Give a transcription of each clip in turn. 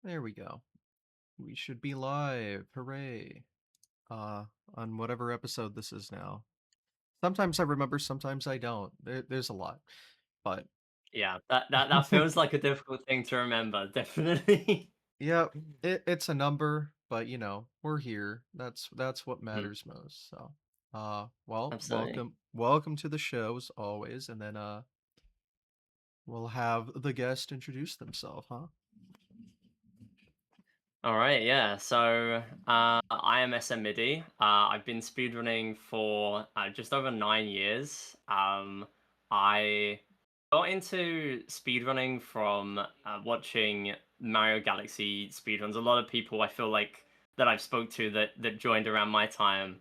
There we go. We should be live. Hooray. Uh, on whatever episode this is now. Sometimes I remember, sometimes I don't. There's a lot. But Yeah, that feels like a difficult thing to remember, definitely. yeah, it's a number, but we're here. That's what Mhm, matters most. So, well, absolutely. welcome to the show as always, and then we'll have the guest introduce themselves, huh? All right, yeah. So I am SMMidi. I've been speedrunning for just over 9 years. I got into speedrunning from watching Mario Galaxy speedruns. A lot of people I feel like that I've spoke to that joined around my time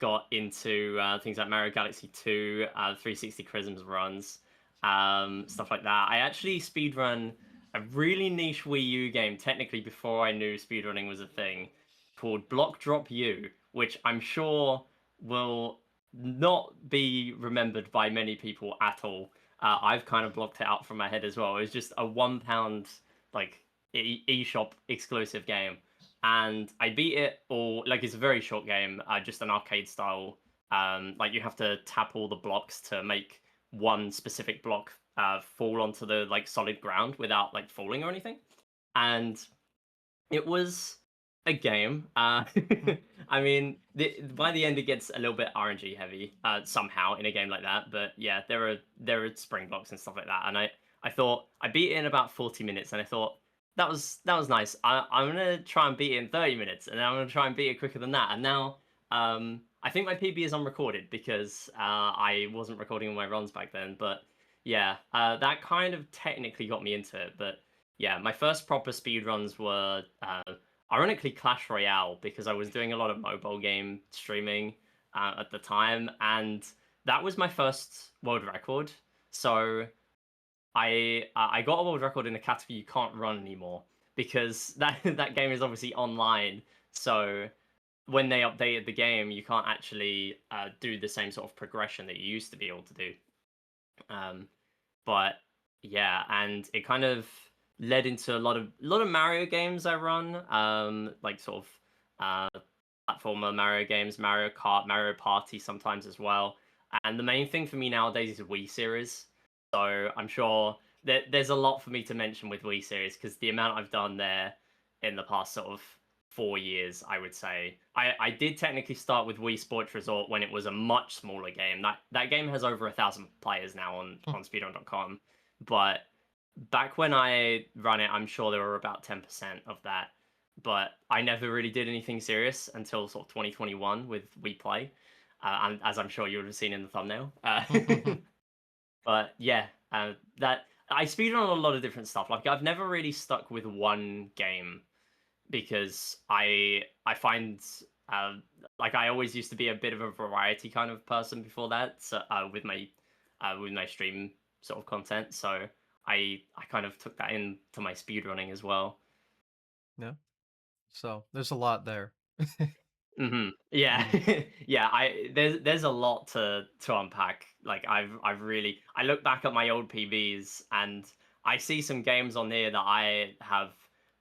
got into things like Mario Galaxy 2, 360 Chrisms runs, stuff like that. I actually speedrun a really niche Wii U game, technically before I knew speedrunning was a thing, called Block Drop U, which I'm sure will not be remembered by many people at all. I've kind of blocked it out from my head as well. It was just a £1 like eShop exclusive game, and I beat it all. Like it's a very short game, just an arcade style. Like you have to tap all the blocks to make one specific block fall onto the like solid ground without like falling or anything. And it was a game. I mean, by the end it gets a little bit RNG heavy somehow in a game like that. But yeah, there are spring blocks and stuff like that. And I thought I beat it in about 40 minutes, and I thought that was nice. I'm gonna try and beat it in 30 minutes, and then I'm gonna try and beat it quicker than that. And now I think my PB is unrecorded because I wasn't recording all my runs back then. But yeah, that kind of technically got me into it. But yeah, my first proper speedruns were ironically Clash Royale because I was doing a lot of mobile game streaming at the time, and that was my first world record. So I got a world record in a category you can't run anymore because that game is obviously online. So when they updated the game, you can't actually do the same sort of progression that you used to be able to do. Um, but yeah, and it kind of led into a lot of Mario games I run, like sort of platformer Mario games, Mario Kart, Mario Party sometimes as well. And the main thing for me nowadays is Wii series. So I'm sure there's a lot for me to mention with Wii series because the amount I've done there in the past sort of 4 years, I would say. I did technically start with Wii Sports Resort when it was a much smaller game. That game has over 1,000 players now on speedrun.com. But back when I ran it, I'm sure there were about 10% of that. But I never really did anything serious until sort of 2021 with Wii Play, and as I'm sure you would have seen in the thumbnail. But yeah, that I speedrun a lot of different stuff. Like I've never really stuck with one game because I find uh, like I always used to be a bit of a variety kind of person before that, so, with my stream sort of content. So I kind of took that into my speedrunning as well. Yeah. So, there's a lot there. Yeah, Mm. yeah. There's a lot to unpack. Like I've really I look back at my old PBs and I see some games on here that I have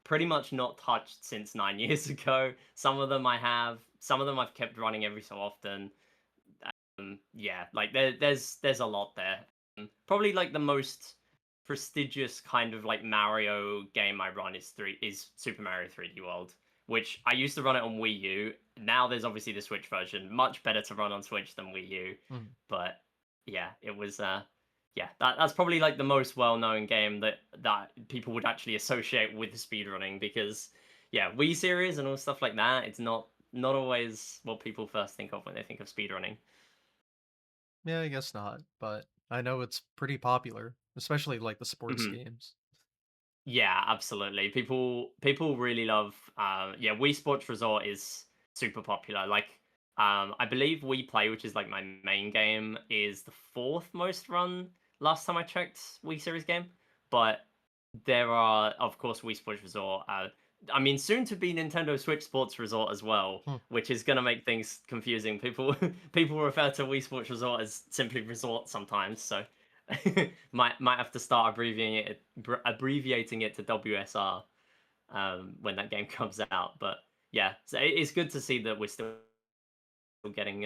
pretty much not touched since 9 years ago. Some of them I have. Some of them I've kept running every so often. Yeah, like there's a lot there. Probably like the most prestigious kind of like Mario game I run is Super Mario 3D World, which I used to run it on Wii U. Now there's obviously the Switch version, much better to run on Switch than Wii U. Mm. But yeah, it was yeah, that's probably like the most well-known game that people would actually associate with speedrunning because yeah, Wii series and all stuff like that, it's not always what people first think of when they think of speedrunning. Yeah, I guess not, but I know it's pretty popular, especially like the sports Mhm. games. Yeah, absolutely. People really love yeah, Wii Sports Resort is super popular. Like I believe Wii Play, which is like my main game, is the fourth most run last time I checked Wii Series game. But there are of course Wii Sports Resort. I mean soon to be Nintendo Switch Sports Resort as well, Hmm. which is gonna make things confusing. People refer to Wii Sports Resort as simply Resort sometimes, so might have to start abbreviating it to WSR. when that game comes out. But yeah, so it's good to see that we're still getting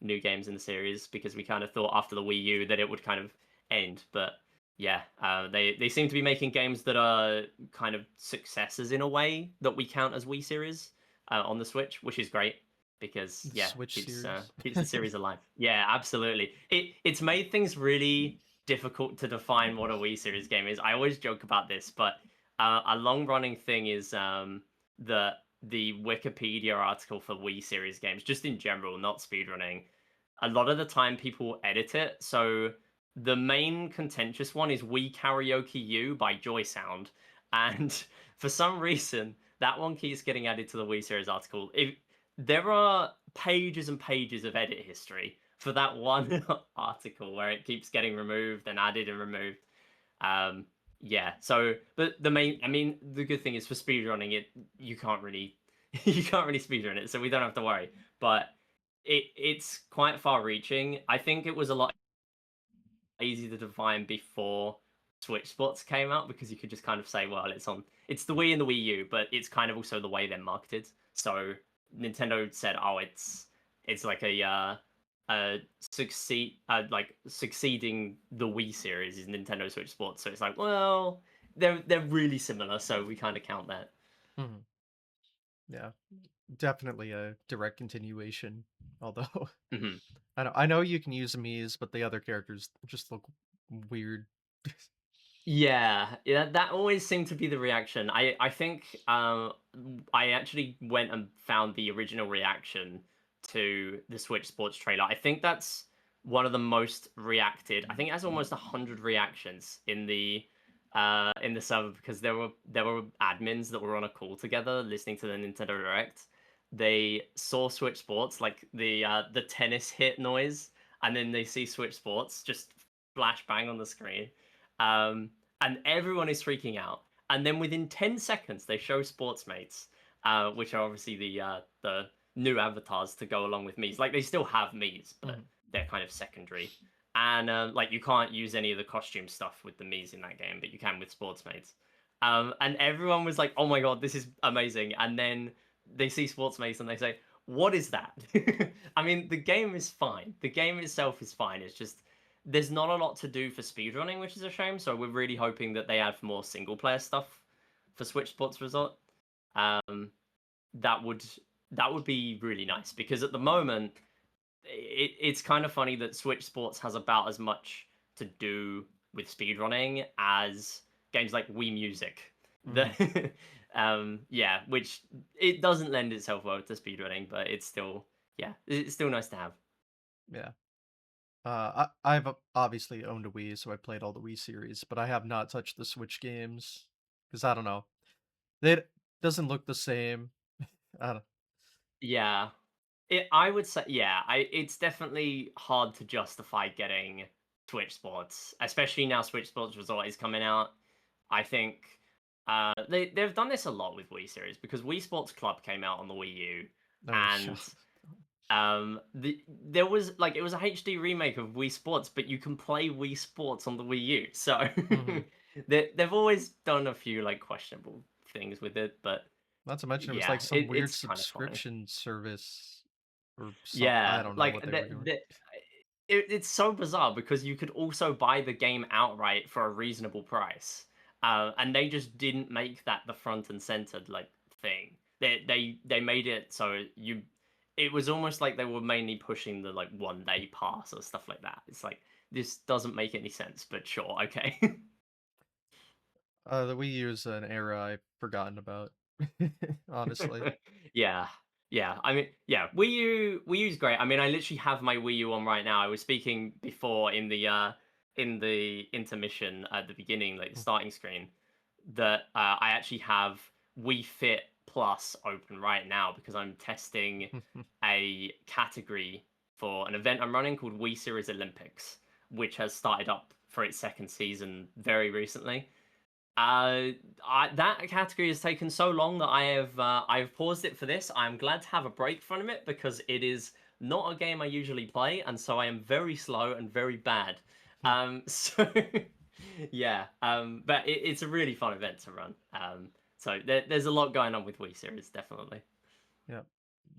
new games in the series because we kind of thought after the Wii U that it would kind of end. But yeah, they seem to be making games that are kind of successes in a way that we count as Wii series on the Switch, which is great because The yeah, Switch series. keeps the series alive. Yeah, absolutely. It's made things really difficult to define what a Wii series game is. I always joke about this, but a long running thing is that the Wikipedia article for Wii series games, just in general, not speedrunning, a lot of the time people edit it. So the main contentious one is Wii Karaoke U by Joy Sound. And for some reason, that one keeps getting added to the Wii series article. There are pages and pages of edit history for that one article where it keeps getting removed and added and removed. Um, yeah. So, but I mean, the good thing is for speedrunning it, you can't really, you can't really speedrun it, so we don't have to worry. But it's quite far-reaching. I think it was a lot easier to define before Switch Sports came out because you could just kind of say, well, it's the Wii and the Wii U, but it's kind of also the way they're marketed. So Nintendo said, oh, it's like like succeeding the Wii series is Nintendo Switch Sports. So it's like, well, they're really similar, so we kind of count that. Mhm. Yeah, definitely a direct continuation. Although Mhm. I know you can use Mii's, but the other characters just look weird. Yeah, yeah, that always seemed to be the reaction. I think I actually went and found the original reaction to the Switch Sports trailer. I think that's one of the most reacted. I think it has almost 100 reactions in the server because there were admins that were on a call together listening to the Nintendo Direct. They saw Switch Sports, like the tennis hit noise, and then they see Switch Sports just flash bang on the screen. Um, and everyone is freaking out. And then within 10 seconds, they show Sportsmates, which are obviously the new avatars to go along with Mii's. Like they still have Mii's, but Mhm. they're kind of secondary. And like you can't use any of the costume stuff with the Mii's in that game, but you can with Sportsmates. And everyone was like, "Oh my god, this is amazing!" And then they see Sportsmates and they say, "What is that?" I mean, the game is fine. The game itself is fine. It's just there's not a lot to do for speedrunning, which is a shame. So we're really hoping that they add more single player stuff for Switch Sports Resort. Um, that would that would be really nice because at the moment it's kind of funny that Switch Sports has about as much to do with speedrunning as games like Wii Music. The Mhm. yeah, which it doesn't lend itself well to speedrunning, but it's still nice to have. Yeah. I've obviously owned a Wii, so I played all the Wii series, but I have not touched the Switch games because I don't know. It doesn't look the same. I don't, Yeah. I would say, yeah, it's definitely hard to justify getting Switch Sports, especially now Switch Sports Resort is coming out. I think they've done this a lot with Wii series because Wii Sports Club came out on the Wii U, oh yeah. and there was like it was a HD remake of Wii Sports, but you can play Wii Sports on the Wii U. So Mhm. they've always done a few like questionable things with it, but Not to mention it was yeah, like some weird it's kind of funny. subscription service or something. I Yeah, don't know like what they were doing. it's so bizarre because you could also buy the game outright for a reasonable price, and they just didn't make that the front and centered like thing. They made it so it was almost like they were mainly pushing the like 1 day pass or stuff like that. It's like this doesn't make any sense, but sure, okay. The Wii U is an era I've forgotten about. Honestly. Yeah. Yeah. I mean, yeah, Wii U's great. I mean, I literally have my Wii U on right now. I was speaking before in the intermission at the beginning, like the starting screen, that I actually have Wii Fit Plus open right now because I'm testing a category for an event I'm running called Wii Series Olympics, which has started up for its second season very recently. That category has taken so long that I've paused it for this. I'm glad to have a break from it because it is not a game I usually play, and so I am very slow and very bad. So yeah, but it's a really fun event to run. So there's a lot going on with Wii series, definitely. Yeah.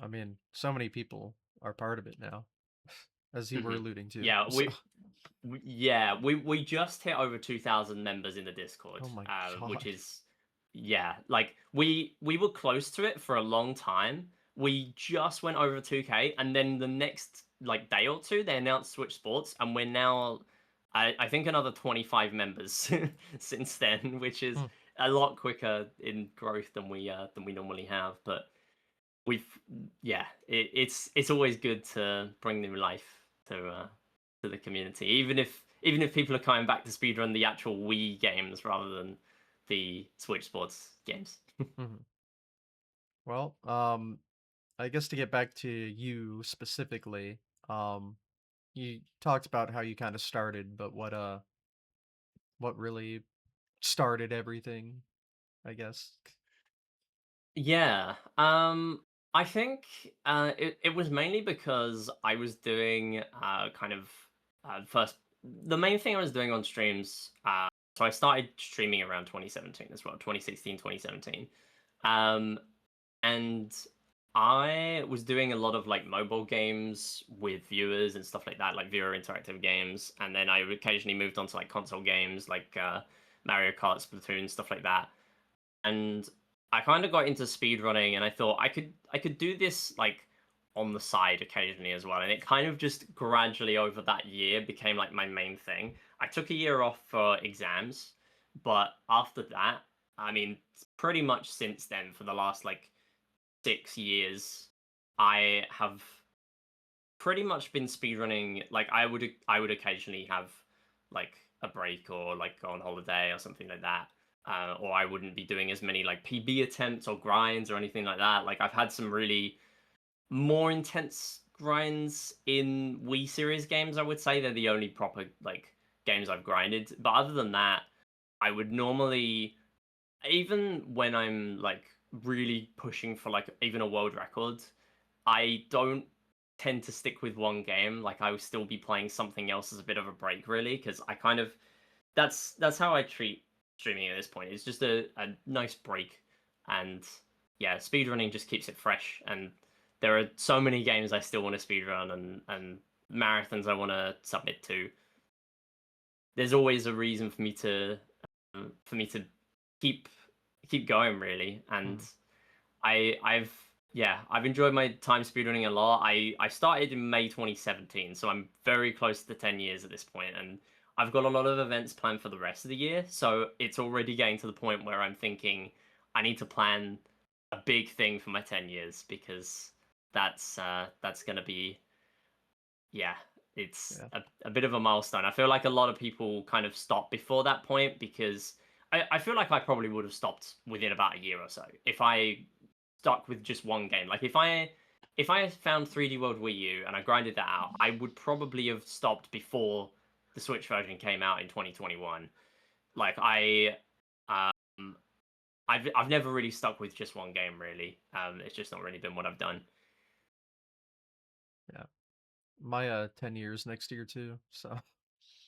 I mean, so many people are part of it now, as you were Hmm. alluding to. Yeah, So, we just hit over 2,000 members in the Discord, oh my which god. is yeah, like we were close to it for a long time. We just went over 2K, and then the next like day or two, they announced Switch Sports, and we're now I think another 25 members since then, which is Hmm, a lot quicker in growth than we normally have. But we've yeah, it's always good to bring new life to the community, even if people are coming back to speedrun the actual Wii games rather than the Switch Sports games. mhm. Well, I guess to get back to you specifically, um, you talked about how you kind of started, but what really started everything, I guess. Yeah, I think it was mainly because I was doing kind of first the main thing I was doing on streams. So I started streaming around 2017 as well, 2016, 2017. Um, and I was doing a lot of like mobile games with viewers and stuff like that, like viewer interactive games. And then I occasionally moved on to like console games like Mario Kart, Splatoon, stuff like that. And I kind of got into speedrunning, and I thought I could do this like on the side occasionally as well. And it kind of just gradually over that year became like my main thing. I took a year off for exams, but after that, I mean, pretty much since then, for the last like 6 years, I have pretty much been speedrunning. Like I would occasionally have like a break or like go on holiday or something like that. Or I wouldn't be doing as many like PB attempts or grinds or anything like that. Like I've had some really more intense grinds in Wii series games, I would say. They're the only proper like games I've grinded. But other than that, I would normally, even when I'm like really pushing for like even a world record, I don't tend to stick with one game. Like I would still be playing something else as a bit of a break, really, because I kind of that's how I treat streaming at this point. It's just a nice break, and yeah, speedrunning just keeps it fresh. And there are so many games I still want to speedrun, and marathons I want to submit to. There's always a reason for me to keep keep going, really. And Mhm. I've enjoyed my time speedrunning a lot. I started in May 2017, so I'm very close to 10 years at this point, and I've got a lot of events planned for the rest of the year. So it's already getting to the point where I'm thinking I need to plan a big thing for my 10 years, because that's going to be yeah, it's Yeah. a bit of a milestone. I feel like a lot of people kind of stop before that point, because I feel like I probably would have stopped within about a year or so if I stuck with just one game. Like if I found 3D World Wii U and I grinded that out, I would probably have stopped before the Switch version came out in 2021. Like um I've never really stuck with just one game, really. It's just not really been what I've done. Yeah. My 10 years next year too. So,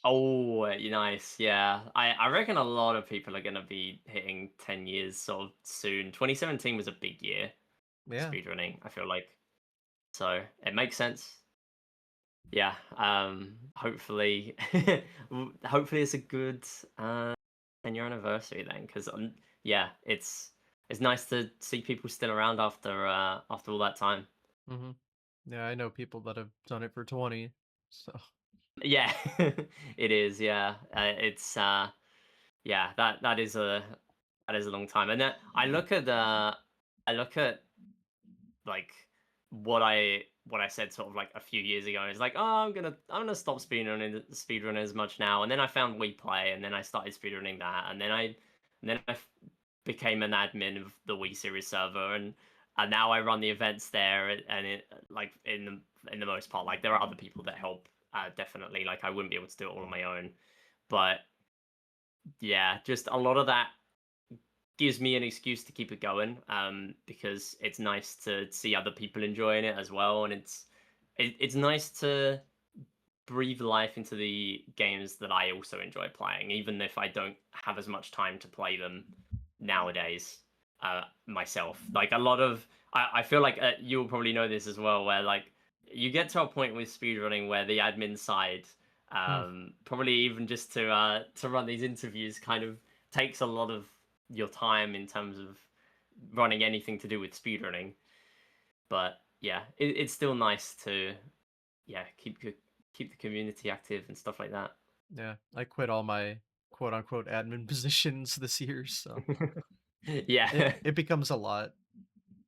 Oh, nice. Yeah. I reckon a lot of people are going to be hitting 10 years sort of soon. 2017 was a big year for yeah. speedrunning, I feel like. So it makes sense. Yeah. Hopefully, hopefully it's a good 10-year anniversary then, because yeah, it's nice to see people still around after all that time. Mhm. Yeah, I know people that have done it for 20. So, Yeah, it is. Yeah, yeah, that is a long time. And then I look at like what I said sort of like a few years ago. It's like, oh, I'm gonna stop speedrunning as much now. And then I found WePlay, and then I started speedrunning that, and then I became an admin of the Wii Series server, and now I run the events there, and it like in the most part, like there are other people that help, definitely. Like I wouldn't be able to do it all on my own, but yeah, just a lot of that gives me an excuse to keep it going, because it's nice to see other people enjoying it as well, and it's nice to breathe life into the games that I also enjoy playing, even if I don't have as much time to play them nowadays. myself. Like a lot of, I feel like you'll probably know this as well, where like you get to a point with speedrunning where the admin side, Mm, probably even just to run these interviews, kind of takes a lot of your time in terms of running anything to do with speedrunning. But yeah, it's still nice to yeah keep the community active and stuff like that. yeah, I quit all my quote unquote admin positions this year, so it Yeah, it becomes a lot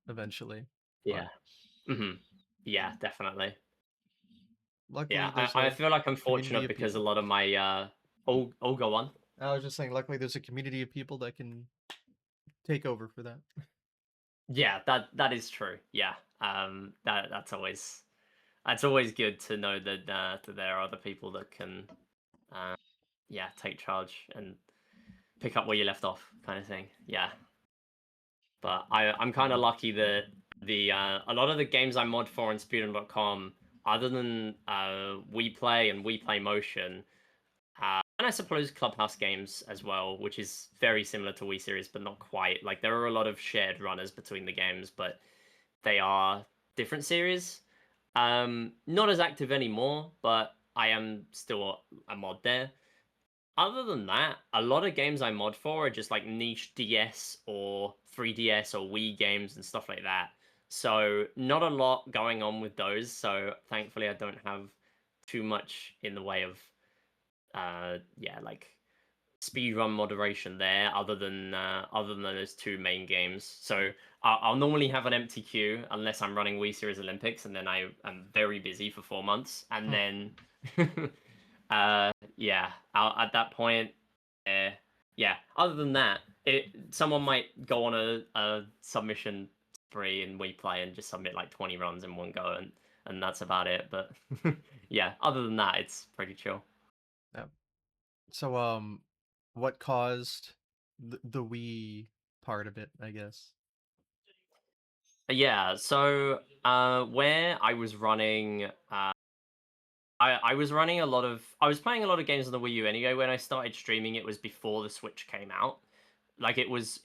eventually. But yeah, hmm yeah, definitely. luckily Yeah, there's I a feel like I'm community fortunate of because a people. lot of my oh go on. I was just saying, luckily there's a community of people that can take over for that. Yeah, that is true. Yeah, that's always good to know that there are other people that can uh, yeah take charge and pick up where you left off, kind of thing. Yeah, but I'm kind of lucky that the a lot of the games I mod for on Speedrun.com, other than We Play and We Play Motion, and I suppose Clubhouse games as well, which is very similar to Wii Series, but not quite. Like there are a lot of shared runners between the games, but they are different series. Not as active anymore, but I am still a mod there. Other than that, a lot of games I mod for are just like niche DS or 3DS or Wii games and stuff like that. So not a lot going on with those. So thankfully, I don't have too much in the way of yeah, like speedrun moderation there, other than those two main games. So I'll normally have an empty queue unless I'm running Wii Series Olympics, and then I am very busy for 4 months, and Hmm. then yeah, at that point, uh, yeah. Other than that, someone might go on a submission spree in We Play and just submit like 20 runs in one go, and that's about it. But yeah, other than that, it's pretty chill. Yeah. So what caused the Wii part of it, I guess? Yeah, so where I was running I was running a lot of I was playing a lot of games on the Wii U anyway. When I started streaming, it was before the Switch came out. Like it was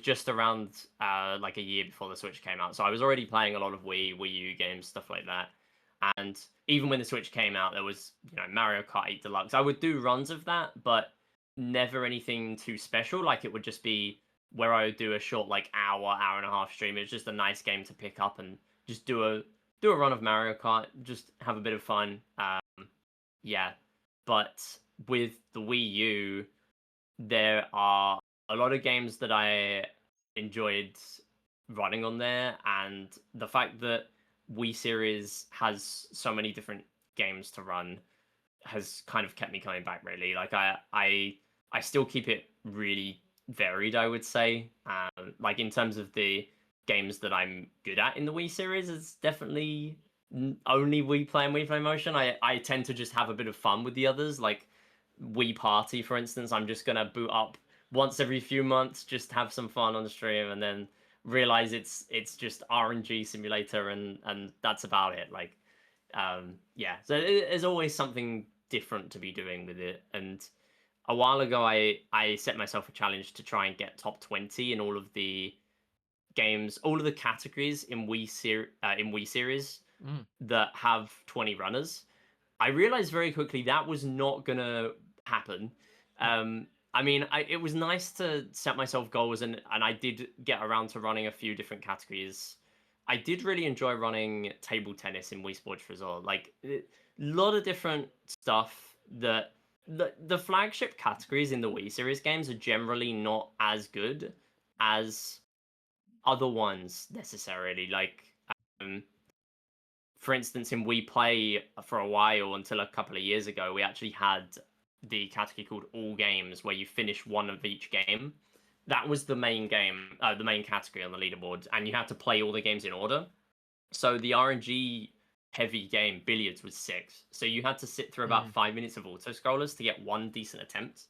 just around like a year before the Switch came out. So I was already playing a lot of Wii U games, stuff like that. And even when the Switch came out, there was, Mario Kart 8 Deluxe. I would do runs of that, but never anything too special. Like it would just be where I would do a short like hour and a half stream. It was just a nice game to pick up and just do a run of Mario Kart, just have a bit of fun. Yeah. But with the Wii U, there are a lot of games that I enjoyed running on there, and the fact that Wii Series has so many different games to run has kind of kept me coming back. Really, like I still keep it really varied. I would say, like in terms of the games that I'm good at in the Wii series, it's definitely only Wii Play and Wii Play Motion. I tend to just have a bit of fun with the others, like Wii Party, for instance. I'm just gonna boot up once every few months, just have some fun on the stream, and then realize it's just RNG simulator, and that's about it. Like yeah, so there's always something different to be doing with it. And a while ago, I set myself a challenge to try and get top 20 in all of the games, all of the categories in Wii series Mm, that have 20 runners. I realized very quickly that was not gonna happen. I mean, it was nice to set myself goals, and I did get around to running a few different categories. I did really enjoy running table tennis in Wii Sports Resort. Like a lot of different stuff that the flagship categories in the Wii series games are generally not as good as other ones necessarily. Like um, for instance, in We Play for a while until a couple of years ago, we actually had the category called All Games, where you finish one of each game. That was the main game, the main category on the leaderboard, and you had to play all the games in order. So the RNG heavy game, Billiards, was six. So you had to sit through about mm, 5 minutes of auto scrollers to get one decent attempt.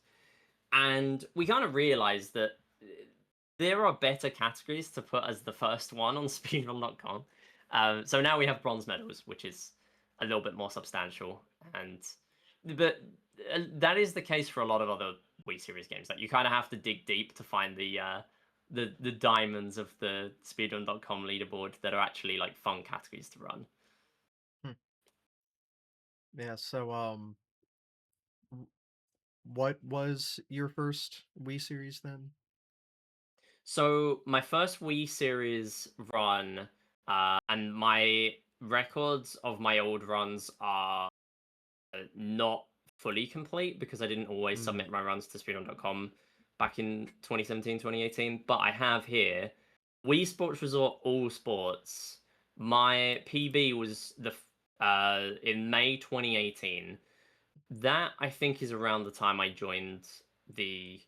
And we kind of realized that there are better categories to put as the first one on speedrun.com. So now we have bronze medals, which is a little bit more substantial, and but that is the case for a lot of other Wii series games. That you kind of have to dig deep to find the diamonds of the speedrun.com leaderboard that are actually like fun categories to run. Hmm. Yeah, so, w what was your first Wii series then? So my first Wii series run, and my records of my old runs are not fully complete because I didn't always Mm, submit my runs to speedrun.com back in 2017, 2018. But I have here Wii Sports Resort All Sports. My PB was in May 2018. That I think is around the time I joined the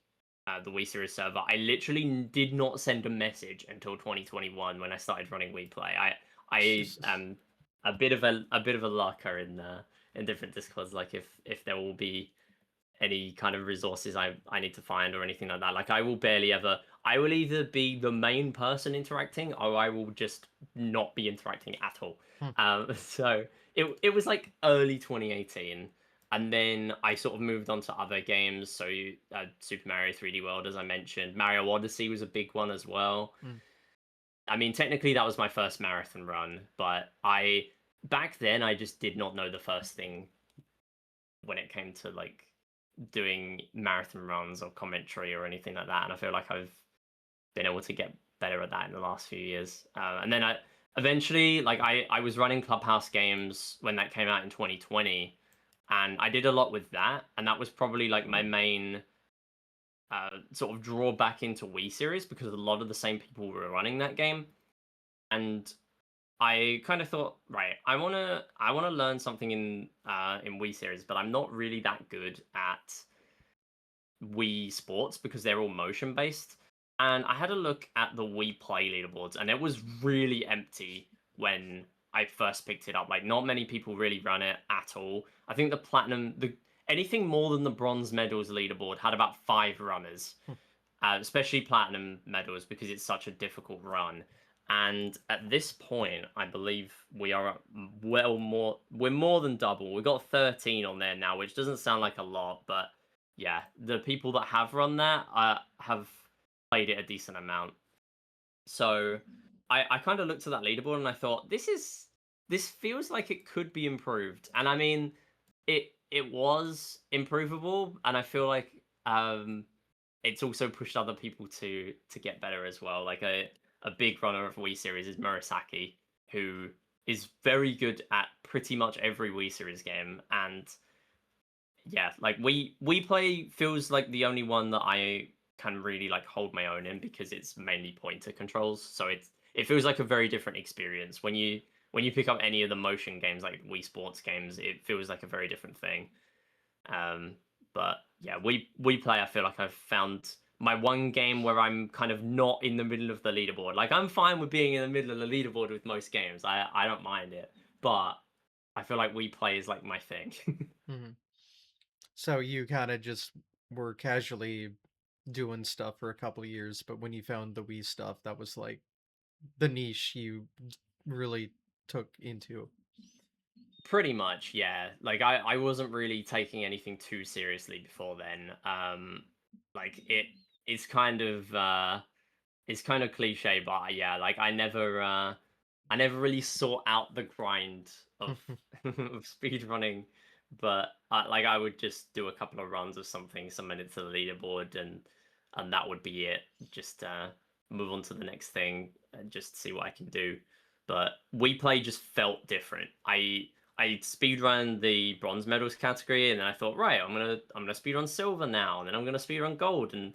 the Wii Series server. I literally did not send a message until 2021 when I started running Wii Play. I am a bit of a lurker in different discords. Like if there will be any kind of resources I need to find or anything like that. Like I will barely ever. I will either be the main person interacting or I will just not be interacting at all. hmm, So it was like early 2018, and then I sort of moved on to other games. So Super Mario 3D World, as I mentioned, Mario Odyssey was a big one as well. mm, I mean, technically that was my first marathon run, but I back then I just did not know the first thing when it came to like doing marathon runs or commentary or anything like that. And I feel like I've been able to get better at that in the last few years. And then I eventually, like, I was running Clubhouse games when that came out in 2020, and I did a lot with that. And that was probably like my main sort of draw back into Wii series because a lot of the same people were running that game. And I kind of thought, right, I wanna learn something in Wii series, but I'm not really that good at Wii Sports because they're all motion based. And I had a look at the Wii Play leaderboards, and it was really empty when I first picked it up. Like, not many people really run it at all. I think the anything more than the bronze medals leaderboard had about 5 runners, hmm, especially platinum medals because it's such a difficult run. And at this point, I believe we are at we're more than double. We've got 13 on there now, which doesn't sound like a lot, but yeah, the people that have run that have played it a decent amount. So I kind of looked at that leaderboard and I thought, this feels like it could be improved. And I mean, it was improvable, and I feel like it's also pushed other people to get better as well. Like a big runner of Wii series is Murasaki, who is very good at pretty much every Wii series game. And yeah, like we play feels like the only one that I can really like hold my own in because it's mainly pointer controls. So it feels like a very different experience when you pick up any of the motion games like Wii Sports games. It feels like a very different thing. Um, but yeah, we play. I feel like I've found my one game where I'm kind of not in the middle of the leaderboard. Like I'm fine with being in the middle of the leaderboard with most games. I don't mind it, but I feel like we play is like my thing. mhm. So you kinda just were casually doing stuff for a couple years, but when you found the Wii stuff, that was, like, the niche you really took into. Pretty much, yeah. Like I wasn't really taking anything too seriously before then. Like it's kind of it's kind of cliche, but yeah, like I never really sought out the grind of of speed running, but like I would just do a couple of runs of something, submit it to the leaderboard, and that would be it. Just move on to the next thing and just see what I can do. But we play just felt different. I speedrun the bronze medals category, and then I thought, right, I'm gonna speedrun silver now, and then I'm gonna speedrun gold, and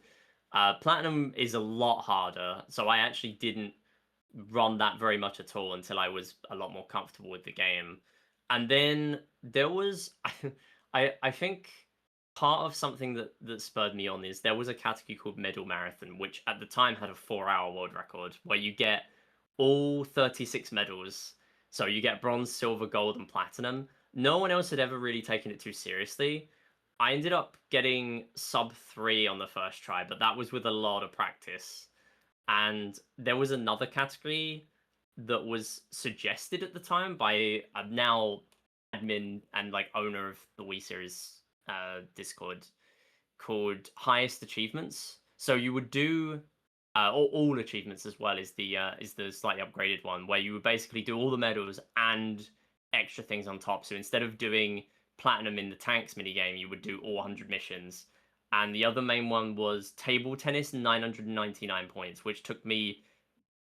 platinum is a lot harder. So I actually didn't run that very much at all until I was a lot more comfortable with the game. And then there was, I think part of something that spurred me on is there was a category called Medal Marathon, which at the time had a 4 hour world record where you get all 36 medals. So you get bronze, silver, gold, and platinum. No one else had ever really taken it too seriously. I ended up getting sub 3 on the first try, but that was with a lot of practice. And there was another category that was suggested at the time by a now admin and like owner of the Wii Series Discord called highest achievements. So you would do all achievements as well is the slightly upgraded one where you would basically do all the medals and extra things on top. So instead of doing platinum in the tanks minigame, you would do all 100 missions. And the other main one was table tennis, 999 points, which took me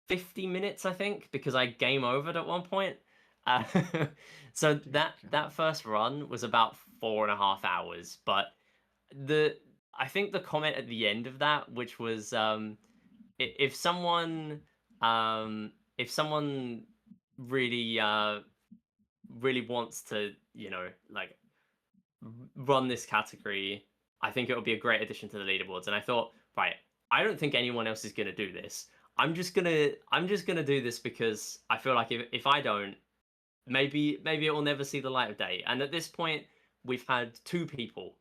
50 minutes, I think, because I game overed at one point. Uh, so Dear that God. first run was about 4.5 hours. But the I think the comment at the end of that, which was if someone if someone really really wants to, like, run this category, I think it would be a great addition to the leaderboards. And I thought, right, I don't think anyone else is going to do this. I'm just gonna do this because I feel like if I don't, maybe it will never see the light of day. And at this point, we've had two people,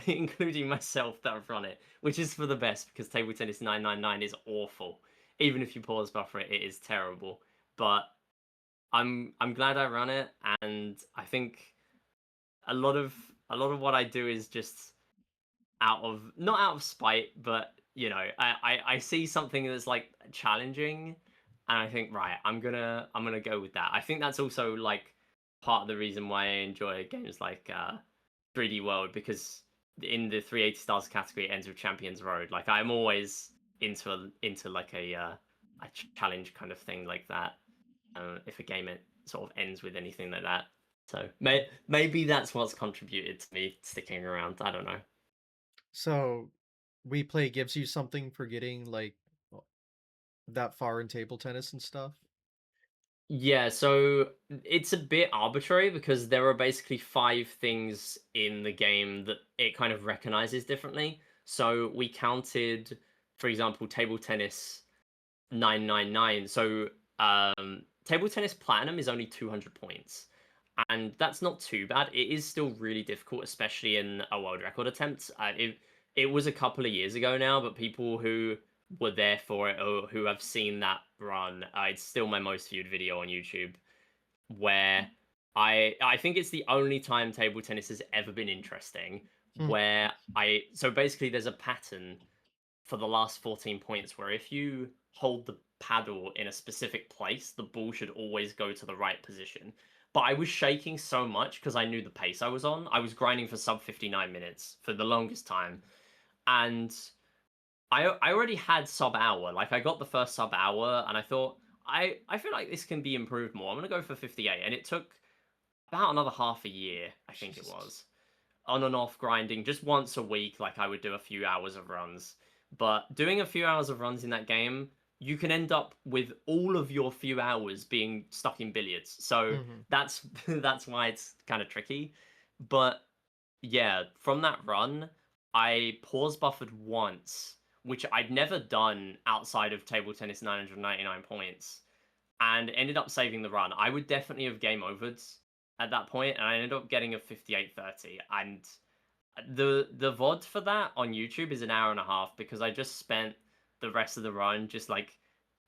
including myself, that have run it, which is for the best because Table Tennis 999 is awful. Even if you pause buffer it, it is terrible. But I'm glad I run it, and I think a lot of what I do is just out of not out of spite, but I see something that's like challenging, and I think, right, I'm gonna go with that. I think that's also like part of the reason why I enjoy games like 3D World, because in the 380 stars category it ends with Champions Road. Like, I'm always into like a challenge kind of thing like that. If a game sort of ends with anything like that. So maybe that's what's contributed to me sticking around. I don't know. So, we play gives you something for getting, like, that far in table tennis and stuff? Yeah, so it's a bit arbitrary because there are basically five things in the game that it kind of recognizes differently. So we counted, for example, table tennis 999. So table tennis platinum is only 200 points. And that's not too bad. It is still really difficult, especially in a world record attempt. It was a couple of years ago now, but people who were there for it or who have seen that run, it's still my most viewed video on YouTube. Where I think it's the only time table tennis has ever been interesting. Hmm. Where so basically there's a pattern for the last 14 points where if you hold the paddle in a specific place, the ball should always go to the right position. But I was shaking so much because I knew the pace I was on. I was grinding for sub 59 minutes for the longest time. And I already had sub hour. Like, I got the first sub hour and I thought, I feel like this can be improved more. I'm gonna go for 58. And it took about another half a year, I think it Jesus. was, on and off grinding just once a week. Like, I would do a few hours of runs, but doing a few hours of runs in that game, you can end up with all of your few hours being stuck in billiards. So Mhm. that's that's why it's kind of tricky. But yeah, from that run, I pause buffered once, which I'd never done outside of table tennis 999 points, and ended up saving the run. I would definitely have game overed at that point, and I ended up getting a 58-30. And the VOD for that on YouTube is an hour and a half because I just spent the rest of the run just like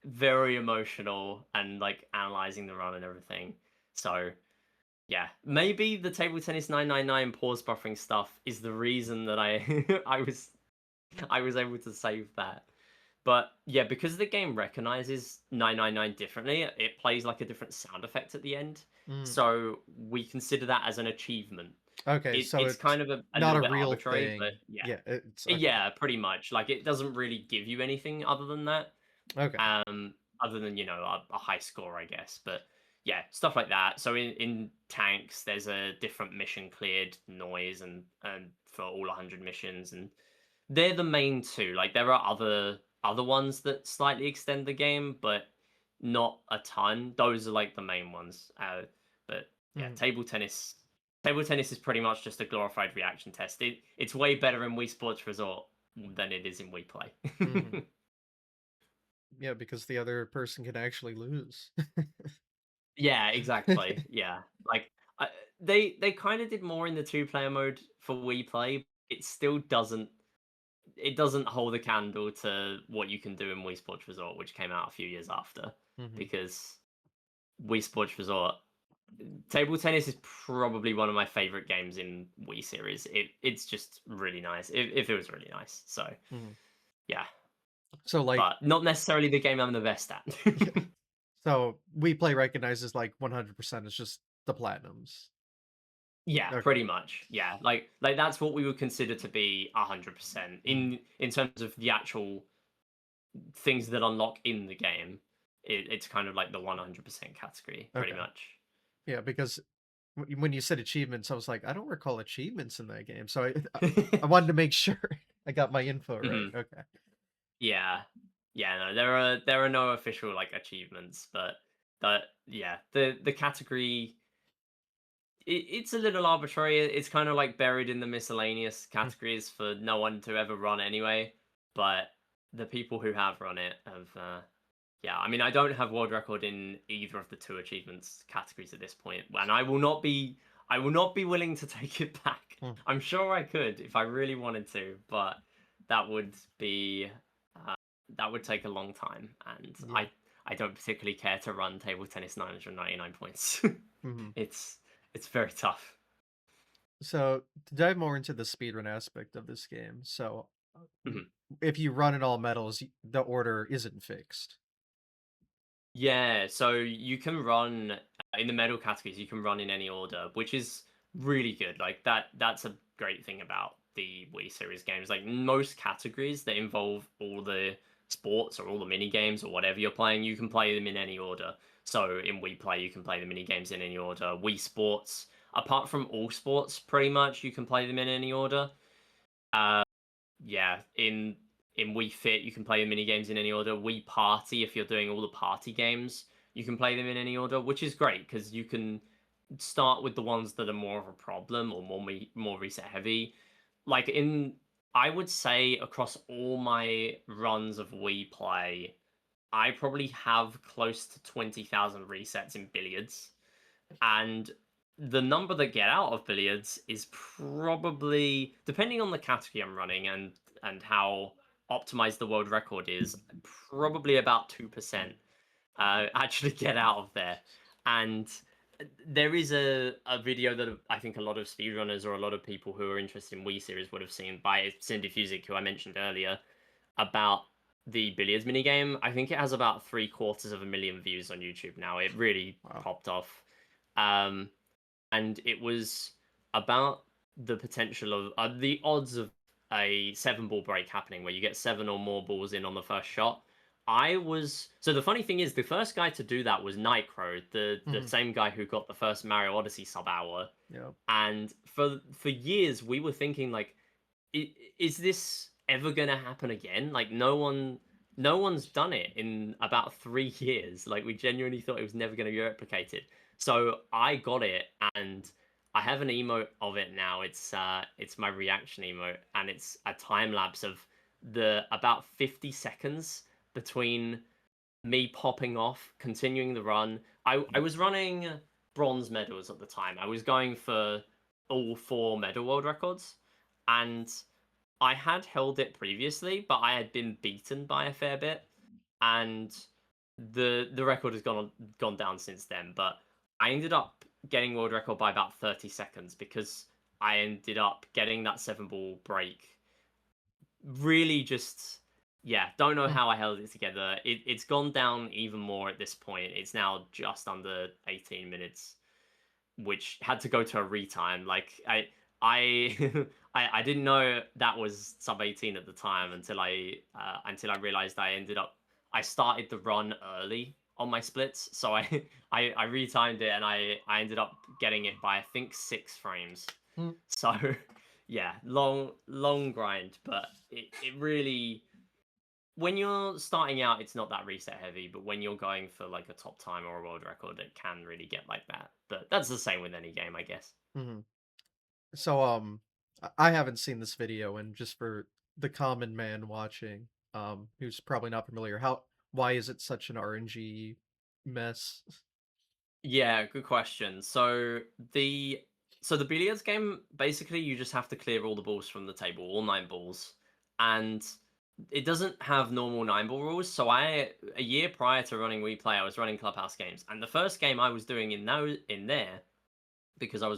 very emotional and like analyzing the run and everything. So yeah, maybe the table tennis 999 pause buffering stuff is the reason that I I was able to save that. But yeah, because the game recognizes 999 differently, it plays like a different sound effect at the end. Mm. So we consider that as an achievement. Okay, It, so it's it's kind of a not little a bit real arbitrary, but thing. yeah. Yeah, it's okay. Yeah, pretty much. Like, it doesn't really give you anything other than that. Okay. Um, Other than, a high score, I guess. But yeah, stuff like that. So in tanks, there's a different mission cleared noise and for all 100 missions, and they're the main two. Like, there are other ones that slightly extend the game, but not a ton. Those are like the main ones. But yeah, Mhm. table tennis is pretty much just a glorified reaction test. It's way better in Wii Sports Resort than it is in Wii Mhm. Play. Yeah, because the other person can actually lose. Yeah, exactly. Yeah, like, I, they kind of did more in the two-player mode for Wii Play. It doesn't hold a candle to what you can do in Wii Sports Resort, which came out a few years after. Mhm. Because Wii Sports Resort, table tennis is probably one of my favorite games in Wii series. It's just really nice. It feels really nice. So Mhm. yeah. So, like but not necessarily the game I'm the best at. yeah, so we play recognizes, like, 100%, it's just the platinums. Yeah, Okay. pretty much. Yeah, like that's what we would consider to be 100% Mhm. in terms of the actual things that unlock in the game. It's kind of like the 100% category, pretty Okay. much. Yeah, because when you said achievements, I was like, "I don't recall achievements in that game," so I wanted to make sure I got my info right. hmm Okay. Yeah, yeah. No, there are no official like achievements, but yeah, the category it's a little arbitrary. It's kind of like buried in the miscellaneous Mm, categories for no one to ever run anyway. But the people who have run it have, yeah. I mean, I don't have world record in either of the two achievements categories at this point, and I will not be willing to take it back. mm, I'm sure I could if I really wanted to, but that would be, uh, that would take a long time, and yeah. I don't particularly care to run table tennis 999 points. Mhm. it's it's very tough. So, to dive more into the speedrun aspect of this game, so, w Mhm. if you run in all medals, the order isn't fixed. Yeah, so you can run in the medal categories. You can run in any order, which is really good. Like that's a great thing about the Wii series games. Like most categories that involve all the sports or all the mini games or whatever you're playing, you can play them in any order. So in Wii Play, you can play the mini games in any order. Wii Sports, apart from all sports, pretty much you can play them in any order. Uh, yeah, in Wii Fit, you can play the mini games in any order. Wii Party, if you're doing all the party games, you can play them in any order, which is great because you can start with the ones that are more of a problem or more reset heavy. Like I would say across all my runs of Wii Play, I probably have close to 20,000 resets in billiards, and the number that get out of billiards is probably, depending on the category I'm running and how optimized the world record is, probably about 2% actually get out of there. And there is a video that I think a lot of speedrunners or a lot of people who are interested in Wii series would have seen by Cindy Fusick, who I mentioned earlier, about the billiards minigame. I think it has about 750,000 views on YouTube now. It really Wow. popped off. Um, and it was about the potential of the odds of a seven ball break happening where you get seven or more balls in on the first shot. The funny thing is the first guy to do that was Nightcrow, the Mhm. same guy who got the first Mario Odyssey sub hour. Yep. And for years we were thinking like, is this ever gonna happen again? Like no one's done it in about 3 years. Like we genuinely thought it was never gonna be replicated. So I got it, and I have an emote of it now. It's my reaction emote, and it's a time lapse of the about 50 seconds between me popping off, continuing the run. I was running bronze medals at the time. I was going for all four medal world records, and I had held it previously, but I had been beaten by a fair bit, and the record has gone down since then. But I ended up getting world record by about 30 seconds because I ended up getting that seven ball break. Really, just yeah, don't know Mm, how I held it together. It's gone down even more at this point. It's now just under 18 minutes, which had to go to a retime. Like I I didn't know that was sub 18 at the time until I realized I started the run early on my splits, so I retimed it and I ended up getting it by I think 6 frames. mm. So yeah, long grind, but it really, when you're starting out, it's not that reset heavy, but when you're going for like a top time or a world record, it can really get like that. But that's the same with any game, I guess. Mhm. So, I haven't seen this video, and just for the common man watching, who's probably not familiar, why is it such an RNG mess? Yeah, good question. So the billiards game, basically you just have to clear all the balls from the table, all 9 balls. And it doesn't have normal 9 ball rules. So a year prior to running WePlay, I was running Clubhouse games. And the first game I was doing in there, because I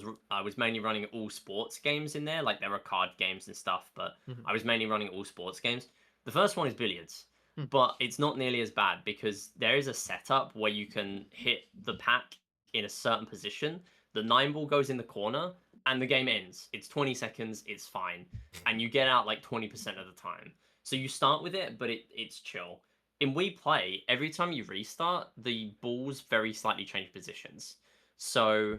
was mainly running all sports games in there. Like there were card games and stuff, but Mhm. I was mainly running all sports games. The first one is billiards, Hmm. but it's not nearly as bad because there is a setup where you can hit the pack in a certain position. The nine ball goes in the corner and the game ends. It's 20 seconds, it's fine. And you get out like 20% of the time. So you start with it, but it's chill. In We Play, every time you restart, the balls very slightly change positions. So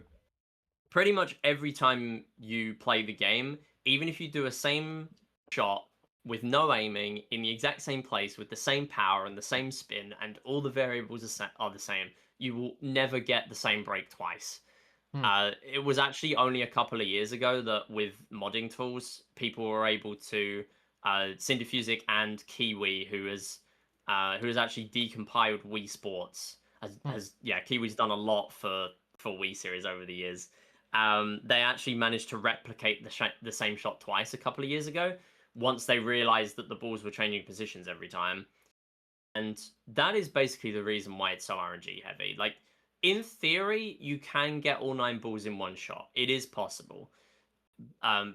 pretty much every time you play the game, even if you do a same shot with no aiming in the exact same place with the same power and the same spin and all the variables are the same, you will never get the same break twice. Hmm. It was actually only a couple of years ago that with modding tools, people were able to Cinderfusic and Kiwi, who has actually decompiled Wii Sports, Hmm. yeah, Kiwi's done a lot for Wii series over the years. They actually managed to replicate the same shot twice a couple of years ago. Once they realized that the balls were changing positions every time, and that is basically the reason why it's so RNG heavy. Like, in theory, you can get all nine balls in one shot. It is possible.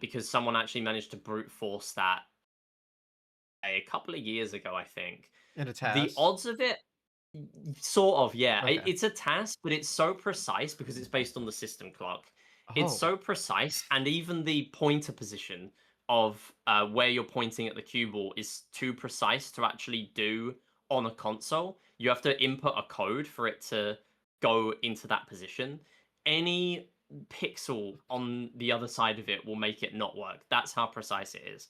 Because someone actually managed to brute force that a couple of years ago, I think. In a The task. odds of it, sort of, yeah. Okay. It's a task, but it's so precise because it's based on the system clock. It's Oh. so precise, and even the pointer position of where you're pointing at the cue ball is too precise to actually do on a console. You have to input a code for it to go into that position. Any pixel on the other side of it will make it not work. That's how precise it is.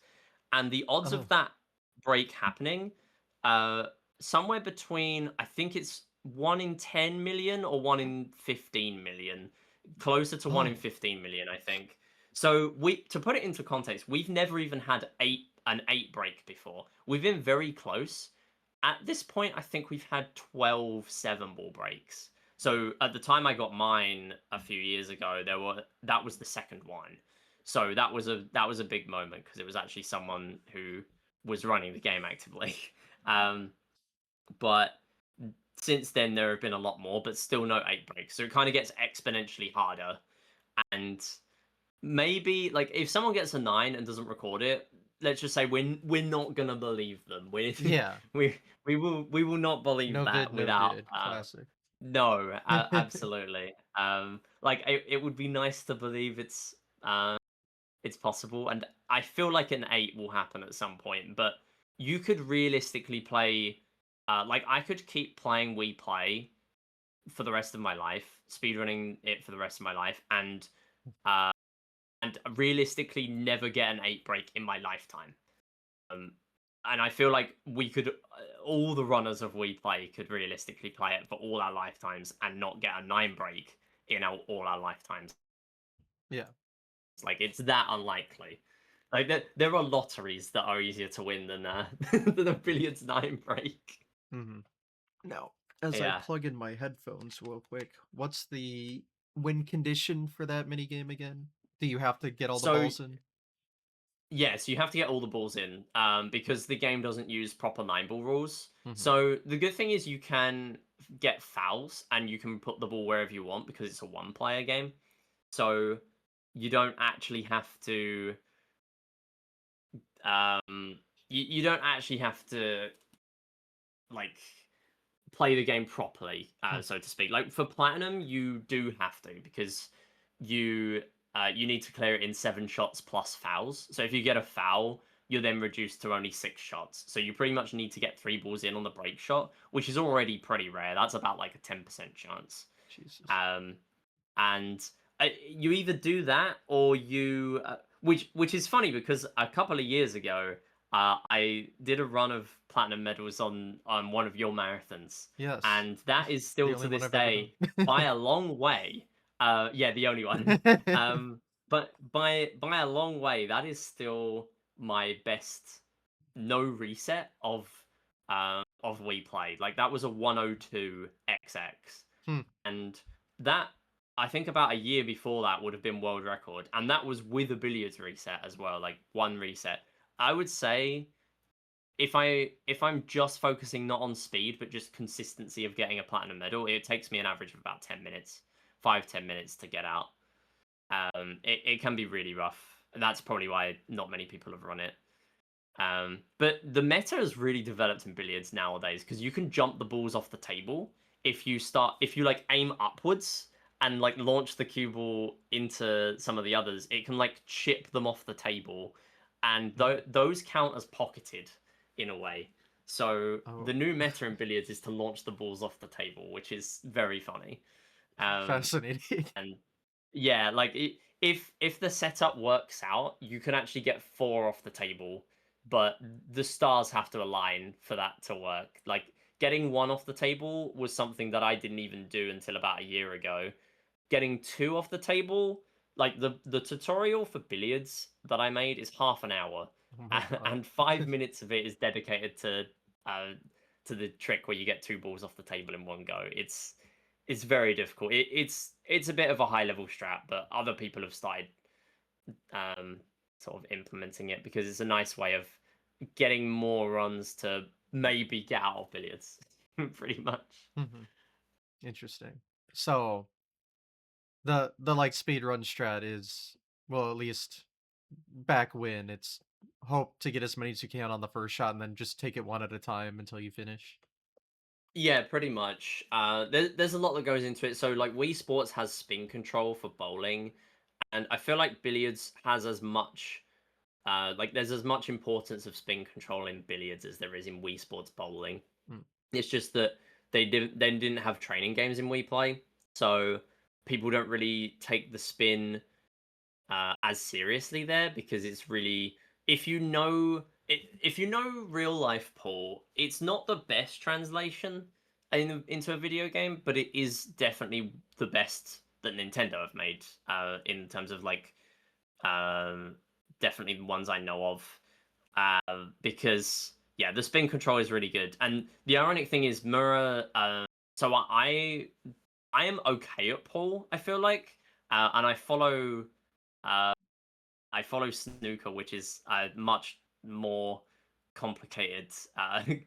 And the odds of Oh. that break happening, uh, somewhere between, I think it's 1 in 10 million or 1 in 15 million, closer to 1 in Oh. 15 million, I think. So we to put it into context, we've never even had an 8 break before. We've been very close. At this point, I think we've had 12 7 ball breaks. So at the time I got mine a few years ago, that was the second one. So that was a big moment because it was actually someone who was running the game actively. Um, but since then there have been a lot more, but still no 8 breaks. So it kind of gets exponentially harder. And maybe like if someone gets a 9 and doesn't record it, let's just say we're not gonna believe them. Yeah. We we will not believe No vid, that no without did. Classic. no, absolutely. Like it would be nice to believe it's possible, and I feel like an 8 will happen at some point, but you could realistically play like I could keep playing We Play for the rest of my life, speedrunning it for the rest of my life, uh and realistically never get an 8 break in my lifetime. Um and I feel like we could all the runners of We Play could realistically play it for all our lifetimes and not get a 9 break in all our lifetimes. Yeah. Like it's that unlikely. Like there are lotteries that are easier to win than than a Billions 9 break. Mhm. Now, as I Yeah. plug in my headphones real quick, what's the win condition for that mini game again? Do you have to get all the So balls in? yes, you have to get all the balls in because the game doesn't use proper 9 ball rules. Mhm. So the good thing is you can get fouls and you can put the ball wherever you want because it's a one player game. So you don't actually have to you don't actually have to like play the game properly, Hmm. so to speak. Like for platinum, you do have to because you you need to clear it in 7 shots plus fouls. So if you get a foul, you're then reduced to only 6 shots. So you pretty much need to get 3 balls in on the break shot, which is already pretty rare. That's about like a 10% chance. Jesus. Um, and you either do that or you which is funny because a couple of years ago I did a run of platinum medals on one of your marathons, Yes. and that is The still only to one this I've ever done. day by a long way yeah, the only one. But by a long way that is still my best no reset of We Played. Like that was a 102 XX, Hmm. and that I think about a year before that would have been world record, and that was with a billiards reset as well, like one reset. I would say if I'm just focusing not on speed but just consistency of getting a platinum medal, it takes me an average of about 10 minutes, 5-10 minutes to get out. It can be really rough, and that's probably why not many people have run it. But the meta has really developed in billiards nowadays because you can jump the balls off the table if you like aim upwards and like launch the cue ball into some of the others, it can like chip them off the table, and Mm. those count as pocketed in a way. So Oh, the new meta in billiards is to launch the balls off the table, which is very funny. Um, fascinating. and yeah, like if the setup works out, you can actually get four off the table, but the stars have to align for that to work. Like getting one off the table was something that I didn't even do until about a year ago. Getting two off the table, like the tutorial for billiards that I made is half an hour, Oh my god. and 5 minutes of it is dedicated uh to the trick where you get two balls off the table in one go. It's very difficult. It's a bit of a high level strat, but other people have started um, sort of implementing it because it's a nice way of getting more runs to maybe get out of billiards, pretty much. Mhm. Interesting. So the like speedrun strat is, well, at least back when it's hope to get as many as you can on the first shot and then just take it one at a time until you finish. Yeah, pretty much. There's a lot that goes into it. So like Wii Sports has spin control for bowling, and I feel like billiards has as much like there's as much importance of spin control in billiards as there is in Wii Sports bowling. Mm. It's just that they didn't have training games in Wii Play, so people don't really take the spin as seriously there because it's really if you know real life pool, it's not the best translation into a video game, but it is definitely the best that Nintendo have made in terms of like um, definitely the ones I know of because yeah, the spin control is really good. And the ironic thing is, Mura. So I am okay at pool. I feel like, and uh, I follow snooker, which is a much more complicated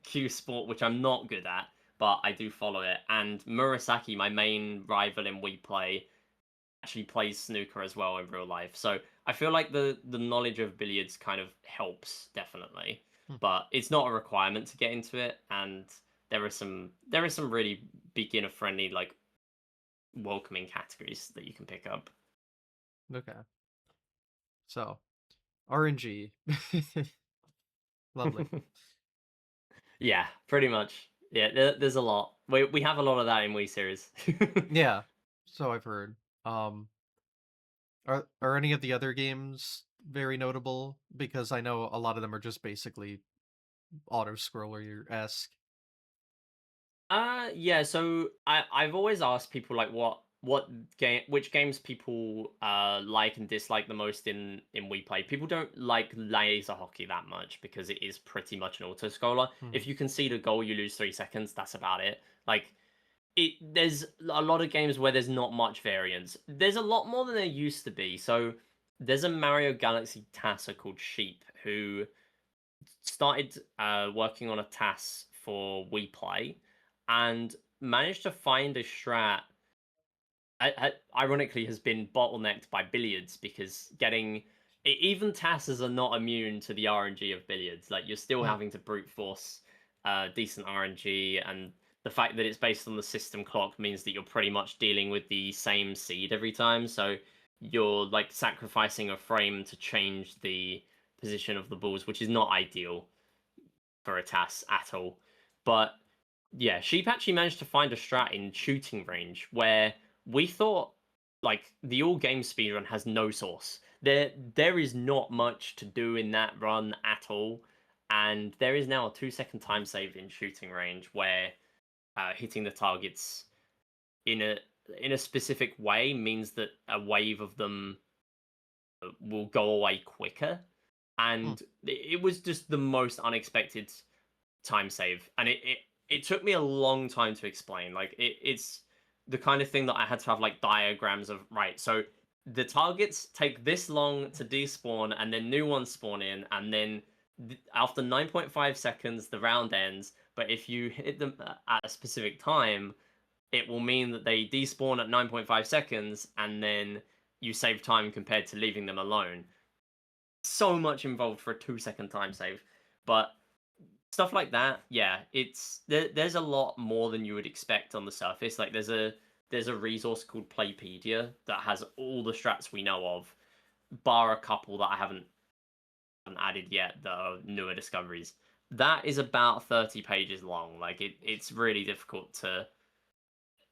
cue sport, which I'm not good at, but I do follow it. And Murasaki, my main rival in We Play, actually plays snooker as well in real life. So I feel like the knowledge of billiards kind of helps definitely, Hmm. but it's not a requirement to get into it. And there are some really beginner friendly like welcoming categories that you can pick up. Okay. So RNG. Lovely. Yeah, pretty much. Yeah, there's a lot. We have a lot of that in Wii series. Yeah. So I've heard. Um are any of the other games very notable? Because I know a lot of them are just basically auto scroller esque. Yeah, so I've always asked people like what game which games people like and dislike the most in Wii Play. People don't like laser hockey that much because it is pretty much an auto scroller. Hmm. If you concede a goal, you lose 3 seconds. That's about it. Like there's a lot of games where there's not much variance. There's a lot more than there used to be. So there's a Mario Galaxy TASer called Sheep who started working on a TAS for Wii Play and managed to find a strat. Ironically, has been bottlenecked by billiards because even TASs are not immune to the RNG of billiards. Like you're still Hmm. having to brute force decent RNG, and the fact that it's based on the system clock means that you're pretty much dealing with the same seed every time. So you're like sacrificing a frame to change the position of the balls, which is not ideal for a TAS at all. But yeah, Sheep actually managed to find a strat in shooting range where we thought like the all game speedrun has no source. There is not much to do in that run at all. And there is now a 2 second time save in shooting range where hitting the targets in a specific way means that a wave of them will go away quicker. Hmm. And it was just the most unexpected time save, and it took me a long time to explain. Like it's the kind of thing that I had to have like diagrams of. Right, so the targets take this long to despawn, and then new ones spawn in, and then after 9.5 seconds the round ends. But if you hit them at a specific time, it will mean that they despawn at 9.5 seconds, and then you save time compared to leaving them alone. So much involved for a 2 second time save. But stuff like that, yeah, there's a lot more than you would expect on the surface. Like there's a resource called Playpedia that has all the strats we know of, bar a couple that I haven't added yet that are newer discoveries. That is about 30 pages long. Like it's really difficult to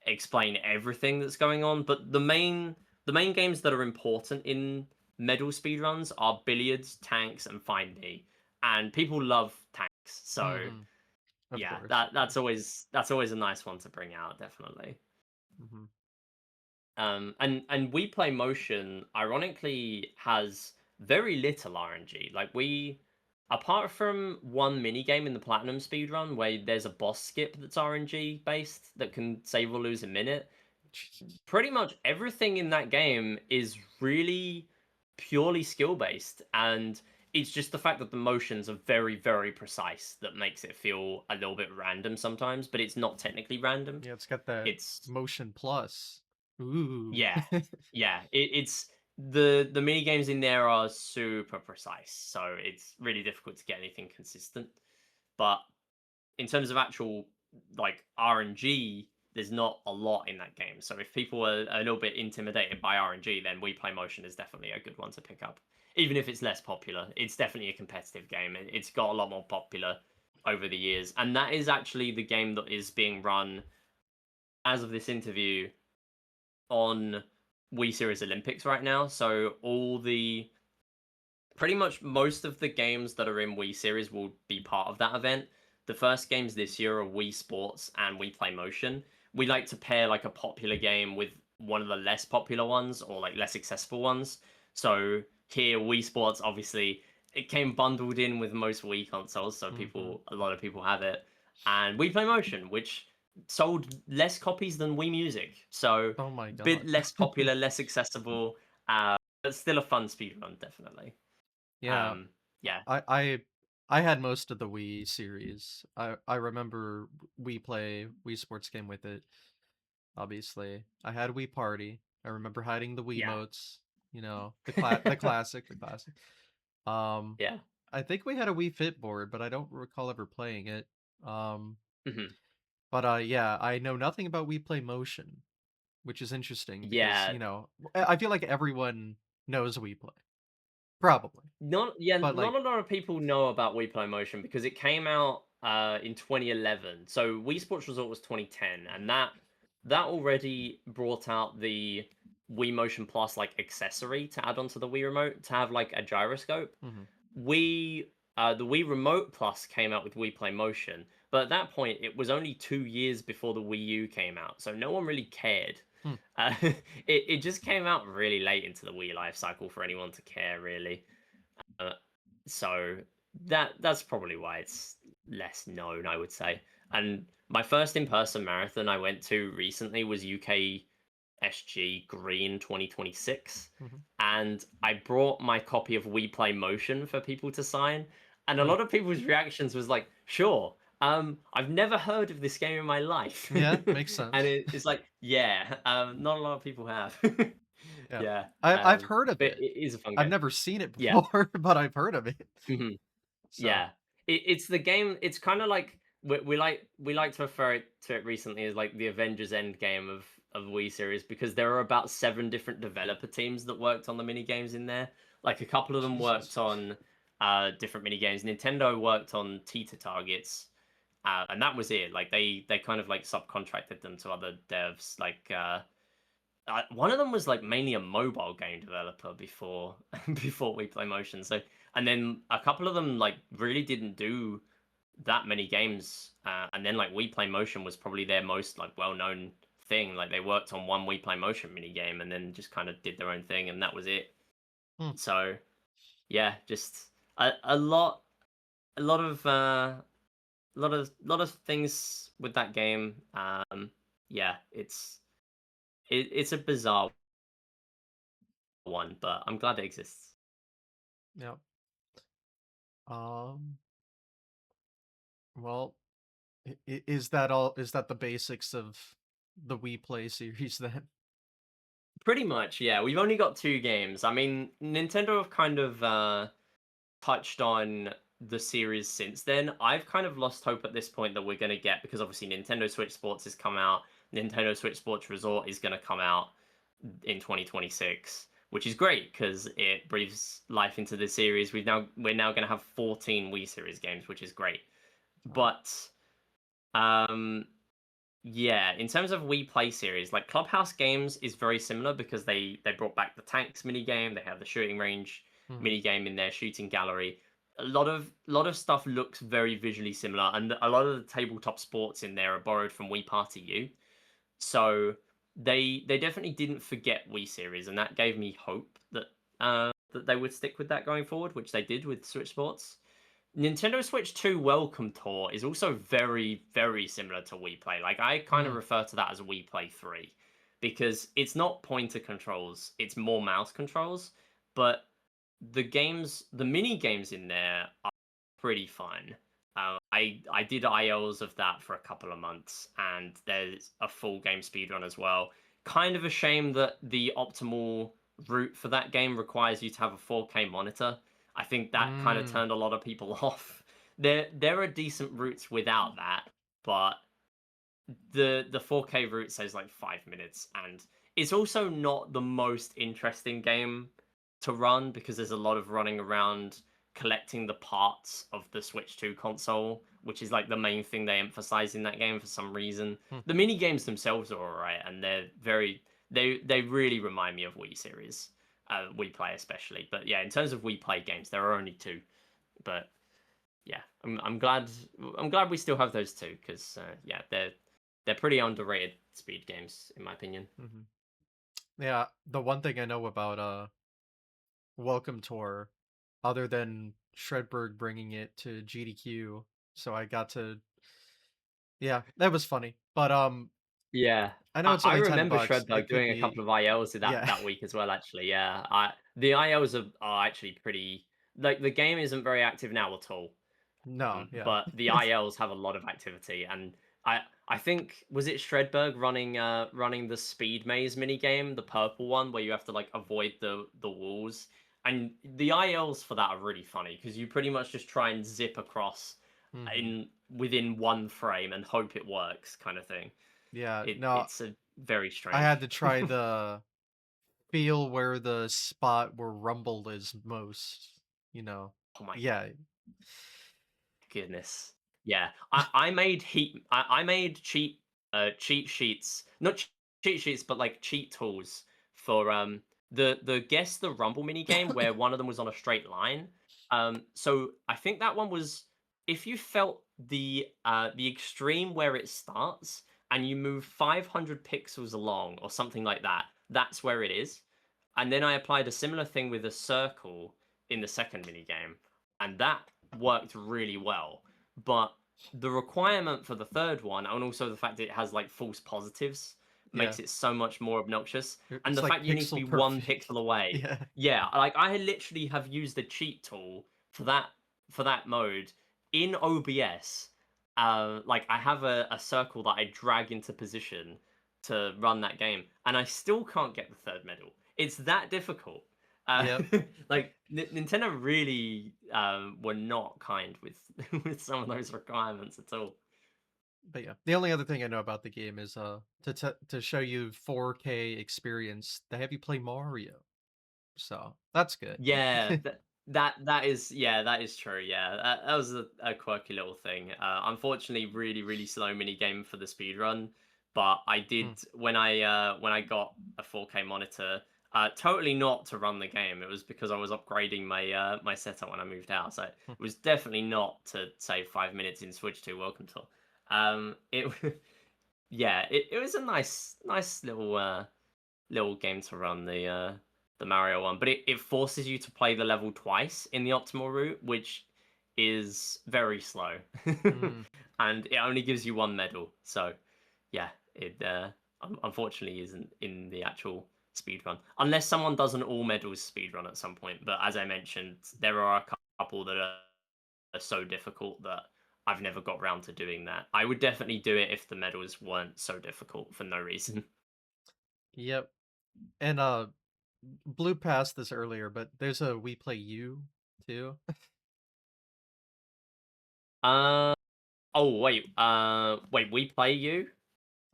explain everything that's going on, but the main games that are important in medal speedruns are billiards, tanks, and find me. And people love tanks, so Mhm. Of yeah, course, that of that's course. always that's always a nice one to bring out, definitely. Mhm. And We Play Motion ironically has very little RNG. Like apart from one mini game in the platinum speedrun where there's a boss skip that's RNG based that can save or lose a minute, Jesus. pretty much everything in that game is really purely skill based, and it's just the fact that the motions are very, very precise that makes it feel a little bit random sometimes, but it's not technically random. Yeah, it's got that It's motion plus. Ooh. yeah, yeah. It's the mini games in there are super precise, so it's really difficult to get anything consistent. But in terms of actual like RNG, there's not a lot in that game. So if people are a little bit intimidated by RNG, then We Play Motion is definitely a good one to pick up. Even if it's less popular, it's definitely a competitive game. It's got a lot more popular over the years, and that is actually the game that is being run as of this interview on Wii Series Olympics right now. So all the pretty much most of the games that are in Wii Series will be part of that event. The first games this year are Wii Sports and Wii Play Motion. We like to pair like a popular game with one of the less popular ones or like less accessible ones. So here, Wii Sports obviously it came bundled in with most Wii consoles, so Mhm. a lot of people have it. And Wii Play Motion, which sold less copies than Wii Music, so Oh my bit god. less popular, less accessible, but still a fun speedrun, definitely. Yeah, Um, yeah, I I I had most of the Wii series. I remember Wii Sports came with it, obviously. I had Wii Party. I remember hiding the yeah, Wiimotes, the classic. Um, yeah. I think we had a Wii Fit board, but I don't recall ever playing it. Um, Mhm. but yeah, I know nothing about Wii Play Motion, which is interesting because, Yeah, I feel like everyone knows Wii Play. Probably. But not like a lot of people know about Wii Play Motion because it came out in 2011. So Wii Sports Resort was 2010, and that already brought out the Wii Motion Plus like accessory to add onto the Wii Remote to have like a gyroscope. mhm, The Wii Remote Plus came out with Wii Play Motion, but at that point it was only 2 years before the Wii U came out, so no one really cared. hmm, It just came out really late into the Wii life cycle for anyone to care, really. Uh, so that's probably why it's less known, I would say. And my first in-person marathon I went to recently was UK SG Green 2026, mhm. and I brought my copy of We Play Motion for people to sign, and a Oh, lot of people's reactions was like, "Sure, I've never heard of this game in my life," yeah, makes and sense. it's like, yeah, not a lot of people have, Yeah. yeah, I've heard of but it. it is a fun I've game, never seen it yeah. before, but I've heard of it. Mhm. So, Yeah, it's the game. It's kind of like we like to refer to it recently as like the Avengers Endgame of Wii series because there are about 7 different developer teams that worked on the mini games in there. Like a couple of them Jesus. worked on different mini games. Nintendo worked on Teeter targets, and that was it. Like they kind of like subcontracted them to other devs. Like one of them was like mainly a mobile game developer before before We Play Motion. So and then a couple of them like really didn't do that many games. And then like We Play Motion was probably their most like well known thing. Like they worked on one We Play Motion mini game and then just kind of did their own thing and that was it. Hmm, So yeah, just a lot a lot of lot of things with that game. Yeah, it's a bizarre one, but I'm glad it exists. yep. Um, well, is that all? Is that the basics of the Wii Play series then? Pretty much, yeah. We've only got 2 games. I mean, Nintendo have kind of touched on. the series since then, I've kind of lost hope at this point that we're going to get, because obviously Nintendo Switch Sports has come out, Nintendo Switch Sports Resort is going to come out in 2026, which is great because it breathes life into the series. We're now going to have 14 Wii Series games, which is great. Oh. But um yeah, in terms of Wii Play series, like Clubhouse Games is very similar because they brought back the tanks mini game. They have the shooting range Mhm. mini game in their shooting gallery. A lot of stuff looks very visually similar, and a lot of the tabletop sports in there are borrowed from Wii Party U. So they definitely didn't forget Wii series, and that gave me hope that they would stick with that going forward, which they did with Switch Sports. Nintendo Switch 2 Welcome Tour is also very, very similar to Wii Play. Like, I kind of Mm. refer to that as Wii Play 3 because it's not pointer controls, it's more mouse controls. But the mini games in there are pretty fun. I did ILs of that for a couple of months, and there's a full game speedrun as well. Kind of a shame that the optimal route for that game requires you to have a 4K monitor. I think that kind of Mm. turned a lot of people off. There are decent routes without that, but the 4K route says like 5 minutes, and it's also not the most interesting game to run because there's a lot of running around collecting the parts of the Switch 2 console, which is like the main thing they emphasize in that game for some reason. Hmm. The mini games themselves are alright, and they really remind me of Wii series, Wii Play especially. But yeah, in terms of Wii Play games, there are only two. But yeah, I'm glad we still have those two because yeah, they're pretty underrated speed games in my opinion. Mhm. Yeah, the one thing I know about Welcome Tour, other than Shredberg bringing it to GDQ, so I got to, yeah, that was funny. But Yeah, I know I, it's I only remember 10 bucks. Shredberg It could doing a couple be, of ILs yeah. that week as well. Actually, yeah, the ILs are actually pretty. Like the game isn't very active now at all. No, yeah. But the ILs have a lot of activity, and I think was it Shredberg running the speed maze mini game, the purple one where you have to like avoid the walls, and the ILs for that are really funny because you pretty much just try and zip across Mhm. in within one frame and hope it works, kind of thing. Yeah, It no, it's a very I had strange. to try the feel where the spot where rumble is most, you know. Oh my Yeah. goodness. Yeah. I made I made cheat sheets, not cheat sheets, but like cheat tools for the guess the rumble mini game where one of them was on a straight line. So I think that one was if you felt the extreme where it starts and you move 500 pixels along or something like that, that's where it is. And then I applied a similar thing with a circle in the second mini game, and that worked really well. But the requirement for the third one, and also the fact that it has like false positives, Yeah. makes it so much more obnoxious. And It's the like fact you need to pixel be one perfect. pixel away. Yeah. Yeah, like I literally have used the cheat tool for that mode in OBS. Like I have a circle that I drag into position to run that game, and I still can't get the third medal. It's that difficult. Uh, Yep. like Nintendo really were not kind with with some of those requirements at all. But yeah, the only other thing I know about the game is to show you 4K experience, they have you play Mario. So, that's good. Yeah, that is true. Yeah, that was a quirky little thing. Unfortunately, really slow mini game for the speed run. But I Mm, did when I got a 4K monitor. Totally not to run the game. It was because I was upgrading my setup when I moved out. So it mm. was definitely not to save 5 minutes in Switch 2 Welcome to. It yeah, it was a nice little game to run the Mario one, but it forces you to play the level twice in the optimal route, which is very slow, Mm. and it only gives you one medal. So yeah, it unfortunately isn't in the actual speed run unless someone does an all medals speed run at some point. But as I mentioned, there are a couple that are so difficult that I've never got round to doing that. I would definitely do it if the medals weren't so difficult for no reason. Yep. And, blew past this earlier, but there's a We Play You too. Uh, oh wait, wait, We Play You?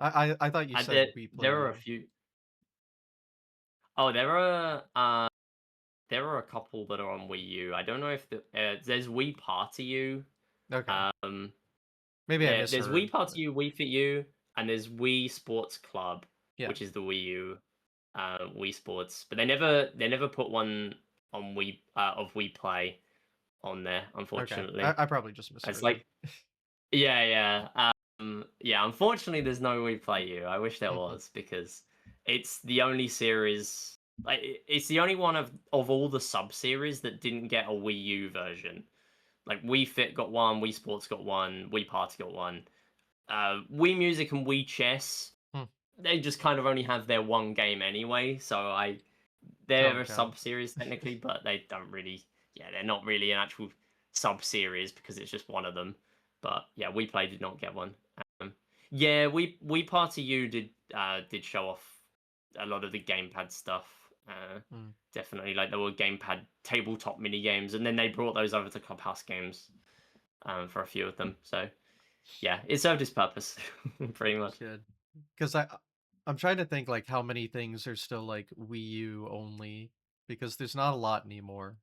I thought you There said we play there are a you. few. Oh, there are a couple that are on Wii U. I don't know if there's Wii Party U. Okay. Um, Maybe I there's Wii misheard, but Party U, Wii Fit U, and there's Wii Sports Club, yeah. which is the Wii U, Wii Sports. But they never put one on Wii of Wii Play on there, Okay. unfortunately. I probably just It's misheard then. like yeah, yeah. Yeah, unfortunately, there's no Replay U. I wish there Mhm. was because it's the only series. It's the only one of all the sub series that didn't get a Wii U version. Like Wii Fit got one, Wii Sports got one, Wii Party got one. Wii Music and Wii Chess, Hmm. they just kind of only have their one game anyway. So they're Don't a count. sub series technically, but they don't really. Yeah, they're not really an actual sub series because it's just one of them. But yeah, We Play did not get one. Yeah, We Party U did show off a lot of the gamepad stuff. Mm. Definitely, like there were gamepad tabletop mini games, and then they brought those over to Clubhouse games for a few of them. So yeah, it served its purpose pretty much. Good. 'Cause I'm trying to think, like, how many things are still, like, Wii U only, because there's not a lot anymore.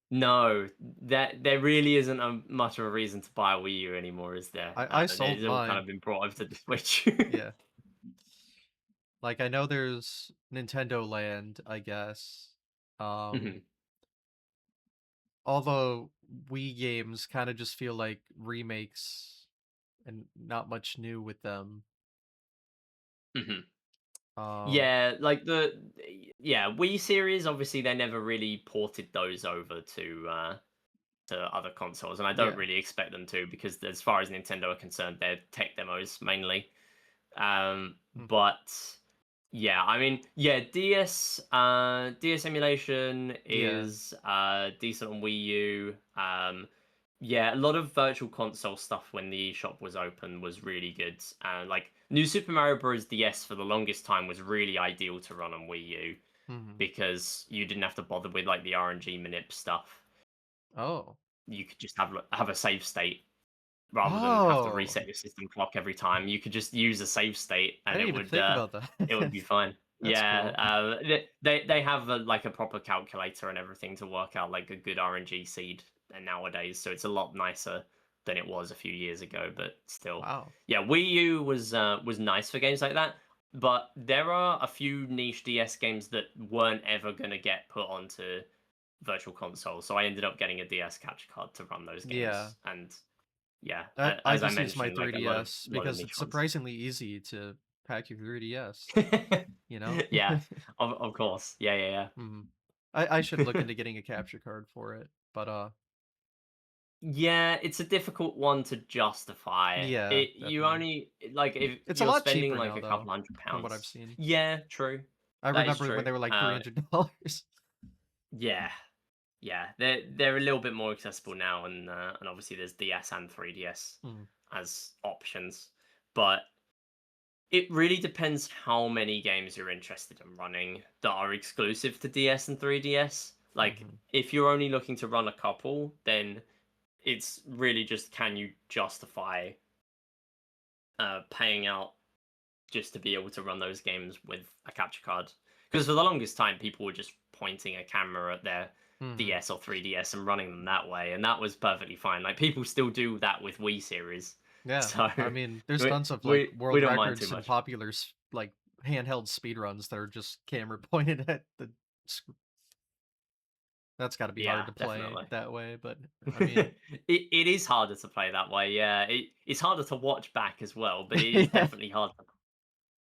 No, that there really isn't much of a reason to buy a Wii U anymore, is there? I sold It's all kind mine. of been brought over to the Switch. Yeah. Like, I know there's Nintendo Land, I guess. Um, Mhm, although Wii games kinda just feel like remakes and not much new with them. mhm. Um, Yeah, like yeah, Wii series, obviously they never really ported those over to other consoles, and I don't yeah. really expect them to because as far as Nintendo are concerned, they're tech demos mainly. Mm, But yeah, I mean, yeah, DS emulation yeah. is decent on Wii U. Yeah, a lot of virtual console stuff when the eShop was open was really good. Like New Super Mario Bros. DS for the longest time was really ideal to run on Wii U Mhm. because you didn't have to bother with like the RNG manip stuff. Oh. You could just have a save state rather than have to Oh! reset your system clock every time. You could just use a save state, I and didn't even think about that. it would be fine. That's Yeah, cool. they have like a proper calculator and everything to work out like a good RNG seed nowadays, so it's a lot nicer than it was a few years ago. But still, Wow. yeah, Wii U was nice for games like that. But there are a few niche DS games that weren't ever gonna get put onto Virtual Console, so I ended up getting a DS capture card to run those Yeah. games, and yeah, I as I just use my mentioned, like a 3DS lot of because niche it's ones. surprisingly easy to pack your 3DS, you know? Yeah, of course. Yeah, yeah, yeah. Mhm. I should look into getting a capture card for it, but, Yeah, it's a difficult one to justify. yeah, It you definitely. only like if It's a you're lot spending cheaper like now, a couple though, hundred from what I've pounds. seen. Yeah, true. I That is remember when they true. were like $300. Yeah, yeah. They're a little bit more accessible now, and obviously there's DS and 3DS Mm, as options, but it really depends how many games you're interested in running that are exclusive to DS and 3DS. Like, mhm. if you're only looking to run a couple, then it's really just can you justify paying out just to be able to run those games with a capture card? Because for the longest time, people were just pointing a camera at their Mhm. DS or 3DS and running them that way, and that was perfectly fine. Like, people still do that with Wii series. Yeah. So, I mean, there's we, tons of, like, we world don't mind too records and much. popular like, handheld speedruns that are just camera pointed at the sc that's gotta be hard Yeah, to play definitely. that way, but, I mean It is harder to play that way, yeah. It's harder to watch back as well, but it is yeah. definitely hard to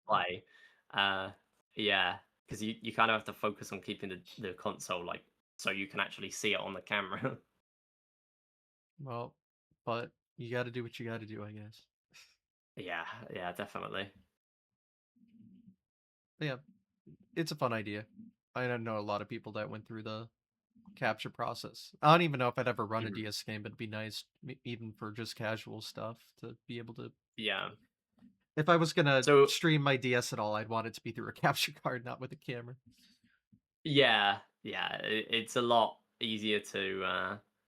play. Uh, yeah, because you kind of have to focus on keeping the console, like, so you can actually see it on the camera. Well, but you gotta do what you gotta do, I guess. Yeah, yeah, definitely. But yeah, it's a fun idea. I don't know a lot of people that went through the capture process. I don't even know if I'd ever run a Mhm. DS game, but it'd be nice, even for just casual stuff, to be able to. Yeah. If I was gonna So, stream my DS at all, I'd want it to be through a capture card, not with a camera. yeah, yeah, it's a lot easier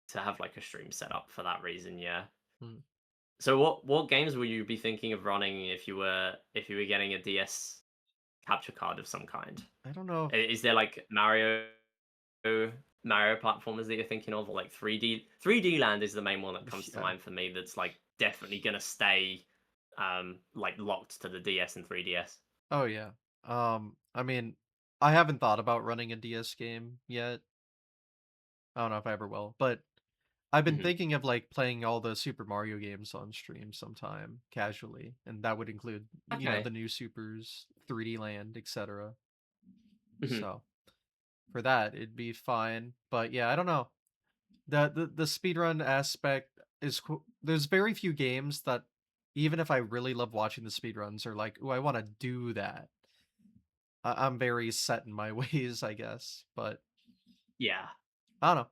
to have like a stream set up for that reason. Yeah. Mm. So what games would you be thinking of running if you were getting a DS capture card of some kind? I don't know. Is there like Mario platformers that you're thinking of, or like 3D Land is the main one that comes to Yeah. mind for me. That's like definitely gonna stay like locked to the DS and 3DS. Oh yeah. I mean, I haven't thought about running a DS game yet. I don't know if I ever will, but I've been Hmm. thinking of like playing all the Super Mario games on stream sometime casually, and that would include, the Okay. new Supers, 3D Land, etc. Hmm. So for that, it'd be fine. But yeah, I don't know. The speedrun aspect is cool. There's very few games that, even if I really love watching the speedruns, are like, oh, I want to do that. I'm very set in my ways, I guess. But Yeah. I don't know.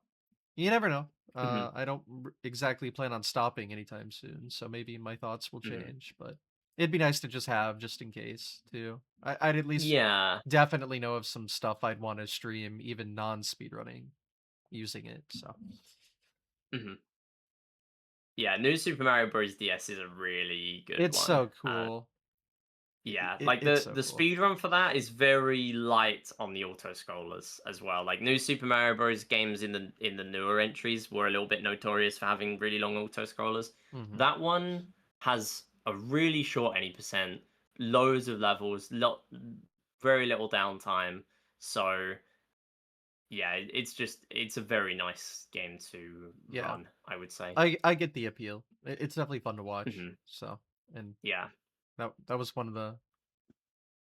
You never know. Hmm. I don't exactly plan on stopping anytime soon, so maybe my thoughts will Hmm. change. But it'd be nice to just have, just in case, too. I'd at least Yeah. definitely know of some stuff I'd want to stream, even non-speedrunning, using it. So Hmm. Yeah. New Super Mario Bros. DS is a really good it's one. so cool. Yeah, It, like it's the so the cool. speed run for that is very light on the auto scrollers as well. Like new Super Mario Bros. Games in the newer entries were a little bit notorious for having really long auto scrollers. Hmm. That one has a really short 80%, loads of levels, very little downtime. So yeah, it's a very nice game to Yeah, run, I would say. I get the appeal. It's definitely fun to watch. Hmm. So, and Yeah, that was one of the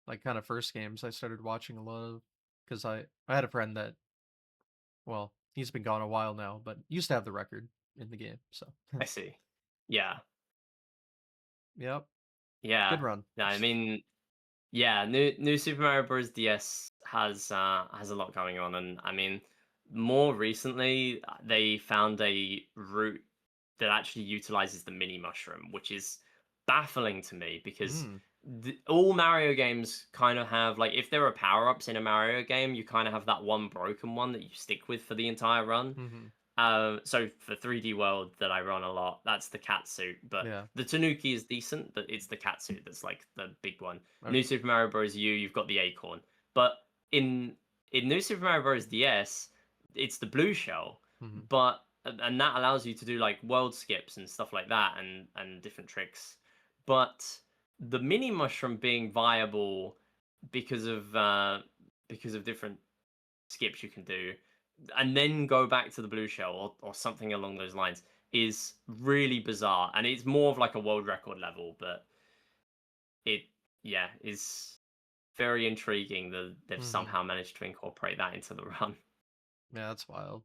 like kind of first games I started watching a lot of, because I had a friend that, well, he's been gone a while now, but used to have the record in the game. So, I see. Yeah, yep, good yeah. run. Yeah, I mean, yeah, new Super Mario Bros. DS has a lot going on, and I mean, more recently they found a route that actually utilizes the mini mushroom, which is baffling to me because Mm. all Mario games kind of have like if there are power ups in a Mario game, you kind of have that one broken one that you stick with for the entire run. Mm-hmm. So for 3D World that I run a lot, that's the cat suit. But Yeah. the Tanuki is decent, but it's the cat suit that's like the big one. New Okay. Super Mario Bros. U, you've got the acorn. But in in New Super Mario Bros. DS, it's the blue shell. Mm-hmm. But and that allows you to do like world skips and stuff like that and different tricks. But the mini mushroom being viable because of different skips you can do, and then go back to the blue shell or something along those lines is really bizarre. And it's more of like a world record level, but it, yeah, is very intriguing that they've Mm-hmm. somehow managed to incorporate that into the run. Yeah, that's wild.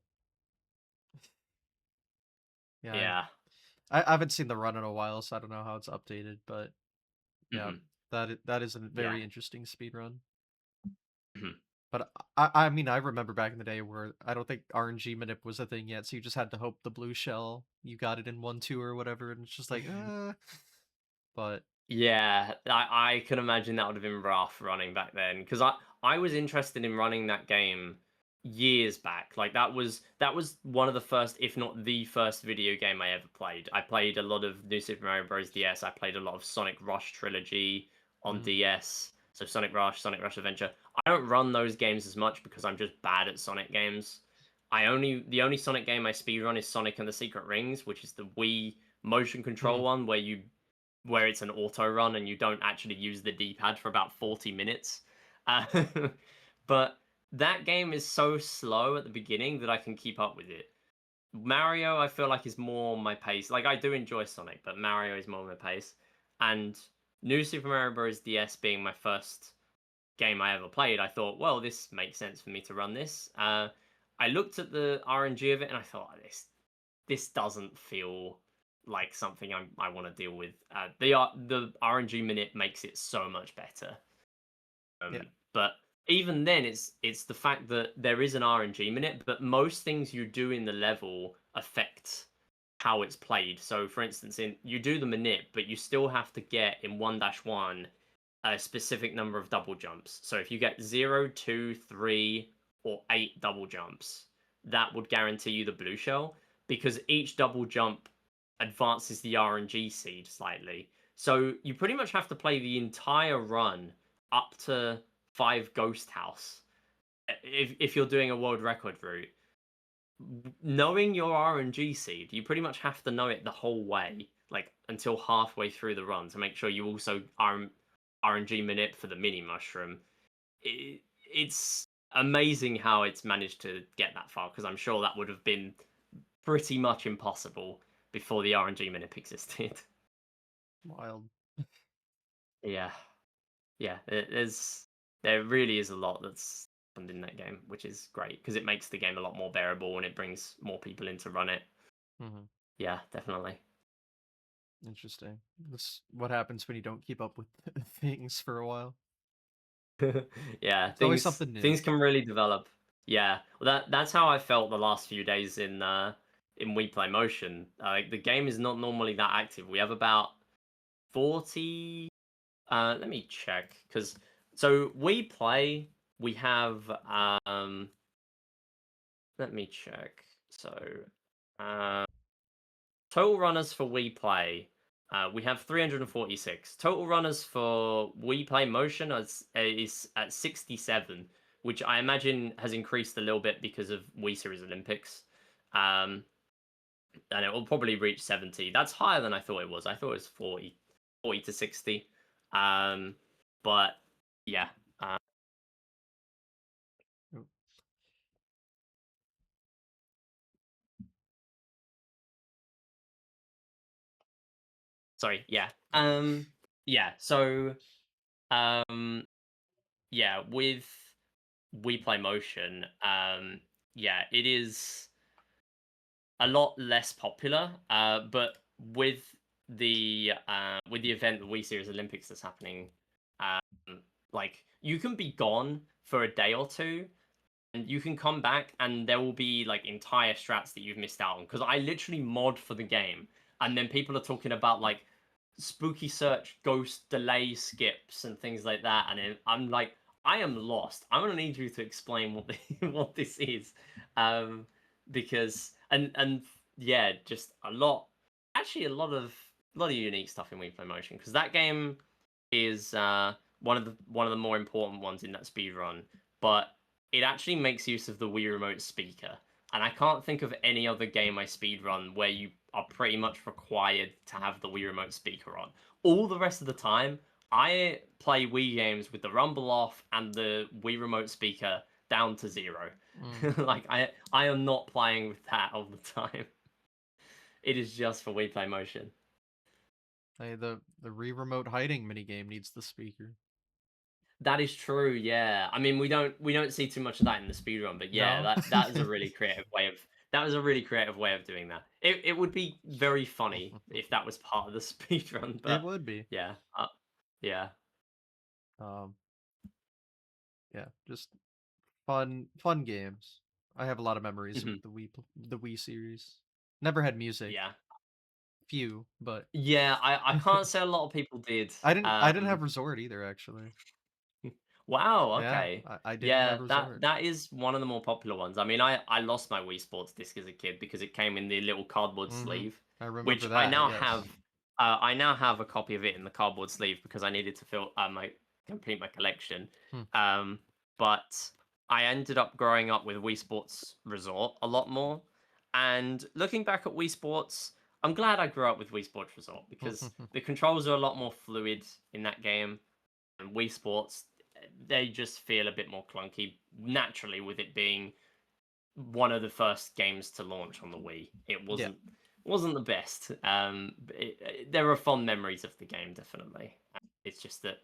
Yeah, Yeah. I haven't seen the run in a while, so I don't know how it's updated. But yeah, Hmm. that is a Yeah. very interesting speed run. Hmm. But I mean, I remember back in the day where I don't think RNG manip was a thing yet, so you just had to hope the blue shell, you got it in 1-2 or whatever, and it's just like, but Yeah, I can imagine that would have been rough running back then because I was interested in running that game years back. Like that was one of the first, if not the first, video game I ever played. I played a lot of New Super Mario Bros. DS. I played a lot of Sonic Rush trilogy on mm, DS. So Sonic Rush Adventure. I don't run those games as much because I'm just bad at Sonic games. The only Sonic game I speedrun is Sonic and the Secret Rings, which is the Wii motion control mm, one where it's an auto run and you don't actually use the D-pad for about 40 minutes. Uh, but that game is so slow at the beginning that I can keep up with it. Mario, I feel like is more my pace. Like I do enjoy Sonic, but Mario is more my pace. And New Super Mario Bros. DS being my first game I ever played, I thought, well, this makes sense for me to run this. I looked at the RNG of it and I thought, this doesn't feel like something I want to deal with. The RNG minute makes it so much better. yeah, But even then, it's the fact that there is an RNG minute, but most things you do in the level affect how it's played. So, for instance, in you do the minute, but you still have to get in 1-1 a specific number of double jumps. So if you get 0, 2, 3, or 8 double jumps, that would guarantee you the blue shell. because each double jump advances the RNG seed slightly. So you pretty much have to play the entire run up to 5 Ghost House if you're doing a world record route. Knowing your RNG seed, you pretty much have to know it the whole way, like until halfway through the run to make sure you also RNG minute for the mini mushroom. It's amazing how it's managed to get that far because I'm sure that would have been pretty much impossible before the RNG minip existed. Wild. Yeah, yeah. There really is a lot that's happened in that game, which is great because it makes the game a lot more bearable and it brings more people in to run it. Mhm. Yeah, definitely. Interesting. This what happens when you don't keep up with things for a while. Yeah, It's always something new. things can really develop. Yeah, well, that's how I felt the last few days in We Play Motion. Like the game is not normally that active. We have about 40. Let me check because so we play. We have Let me check. So, uh, total runners for We Play. We have 346. Total runners for We Play Motion is at 67, which I imagine has increased a little bit because of Wii Series Olympics. Um, and it will probably reach 70. That's higher than I thought it was. I thought it was 40 to 60. Um, but yeah. Uh, Oh, Sorry. Yeah. yeah. Yeah. So, um, yeah, with We Play Motion, yeah, it is a lot less popular. But with the event, the Wii Series Olympics that's happening, um, like you can be gone for a day or two, and you can come back, and there will be like entire strats that you've missed out on. Because I literally mod for the game, and then people are talking about like spooky search ghost delay skips and things like that, and I'm like, I am lost. I'm gonna need you to explain what what this is, um, because and yeah, just actually a lot of unique stuff in Wii Play Motion because that game is one of the more important ones in that speed run, but it actually makes use of the Wii Remote speaker. And I can't think of any other game I speedrun where you are pretty much required to have the Wii Remote speaker on. All the rest of the time, I play Wii games with the rumble off and the Wii Remote speaker down to zero. Mm. Like I am not playing with that all the time. It is just for Wii Play Motion. Hey, the re-remote hiding minigame needs the speaker. That is true, yeah. I mean, we don't see too much of that in the speedrun, but yeah, No? that is a really creative way of that was a really creative way of doing that. It would be very funny if that was part of the speedrun, It but would be. yeah, yeah. Um, yeah, just fun games. I have a lot of memories with Mhm. the Wii series. Never had music. Yeah. Few, but Yeah, I can't say a lot of people did. I didn't have Resort either actually. Wow, Yeah, okay. I didn't Yeah, have Resort. that is one of the more popular ones. I mean, I lost my Wii Sports disc as a kid because it came in the little cardboard Mhm. sleeve, I which remember that, yes. I now have a copy of it in the cardboard sleeve because I needed to fill my complete my collection. Hmm. Um, but I ended up growing up with Wii Sports Resort a lot more, and looking back at Wii Sports, I'm glad I grew up with Wii Sports Resort because the controls are a lot more fluid in that game and Wii Sports, they just feel a bit more clunky naturally with it being one of the first games to launch on the Wii. It Yeah. wasn't the best. There are fond memories of the game, definitely. It's just that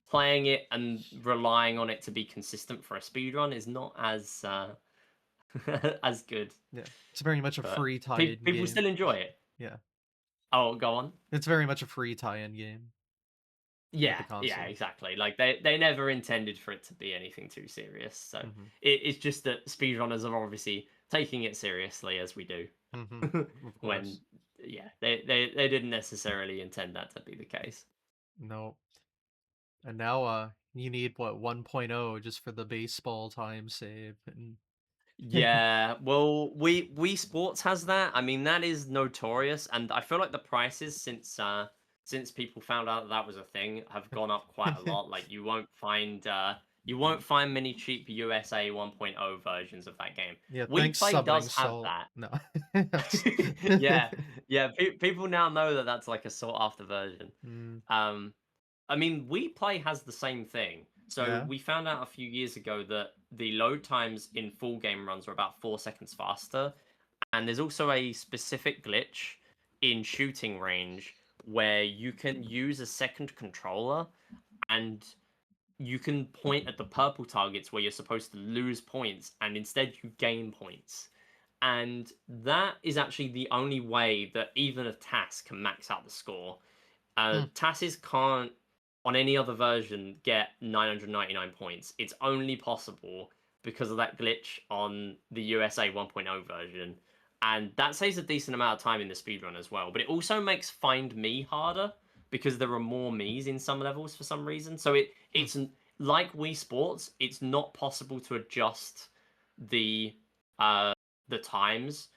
playing it and relying on it to be consistent for a speedrun is not as as good. Yeah. It's very much a But free tie-in people game. still enjoy it. Yeah. Oh, go on. It's very much a free tie-in game with Yeah, the yeah, console. exactly. Like they never intended for it to be anything too serious. So Mhm. it's just that speedrunners are obviously taking it seriously as we do. Mhm. Of When course. yeah, they didn't necessarily intend that to be the case. No. And now you need what 1.0 just for the baseball time save and Yeah, well, Wii Sports has that. I mean, that is notorious, and I feel like the prices since people found out that that was a thing have gone up quite a lot. Like you won't find many cheap USA 1.0 versions of that game. Yeah, Wii thanks Play summoning does have salt. that. No. I'm just Yeah, yeah. People now know that that's like a sought after version. Mm, Um, I mean, We Play has the same thing. So yeah? we found out a few years ago that the load times in full game runs are about 4 seconds faster, and there's also a specific glitch in shooting range where you can use a second controller and you can point at the purple targets where you're supposed to lose points, and instead you gain points. And that is actually the only way that even a task can max out the score. Hmm, TASes can't, on any other version, get 999 points. It's only possible because of that glitch on the USA 1.0 version. And that saves a decent amount of time in the speedrun as well. But it also makes Find Me harder because there are more me's in some levels for some reason. So hmm, like Wii Sports, it's not possible to adjust the uh the times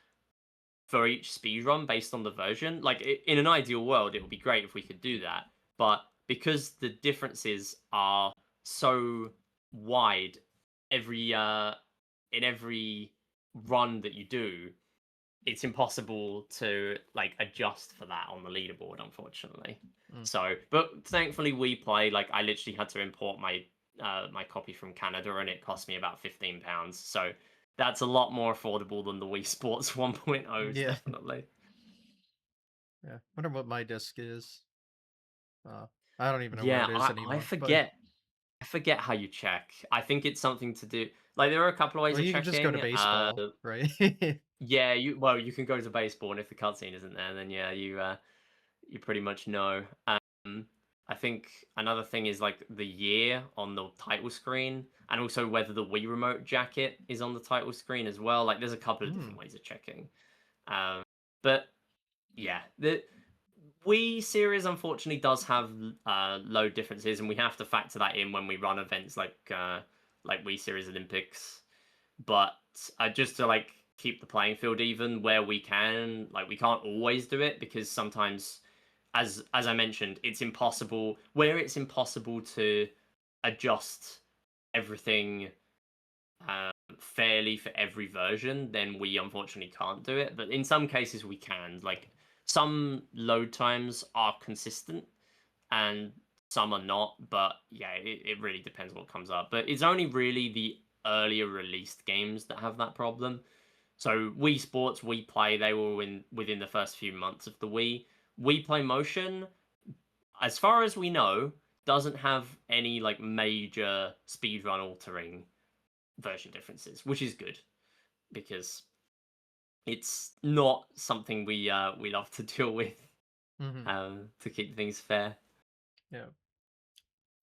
for each speedrun based on the version. Like in an ideal world, it would be great if we could do that, but because the differences are so wide every in every run that you do, it's impossible to like adjust for that on the leaderboard, unfortunately. hmm. So, but thankfully, we play. Like, I literally had to import my copy from Canada, and it cost me about £15. So that's a lot more affordable than the Wii Sports 1.0s, Yeah, definitely. yeah. Wonder what my disc is. Uh, I don't even know where Yeah, it is I anymore, but forget. I forget how you check. I think it's something to do. Like, there are a couple of ways well, of you can just go to checking. baseball, right? Yeah, you can go to baseball, and if the cutscene isn't there, then yeah, you pretty much know. I think another thing is like the year on the title screen, and also whether the Wii Remote jacket is on the title screen as well. Like, there's a couple of Hmm, different ways of checking. Um, but yeah, the Wii series unfortunately does have load differences, and we have to factor that in when we run events like Wii Series Olympics. But just to like keep the playing field even where we can, like we can't always do it because sometimes, as I mentioned, it's impossible where it's impossible to adjust everything fairly for every version, then we unfortunately can't do it. But in some cases, we can. Like some load times are consistent and some are not. But yeah, it really depends what comes up. But it's only really the earlier released games that have that problem. So Wii Sports, Wii Play, they were within the first few months of the Wii. Wii Play Motion, as far as we know, doesn't have any like major speedrun altering version differences, which is good because it's not something we love to deal with mhm, to keep things fair. yeah.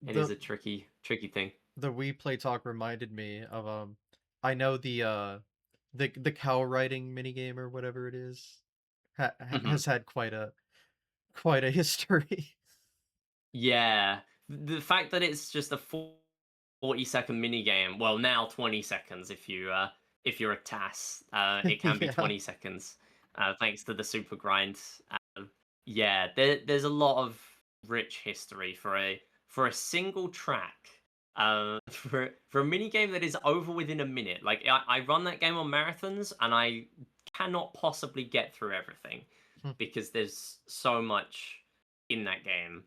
It is The a tricky thing. the We Play Talk reminded me of, I know the cow riding minigame or whatever it is, Mhm. has had quite a history. Yeah, the fact that it's just a 40-second mini game. Well, now 20 seconds if you're a TAS. It can be Yeah. 20 seconds thanks to the super grind. Yeah, there's a lot of rich history for a single track. For a mini game that is over within a minute. Like I run that game on marathons, and I cannot possibly get through everything because there's so much in that game.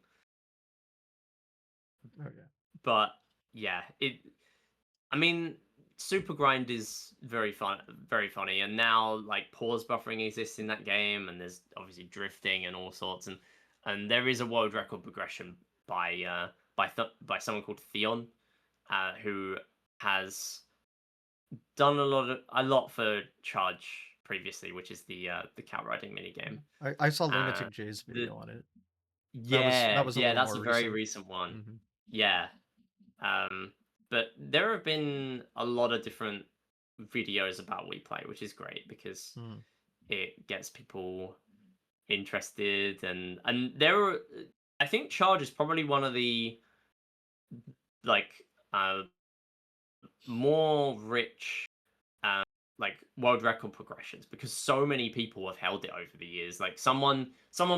Oh, yeah. But yeah, it. I mean, super grind is very fun, very funny, and now like pause buffering exists in that game, and there's obviously drifting and all sorts, and there is a world record progression by someone called Theon, who has done a lot for Charge previously, which is the cat riding mini game. I saw Uh, Lunatic J's the video on it. That Yeah, was a yeah, little that's more a very recent. recent one. Mhm. Yeah, but there have been a lot of different videos about WePlay, which is great because Mhm. it gets people interested and there are I think Charge is probably one of the like uh more rich like world record progressions because so many people have held it over the years. Like someone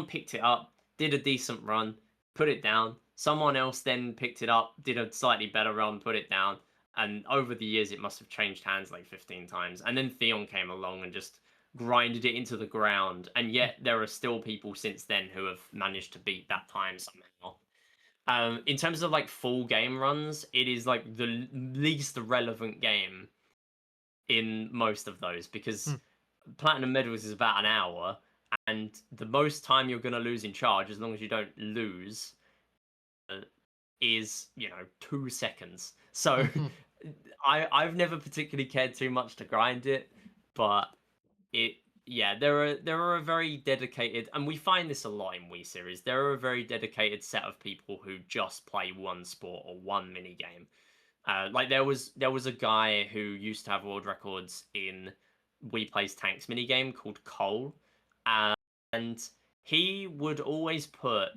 picked it up, did a decent run, put it down. Someone else then picked it up, did a slightly better run, put it down. And over the years, it must have changed hands like 15 times. And then Theon came along and just grinded it into the ground. And Hmm. yet, there are still people since then who have managed to beat that time somehow. In terms of like full game runs, it is like the least relevant game in most of those because Hmm. platinum medals is about an hour, and the most time you're going to lose in charge, as long as you don't lose, uh, is 2 seconds. So I've never particularly cared too much to grind it, but it yeah, there are a very dedicated, and we find this a lot in Wii series. There are a very dedicated set of people who just play one sport or one mini game. Like there was a guy who used to have world records in Wii Plays Tanks mini game called Cole, and he would always put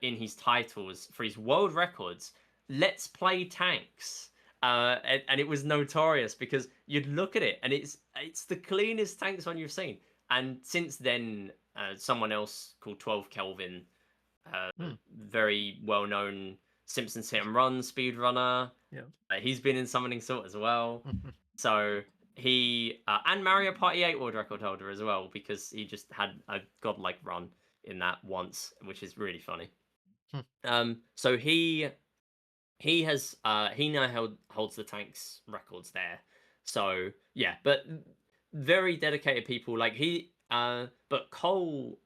in his titles for his world records, "Let's play tanks." And it was notorious because you'd look at it and it's the cleanest tanks one you've seen. And since then, someone else called 12 Kelvin, uh, Hmm. very well known Simpsons hit and run speedrunner, Yeah. he's been in Summoning Sort as well. Mhm. So he and Mario Party 8 world record holder as well because he just had a godlike run in that once, which is really funny. Hmm. So he has he now holds the tanks records there. So yeah, but very dedicated people like he but Cole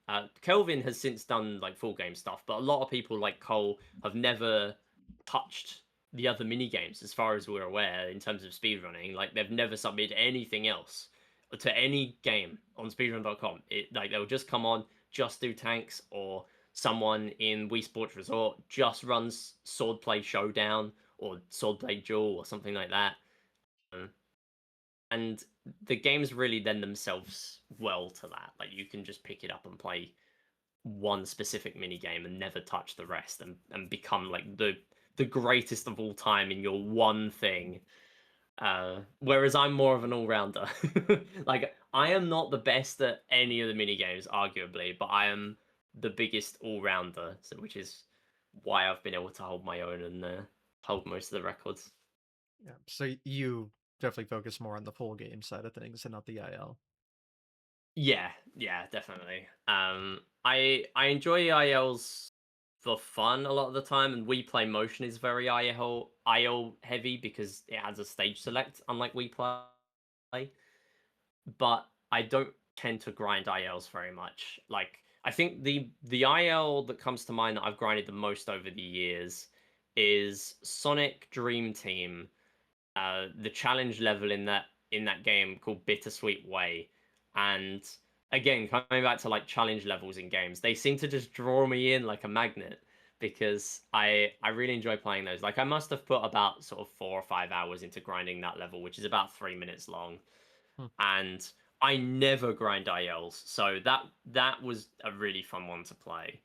Kelvin has since done like full game stuff, but a lot of people like Cole have never touched the other mini games as far as we're aware in terms of speedrunning. Like they've never submitted anything else to any game on speedrun.com. It like they'll just come on, just do tanks, or someone in Wii Sports Resort just runs Swordplay Showdown or Swordplay Duel or something like that. Um, and the games really lend themselves well to that. Like you can just pick it up and play one specific mini game and never touch the rest and become like the greatest of all time in your one thing. Whereas I'm more of an all-rounder. Like I am not the best at any of the mini games, arguably, but I am the biggest all-rounder, so which is why I've been able to hold my own and hold most of the records. Yeah. So you definitely focus more on the full game side of things and not the IL. Yeah, yeah, definitely. I enjoy ILs for fun a lot of the time, and We Play Motion is very IL heavy because it has a stage select, unlike We Play. But I don't tend to grind ILs very much. Like I think the IL that comes to mind that I've grinded the most over the years is Sonic Dream Team, the challenge level in that game called Bittersweet Way. And again, coming back to like challenge levels in games, they seem to just draw me in like a magnet because I really enjoy playing those. Like I must have put about sort of 4 or 5 hours into grinding that level, which is about 3 minutes long, Hmm. and I never grind ILs, so that was a really fun one to play.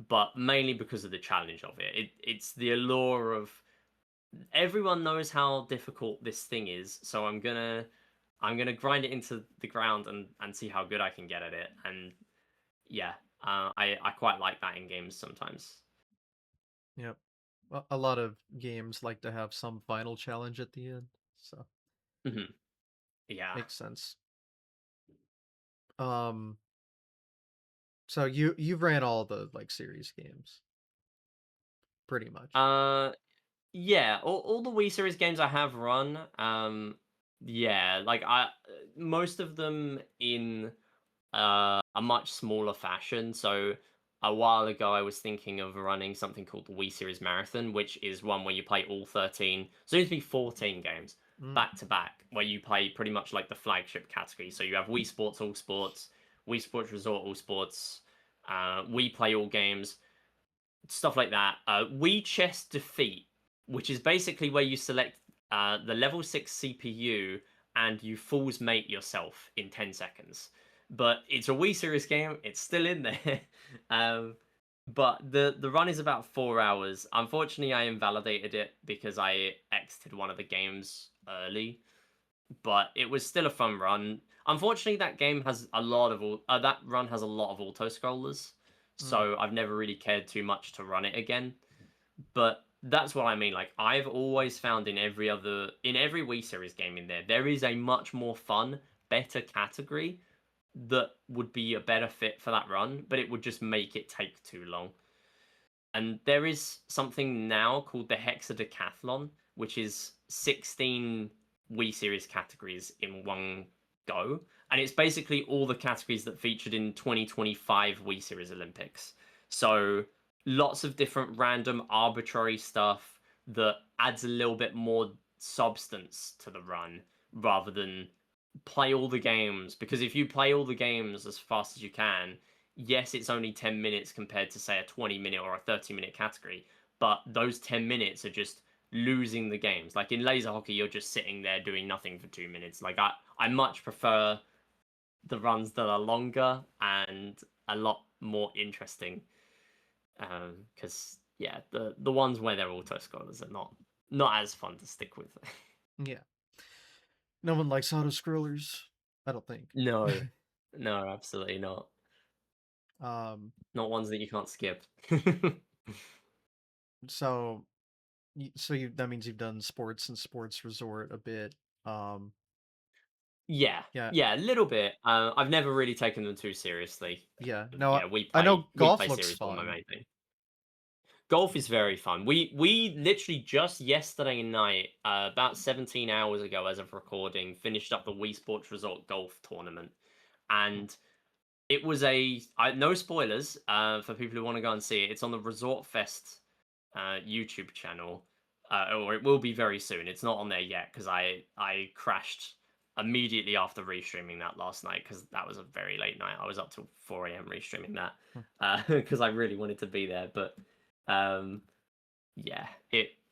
But mainly because of the challenge of it. It's the allure of everyone knows how difficult this thing is, so I'm gonna grind it into the ground and see how good I can get at it. And yeah, I quite like that in games sometimes. Yep. A lot of games like to have some final challenge at the end, so Mhm. Yeah. makes sense. Um, so you've ran all the like series games pretty much. Uh, yeah. All the Wii series games I have run. Yeah. Like most of them in a much smaller fashion. So a while ago, I was thinking of running something called the Wii Series Marathon, which is one where you play all 13, so it to be 14 games Mm. back to back, where you play pretty much like the flagship category. So you have Wii Sports All Sports, Wii Sports Resort All Sports, Wii Play All Games, stuff like that. Wii Chess Defeat, which is basically where you select the level 6 CPU and you fools mate yourself in 10 seconds. But it's a Wii Series game, it's still in there. um, but the run is about 4 hours. Unfortunately, I invalidated it because I exited one of the games early. but it was still a fun run. Unfortunately, that game has a lot of that run has a lot of auto scrollers, Mm, so I've never really cared too much to run it again. But that's what I mean. Like I've always found in every Wii series game in there, there is a much more fun, better category that would be a better fit for that run, but it would just make it take too long. And there is something now called the Hexadecathlon, which is 16 Wii Series categories in one go. And it's basically all the categories that featured in 2025 Wii Series Olympics. So lots of different random arbitrary stuff that adds a little bit more substance to the run rather than play all the games. Because if you play all the games as fast as you can, yes, it's only 10 minutes compared to, say, a 20-minute or a 30-minute category, but those 10 minutes are just losing the games. Like in laser hockey, you're just sitting there doing nothing for 2 minutes. Like I much prefer the runs that are longer and a lot more interesting. Because yeah, the ones where they're auto scrollers are not as fun to stick with. yeah. No one likes auto scrollers. I don't think. No, no, absolutely not. um. Not ones that you can't skip. So so you that means you've done sports and sports resort a bit. Um. Yeah, Yeah. yeah, a little bit. I've never really taken them too seriously. Yeah. No, Yeah, I know we golf play looks series more my fun. main thing. Golf is very fun. We literally just yesterday night, about 17 hours ago, as of recording, finished up the Wii Sports Resort Golf Tournament, and it was no spoilers for people who want to go and see it. It's on the Resort Fest YouTube channel, or it will be very soon. It's not on there yet because I crashed immediately after restreaming that last night because that was a very late night. I was up till 4 a.m. restreaming Hmm. that because I really wanted to be there. But um, yeah,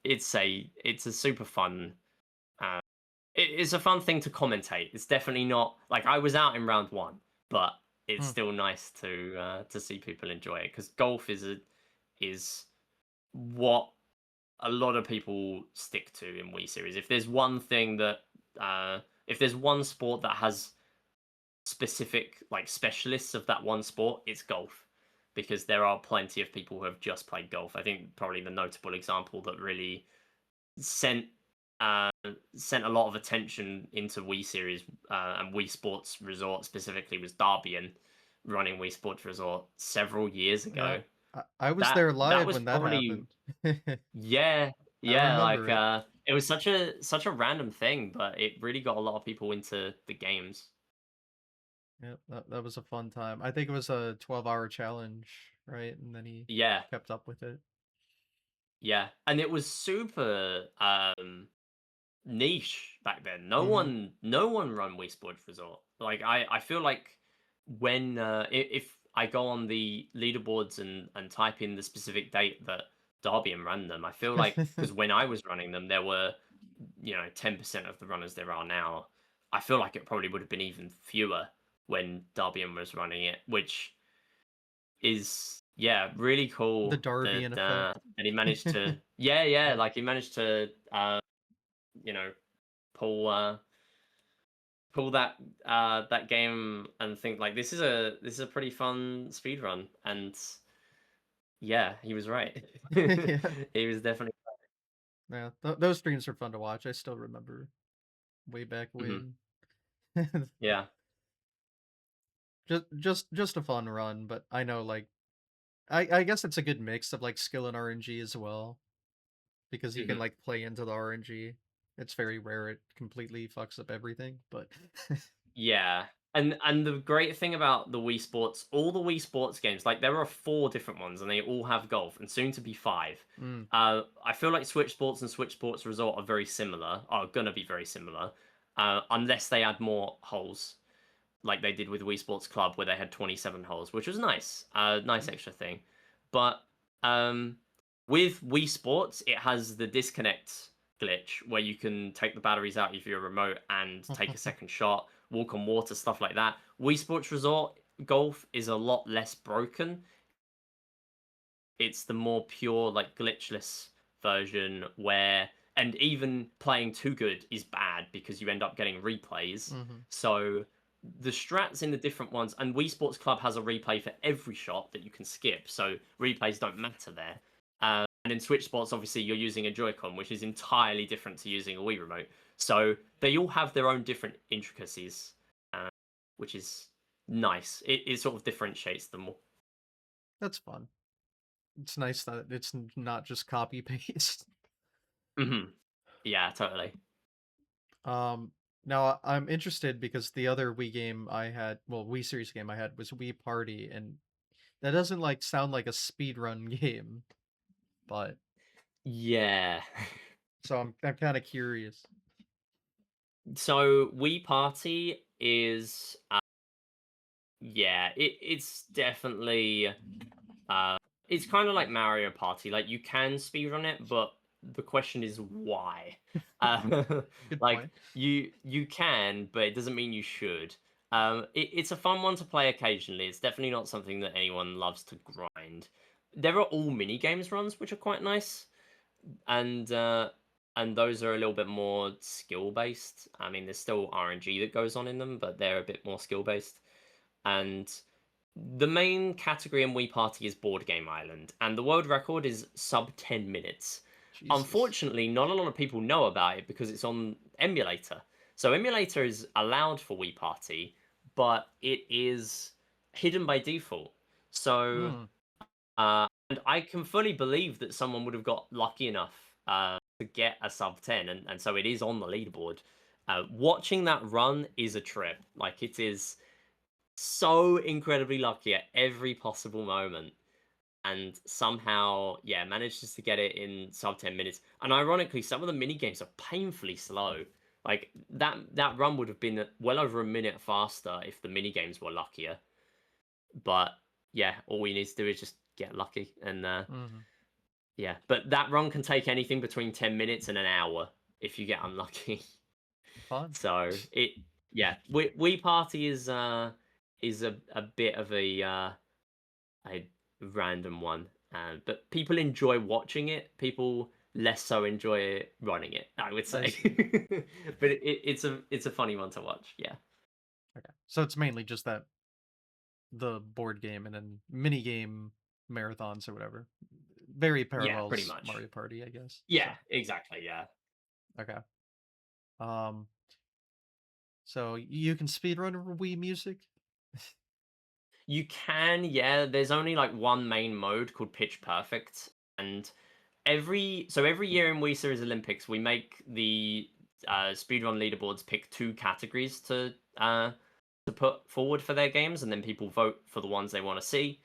it's a super fun. Uh, it's a fun thing to commentate. It's definitely not like I was out in round one, but it's Hmm. still nice to see people enjoy it because golf is what a lot of people stick to in Wii series. If there's one thing that if there's one sport that has specific like specialists of that one sport, it's golf. Because there are plenty of people who have just played golf. I think probably the notable example that really sent uh, sent a lot of attention into Wii series and Wii Sports Resort specifically was Darbian running Wii Sports Resort several years Yeah. ago. I was That there that live was when that probably happened. yeah, I yeah, remember like, it. it was such a random thing, but it really got a lot of people into the games. Yeah, that was a fun time. I think it was a 12-hour challenge, right? And then he Yeah, kept up with it. yeah, and it was super, niche back then. Mhm. No one run Wii Sports Resort. Like, I feel like when, if I go on the leaderboards and type in the specific date that Darbian ran them, I feel like because when I was running them, there were 10% of the runners there are now. I feel like it probably would have been even fewer when Darbian was running it, which is yeah, really The cool Darbian effect. that he managed to yeah, like he managed to you know, pull pull that game and think like this is a pretty fun speed run and yeah, he was right. Yeah. He was definitely Yeah, those streams are fun to watch. I still remember way back mhm, when. yeah. Just a fun run, but I know like I guess it's a good mix of like skill and RNG as well because you can Mhm. like play into the RNG. It's very rare it completely fucks up everything, but Yeah. And the great thing about the Wii Sports, all the Wii Sports games, like there are 4 different ones and they all have golf and soon to be 5. mm, I feel like Switch Sports and Switch Sports Resort are very similar, are gonna be very similar, unless they add more holes, like they did with Wii Sports Club, where they had 27 holes, which was nice, nice extra thing. But um, with Wii Sports, it has the disconnect glitch where you can take the batteries out of your remote and take a second shot, walk on water, stuff like that. Wii Sports Resort Golf is a lot less broken. It's the more pure, like glitchless version where and even playing too good is bad because you end up getting replays. Mhm. So the strats in the different ones, and Wii Sports Club has a replay for every shot that you can skip, so replays don't matter there. And in Switch Sports, obviously, you're using a Joy-Con, which is entirely different to using a Wii remote. So they all have their own different intricacies, uh, which is nice. It sort of differentiates them all. That's fun. It's nice that it's not just copy paste. Hmm. Yeah, totally. Um, Now I'm interested because the other Wii game I had, well, Wii series game I had was Wii Party, and that doesn't like sound like a speedrun game, but Yeah. so I'm kind of curious. So Wii Party is, yeah, it's definitely Uh, it's kind of like Mario Party. Like you can speedrun it, but the question is why. Good Like point. you can, but it doesn't mean you should. It's a fun one to play occasionally. It's definitely not something that anyone loves to grind. There are all mini games runs, which are quite nice, and uh, and those are a little bit more skill based. I mean, there's still RNG that goes on in them, but they're a bit more skill based. And the main category in Wii Party is Board Game Island, and the world record is sub 10 minutes. Jesus. Unfortunately, not a lot of people know about it because it's on emulator. So emulator is allowed for Wii Party, but it is hidden by default. So, Hmm. and I can fully believe that someone would have got lucky enough to get a sub 10, and so it is on the leaderboard. Watching that run is a trip. Like, it is so incredibly lucky at every possible moment and somehow manages to get it in sub 10 minutes. And ironically, some of the mini games are painfully slow. Like that run would have been well over a minute faster if the mini games were luckier. But yeah, all we need to do is just get lucky. And Mhm. yeah, but that run can take anything between 10 minutes and an hour if you get unlucky. Fun. So it, yeah, Wii Party is a bit of a random one, but people enjoy watching it. People less so enjoy running it, I would I say. see. But it's a funny one to watch. Yeah, Okay. So it's mainly just that the board game and then mini game marathons or whatever. Very yeah, pretty parallels much. Mario Party, I guess. Yeah, So, exactly. Yeah, okay. Um, so you can speedrun Wii music? you can. Yeah, there's only like one main mode called Pitch Perfect, and every year in Wii Series Olympics, we make the speedrun leaderboards pick two categories to put forward for their games, and then people vote for the ones they want to see.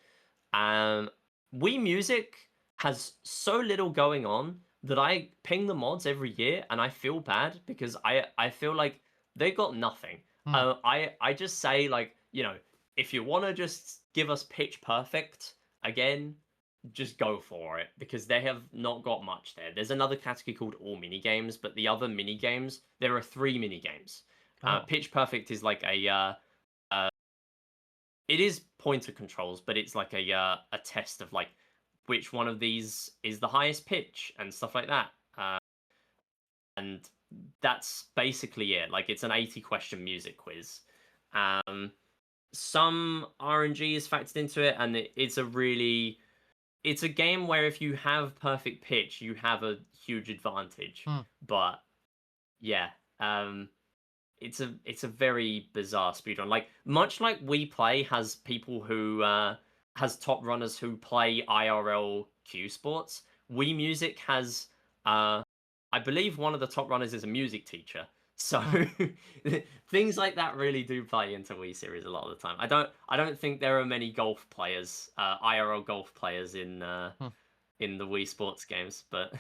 Um, Wii Music has so little going on that I ping the mods every year, and I feel bad because I feel like they got nothing. Hmm. I just say like if you want to just give us Pitch Perfect again, just go for it because they have not got much there. There's another category called All Mini Games, but the other mini games there are three mini games. Oh. Pitch Perfect is like uh, it is pointer controls, but it's like a test of like which one of these is the highest pitch and stuff like that. And that's basically it. Like it's an 80 question music quiz. Um, some RNG is factored into it, and it's a game where if you have perfect pitch, you have a huge advantage. Hmm. But yeah, it's a very bizarre speedrun. Like much like We Play has people who has top runners who play IRL Q sports. Wii Music has I believe one of the top runners is a music teacher. So Hmm. things like that really do play into Wii series a lot of the time. I don't think there are many golf players, IRL golf players Hmm. in the Wii Sports games, but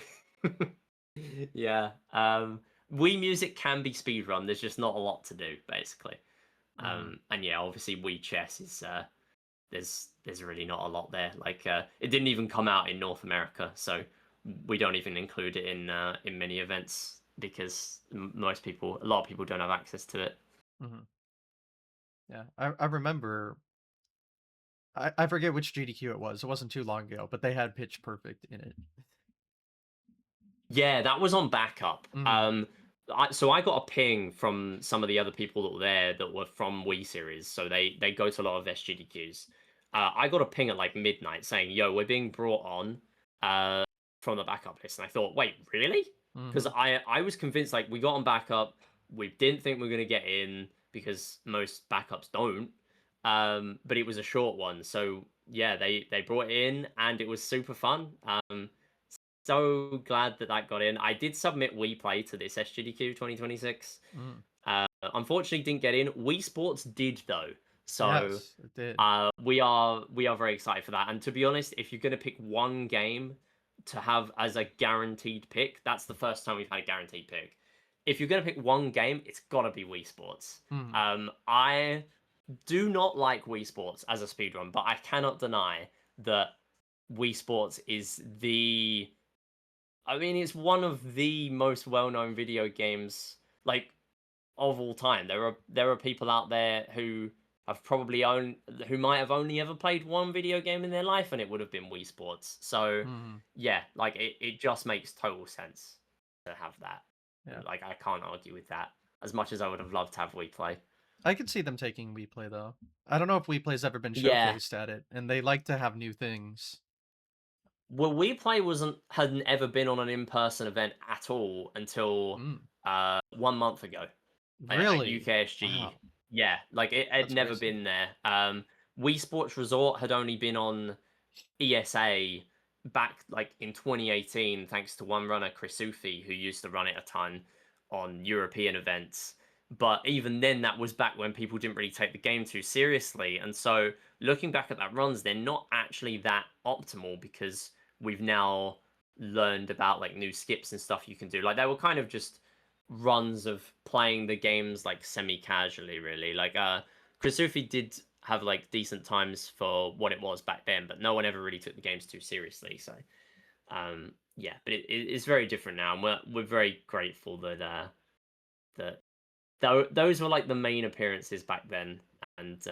yeah. Wii Music can be speedrun. There's just not a lot to do, basically. Mhm. And yeah, obviously Wii Chess is there's really not a lot there. Like it didn't even come out in North America, so we don't even include it in many events because a lot of people don't have access to it. Mhm. Yeah. I remember I forget which GDQ it was. It wasn't too long ago, but they had Pitch Perfect in it. Yeah, that was on backup. Mm, So I got a ping from some of the other people that were there that were from Wii series. So they go to a lot of SGDQs. I got a ping at like midnight saying, "Yo, we're being brought on uh, from the backup list." And I thought, "Wait, really?" Because mhm, I was convinced like we got on backup. We didn't think we were gonna get in because most backups don't. But it was a short one, so yeah, they brought it in and it was super fun. So glad that that got in. I did submit Wii Play to this SGDQ 2026. mm. Unfortunately, didn't get in. Wii Sports did though, so Yes, it did. we are very excited for that. And to be honest, if you're gonna pick one game to have as a guaranteed pick, that's the first time we've had a guaranteed pick. If you're gonna pick one game, it's gotta be Wii Sports. Mhm, I do not like Wii Sports as a speedrun, but I cannot deny that Wii Sports is the I mean, it's one of the most well-known video games, like of all time. There are people out there who have probably owned who might have only ever played one video game in their life, and it would have been Wii Sports. So, mhm, yeah, like it just makes total sense to have that. yeah. Like I can't argue with that. As much as I would have loved to have Wii Play. I could see them taking WePlay, though. I don't know if WePlay's ever been Yeah, showcased at it, and they like to have new things. well, Wii Play hadn't ever been on an in-person event at all until Mm, 1 month ago. At really? UKSG. Wow, Yeah, like it had that's never crazy. been there. Wii Sports Resort had only been on ESA back like in 2018, thanks to one runner, Chris Ufi, who used to run it a ton on European events. But even then, that was back when people didn't really take the game too seriously. And so, looking back at that runs, they're not actually that optimal because we've now learned about like new skips and stuff you can do. Like they were kind of just runs of playing the games like semi-casually, really. Like Chris Ufi did have like decent times for what it was back then, but no one ever really took the games too seriously. So yeah, but it's very different now, and we're very grateful that those were like the main appearances back then, and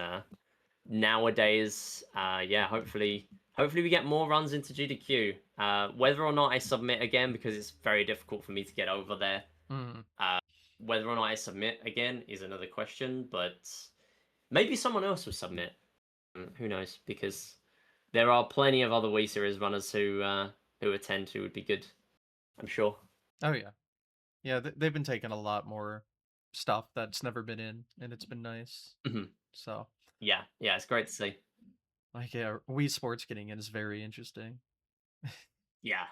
nowadays, yeah, hopefully we get more runs into GDQ. Whether or not I submit again because it's very difficult for me to get over there. Mhm. Uh, whether or not I submit again is another question, but maybe someone else will submit. Who knows? Because there are plenty of other Wii Series runners who attend who would be good. I'm sure. Oh, yeah. Yeah, they've been taking a lot more stuff that's never been in, and it's been nice. Mhm. So, Yeah, yeah, it's great to see. like, yeah, Wii Sports getting in is very interesting. Yeah,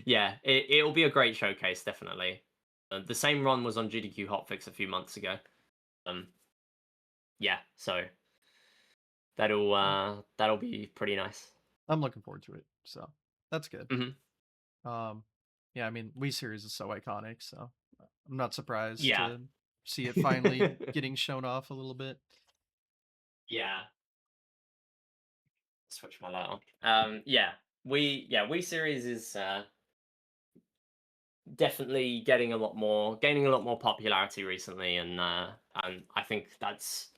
yeah, it'll be a great showcase, definitely. The same run was on GDQ Hotfix a few months ago. Um, yeah, so Yeah, that'll be pretty nice. I'm looking forward to it, so that's good. Hmm. Um, yeah, I mean, Wii series is so iconic, so I'm not surprised Yeah. to see it finally getting shown off a little bit. Yeah. Switch my light on. Yeah, we series is definitely gaining a lot more popularity recently, and I think that's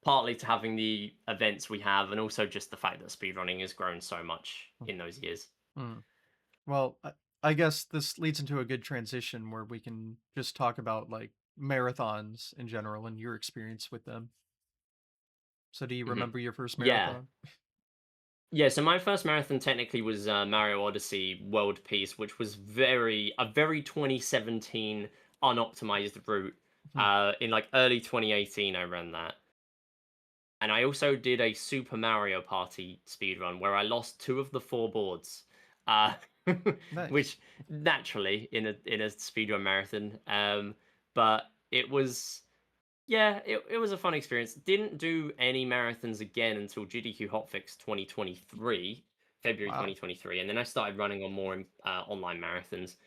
partly to having the events we have, and also just the fact that speedrunning has grown so much in those years. Mm. Well, I guess this leads into a good transition where we can just talk about like marathons in general and your experience with them. So, do you Hmm. remember your first Yeah, marathon? yeah. So my first marathon technically was Mario Odyssey World Peace, which was a very 2017 unoptimized route. Hmm, In like early 2018, I ran that. And I also did a Super Mario Party speedrun where I lost two of the four boards, uh, nice. which naturally in a speedrun marathon. But it was yeah, it was a fun experience. Didn't do any marathons again until GDQ Hotfix 2023, February Wow. 2023, and then I started running on more online marathons.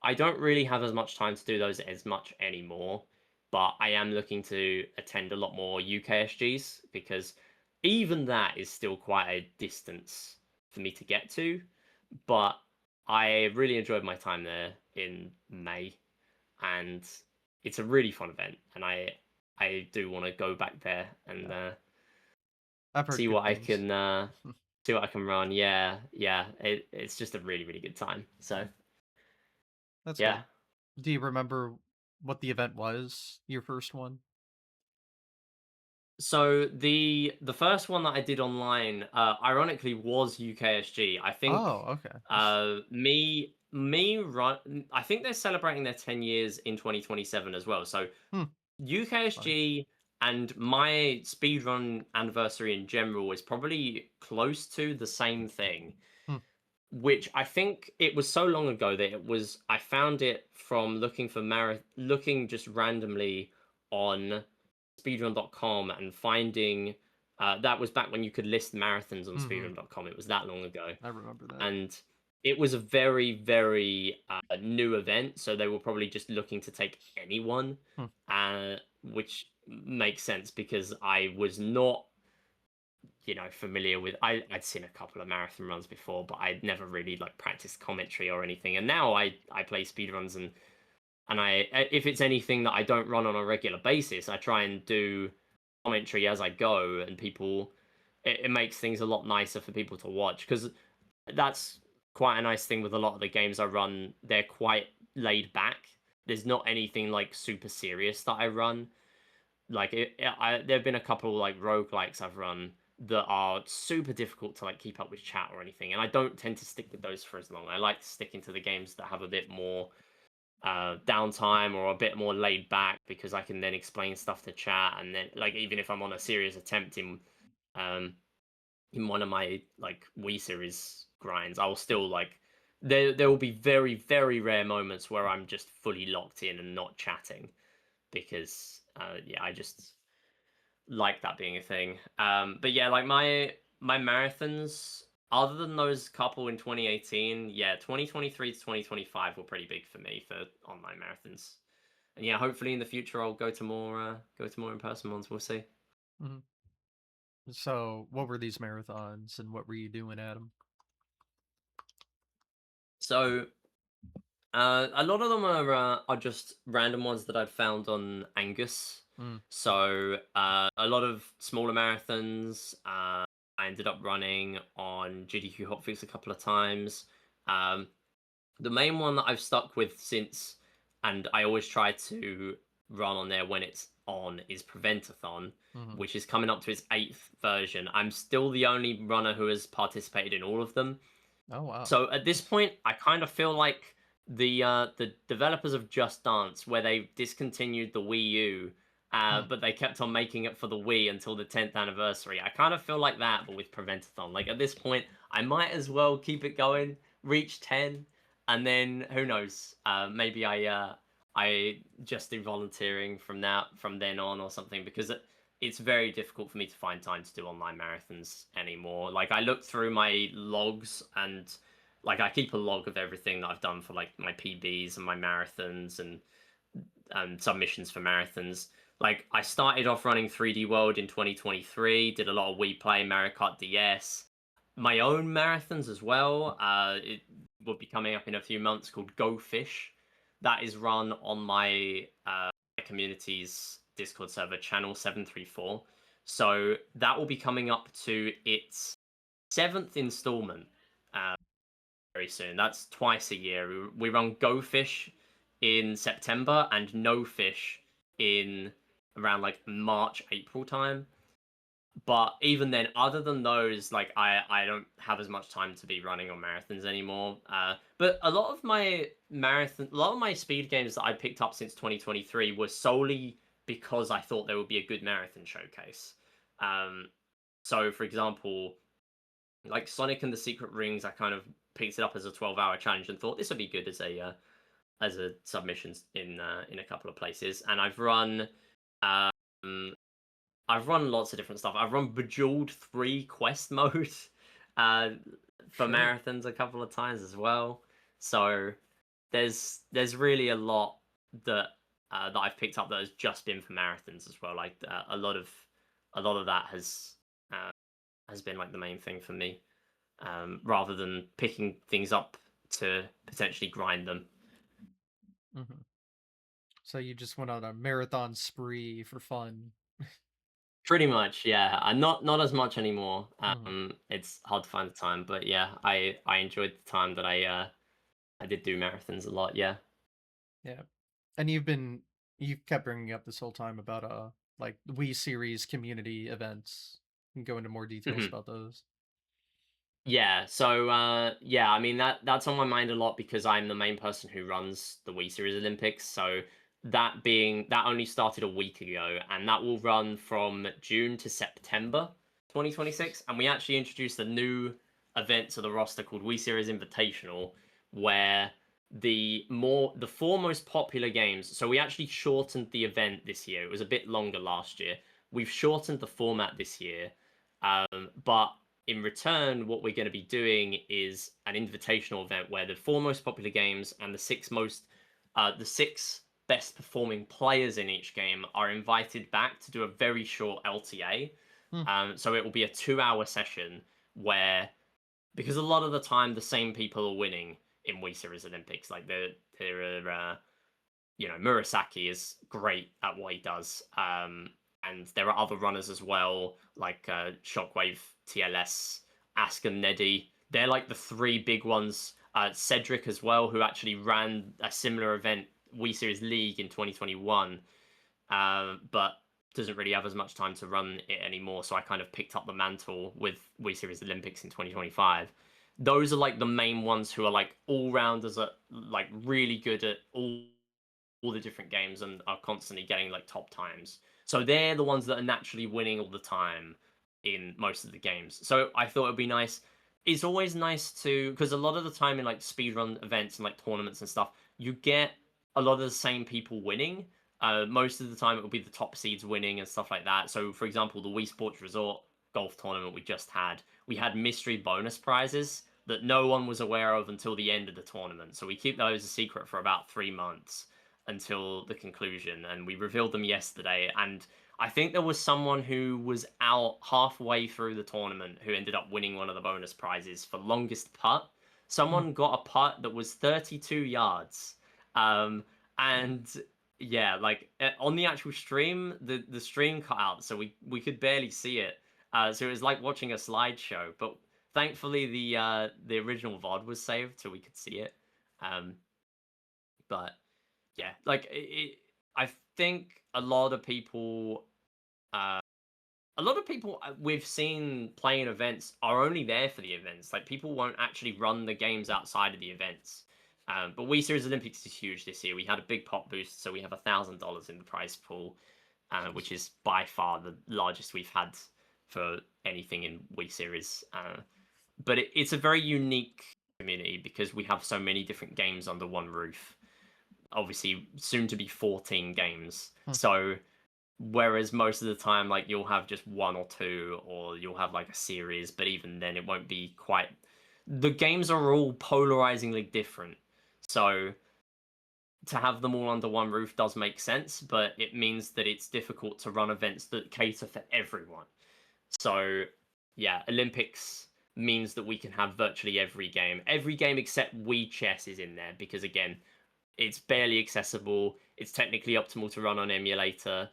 I don't really have as much time to do those as much anymore, but I am looking to attend a lot more UKSGs because even that is still quite a distance for me to get to. But I really enjoyed my time there in May, and it's a really fun event, and I do want to go back there and Yeah, I've heard see good what I things. can see what I can run. Yeah, yeah, it's just a really good time. So That's Yeah. good. Do you remember what the event was? Your first one? So the first one that I did online, ironically, was UKSG. I think Oh, okay. I think they're celebrating their 10 years in 2027 as well. So Hmm, fun. UKSG and my speedrun anniversary in general is probably close to the same thing, Hmm, which I think it was so long ago that I found it from looking just randomly on speedrun.com and finding that was back when you could list marathons on mhm. speedrun.com. It was that long ago. I remember that. And it was a very, very new event. So they were probably just looking to take anyone, Hmm, which makes sense because I was not, familiar with. I'd seen a couple of marathon runs before, but I'd never really like practiced commentary or anything. And now I play speedruns and if it's anything that I don't run on a regular basis, I try and do commentary as I go, and it makes things a lot nicer for people to watch because that's quite a nice thing with a lot of the games I run. They're quite laid back. There's not anything like super serious that I run. Like there've been a couple like roguelikes I've run that are super difficult to like keep up with chat or anything, and I don't tend to stick with those for as long. I like to stick into the games that have a bit more downtime or a bit more laid back because I can then explain stuff to chat, and then like even if I'm on a serious attempt um in one of my like Wii series grinds, I'll still like there will be very very rare moments where I'm just fully locked in and not chatting because yeah, I just like that being a thing. But yeah, like my marathons, other than those couple in 2018, yeah, 2023 to 2025 were pretty big for me for online marathons. And yeah, hopefully in the future I'll go to more in person ones. We'll see. mhm. So, what were these marathons and what were you doing at them? So a lot of them are just random ones that I'd found on Angus. Mm, So a lot of smaller marathons. I ended up running on GDQ Hotfix a couple of times. Um, the main one that I've stuck with since, and I always try to run on there when it's on, is Preventathon, mhm. which is coming up to its eighth version. I'm still the only runner who has participated in all of them. Oh, wow. So at this point, I kind of feel like the developers of Just Dance, where they discontinued the Wii U, Hmm, but they kept on making it for the Wii until the 10th anniversary. I kind of feel like that, but with Preventathon. Like at this point, I might as well keep it going, reach 10, and then who knows? Maybe I just do volunteering from then on or something because it's very difficult for me to find time to do online marathons anymore. Like I look through my logs and like I keep a log of everything that I've done for like my PBs and my marathons and submissions for marathons. Like I started off running 3D World in 2023, did a lot of Wii Play, Mario Kart DS, my own marathons as well. It will be coming up in a few months called Go Fish. That is run on my community's Discord server, channel 734. So that will be coming up to its seventh installment uh, very soon. That's twice a year. We run Go Fish in September and No Fish in around like March, April time. But even then, other than those, like I don't have as much time to be running on marathons anymore. But a lot of my speed games that I picked up since 2023 were solely because I thought there would be a good marathon showcase. Um, so, for example, like Sonic and the Secret Rings, I kind of picked it up as a 12-hour challenge and thought this would be good as a submission in a couple of places. And um, I've run lots of different stuff. I've run Bejeweled 3 quest mode uh, for Sure. marathons a couple of times as well. So there's really a lot that that I've picked up that has just been for marathons as well. Like a lot of that uh, has been like the main thing for me, rather than picking things up to potentially grind them. Mhm. So you just went on a marathon spree for fun. Pretty much, yeah. Not as much anymore. Mhm. It's hard to find the time, but yeah, I enjoyed the time that I did do marathons a lot. Yeah. Yeah. And you've kept bringing up this whole time about like the Wii series community events. You can go into more details Mhm. about those. Yeah, so yeah, I mean that's on my mind a lot because I'm the main person who runs the Wii Series Olympics. So that only started a week ago, and that will run from June to September 2026. And we actually introduced a new event to the roster called Wii Series Invitational, where the four most popular games. So we actually shortened the event this year. It was a bit longer last year. We've shortened the format this year, but in return, what we're going to be doing is an invitational event where the four most popular games and the six best performing players in each game are invited back to do a very short LTA. Hmm. So it will be a 2 hour session where, because a lot of the time the same people are winning in Wii Series Olympics, like there are Murasaki is great at what he does. And there are other runners as well, like Shockwave, TLS, Ask and Neddy. They're like the three big ones. Cedric as well, who actually ran a similar event, Wii Series League in 2021, but doesn't really have as much time to run it anymore. So I kind of picked up the mantle with Wii Series Olympics in 2025. Those are like the main ones who are like all rounders, are like really good at all the different games and are constantly getting like top times. So they're the ones that are naturally winning all the time in most of the games. So I thought it'd be nice. It's always nice to, because a lot of the time in like speedrun events and like tournaments and stuff, you get a lot of the same people winning. Most of the time it will be the top seeds winning and stuff like that. So for example, the Wii Sports Resort golf tournament we had mystery bonus prizes that no one was aware of until the end of the tournament. So we keep those a secret for about 3 months until the conclusion, and we revealed them yesterday. And I think there was someone who was out halfway through the tournament who ended up winning one of the bonus prizes for longest putt. Hmm. Someone got a putt that was 32 yards. And yeah, like on the actual stream, the stream cut out, so we could barely see it. So it was like watching a slideshow. But thankfully, the original VOD was saved, so we could see it. Um, but yeah, like I think uh, a lot of people we've seen playing events are only there for the events. Like people won't actually run the games outside of the events. But Wii Series Olympics is huge this year. We had a big pot boost, so we have $1,000 in the prize pool, which is by far the largest we've had for anything in Wii Series. But it's a very unique community because we have so many different games under one roof, obviously soon to be 14 games. Hmm. So whereas most of the time like you'll have just one or two, or you'll have like a series, but even then it won't be quite, the games are all polarizingly different. So to have them all under one roof does make sense, but it means that it's difficult to run events that cater for everyone. So yeah, Olympics means that we can have virtually every game except Wii Chess is in there, because again, it's barely accessible. It's technically optimal to run on emulator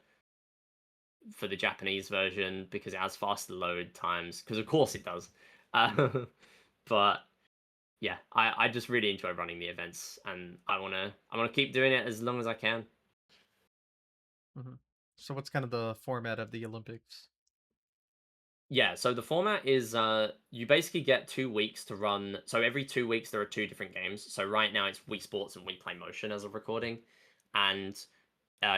for the Japanese version because it has faster load times. Because of course it does. Uh, but yeah, I just really enjoy running the events, and I wanna keep doing it as long as I can. Hmm. So what's kind of the format of the Olympics? Yeah, so the format is you basically get 2 weeks to run. So every 2 weeks there are two different games. So right now it's Wii Sports and Wii Play Motion as of recording, and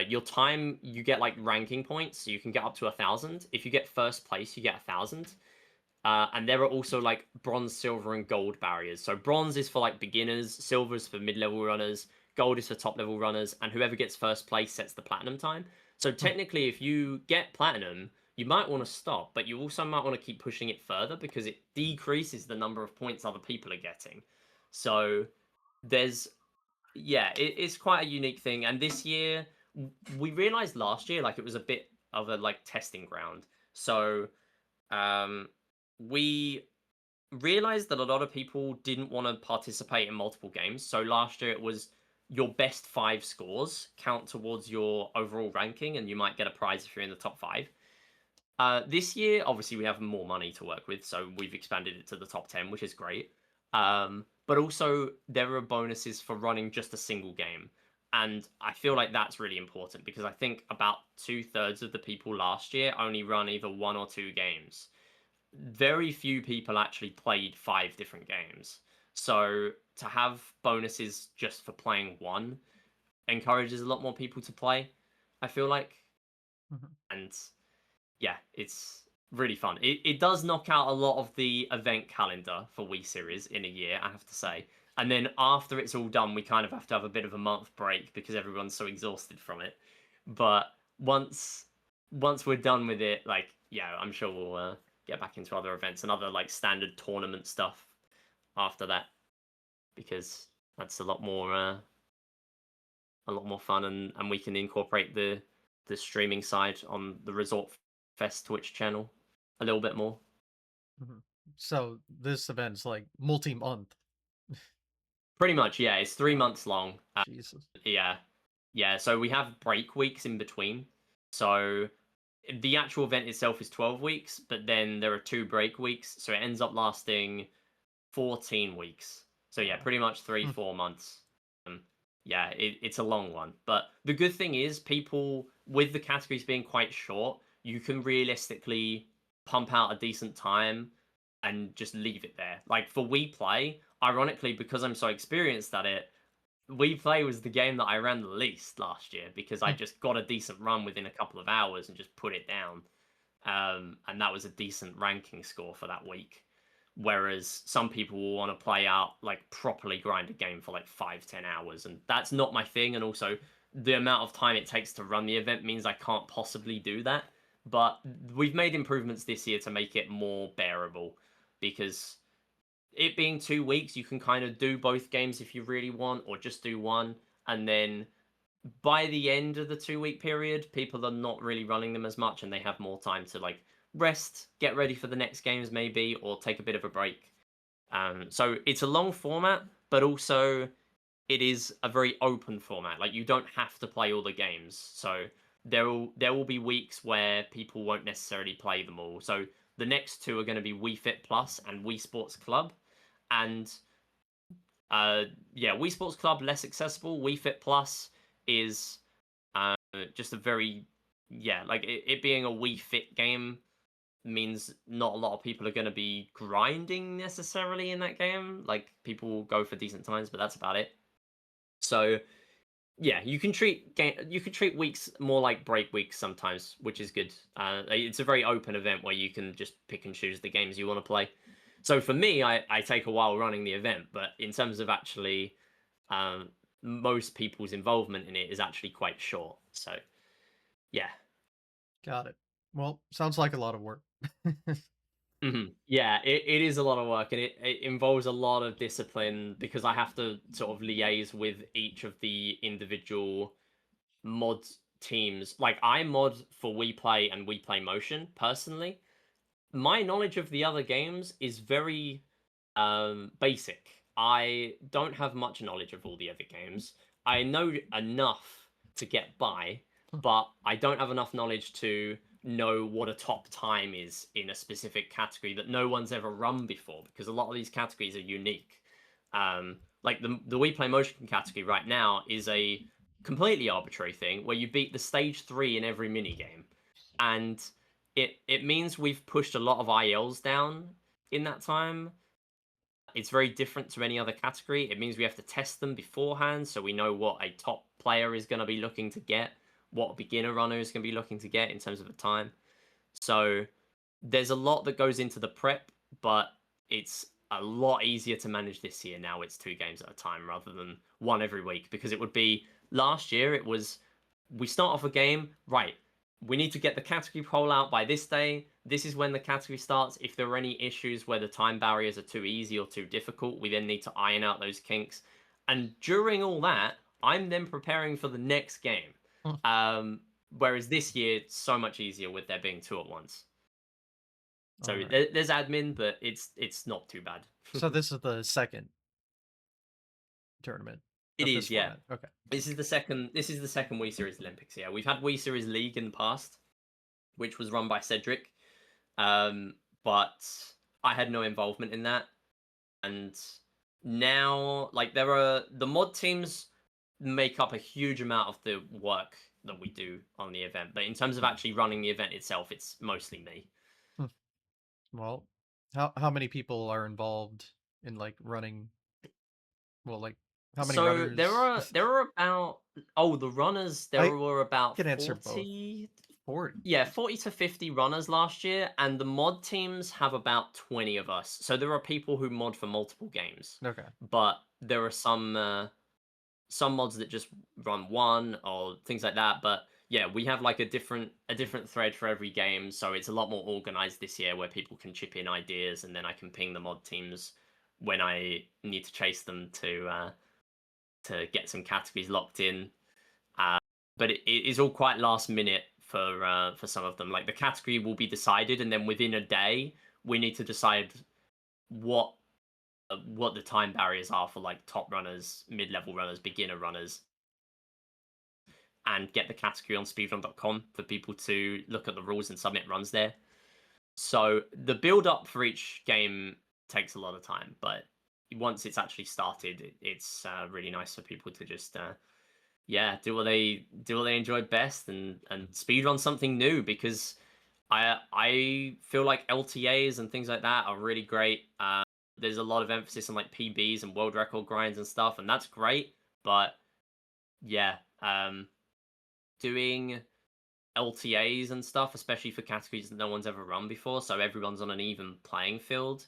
your time, you get like ranking points, so you can get up to 1,000. If you get first place, you get 1,000. And there are also like bronze, silver, and gold barriers. So bronze is for like beginners, silver is for mid-level runners, gold is for top-level runners, and whoever gets first place sets the platinum time. So Hmm. technically, if you get platinum, you might want to stop, but you also might want to keep pushing it further because it decreases the number of points other people are getting. So there's yeah, it's quite a unique thing. And this year, we realized last year like it was a bit of a like testing ground. So um, we realized that a lot of people didn't want to participate in multiple games. So last year it was your best five scores count towards your overall ranking, and you might get a prize if you're in the top five. This year, obviously, we have more money to work with, so we've expanded it to the top 10, which is great. But also, there are bonuses for running just a single game. And I feel like that's really important because I think about 2/3 of the people last year only run either 1 or 2 games. Very few people actually played 5 different games. So to have bonuses just for playing one encourages a lot more people to play, I feel like. Mhm. And yeah, it's really fun. It does knock out a lot of the event calendar for Wii Series in a year, I have to say. And then after it's all done, we kind of have to have a bit of a month break because everyone's so exhausted from it. But once we're done with it, like yeah, I'm sure we'll get back into other events and other like standard tournament stuff after that because that's a lot more fun and we can incorporate the streaming side on the Resort Fest Twitch channel a little bit more. Mhm. So this event's like multi-month. Pretty much, yeah. It's three Oh, months long. Jesus. Yeah, yeah. So we have break weeks in between. So the actual event itself is 12 weeks, but then there are 2 break weeks, so it ends up lasting 14 weeks. So yeah, Wow. pretty much three, Hmm. 4 months. Um, yeah, it's a long one. But the good thing is, people with the categories being quite short, you can realistically pump out a decent time and just leave it there. Like for We Play, ironically, because I'm so experienced at it, We Play was the game that I ran the least last year because I Hmm. just got a decent run within a couple of hours and just put it down. And that was a decent ranking score for that week. Whereas some people will want to play out like properly grind a game for like 5, 10 hours, and that's not my thing. And also, the amount of time it takes to run the event means I can't possibly do that. But we've made improvements this year to make it more bearable because it being 2 weeks, you can kind of do both games if you really want, or just do one. And then by the end of the 2 week period, people are not really running them as much and they have more time to like rest, get ready for the next games maybe, or take a bit of a break. So it's a long format, but also it is a very open format. Like you don't have to play all the games. So there will be weeks where people won't necessarily play them all. So the next two are going to be Wii Fit Plus and Wii Sports Club, and uh, yeah, Wii Sports Club less accessible. Wii Fit Plus is just a very yeah, like it being a Wii Fit game means not a lot of people are going to be grinding necessarily in that game. Like people will go for decent times, but that's about it. So yeah, you can treat weeks more like break weeks sometimes, which is good. It's a very open event where you can just pick and choose the games you want to play. So for me, I take a while running the event, but in terms of actually um, most people's involvement in it is actually quite short. So yeah. Got it. Well, sounds like a lot of work. Yeah, it is a lot of work and it involves a lot of discipline because I have to sort of liaise with each of the individual mod teams. Like I mod for We Play and We Play Motion personally. My knowledge of the other games is very basic. I don't have much knowledge of all the other games. I know enough to get by, but I don't have enough knowledge to know what a top time is in a specific category that no one's ever run before because a lot of these categories are unique. Like the We Play Motion category right now is a completely arbitrary thing where you beat the stage 3 in every mini game, and it means we've pushed a lot of ILs down in that time. It's very different to any other category. It means we have to test them beforehand so we know what a top player is going to be looking to get, what a beginner runner is going to be looking to get in terms of a time. So there's a lot that goes into the prep, but it's a lot easier to manage this year now. It's 2 games at a time rather than one every week because it would be last year, it was we start off a game, right? We need to get the category poll out by this day. This is when the category starts. If there are any issues where the time barriers are too easy or too difficult, we then need to iron out those kinks. And during all that, I'm then preparing for the next game. Um, Whereas this year, it's so much easier with there being 2 at once. All So right. there's admin, but it's not too bad. So this is the second tournament It of this is, yeah. format. Okay. This is the second. This is the second Wii Series Olympics. Yeah, we've had Wii Series League in the past, which was run by Cedric, um, but I had no involvement in that. And now, like, there are the mod teams. make up a huge amount of the work that we do on the event. But in terms of actually running the event itself, it's mostly me. Hmm. Well, how many people are involved in like running? Well, like how many So runners? there are about the runners, there I were about can answer both. 40, 40. yeah, 40 to 50 runners last year, and the mod teams have about 20 of us. So there are people who mod for multiple games, Okay, but there are some mods that just run one or things like that. But yeah, we have like a different thread for every game, so it's a lot more organized this year where people can chip in ideas, and then I can ping the mod teams when I need to chase them to get some categories locked in. Uh, but it is all quite last minute for some of them. Like the category will be decided, and then within a day we need to decide what what the time barriers are for like top runners, mid-level runners, beginner runners, and get the category on speedrun.com for people to look at the rules and submit runs there. So the build up for each game takes a lot of time, but once it's actually started, it's really nice for people to just yeah, do what they enjoy best and speedrun something new because I feel like LTAs and things like that are really great. There's a lot of emphasis on like PBs and world record grinds and stuff, and that's great. But yeah, doing LTAs and stuff, especially for categories that no one's ever run before, so everyone's on an even playing field,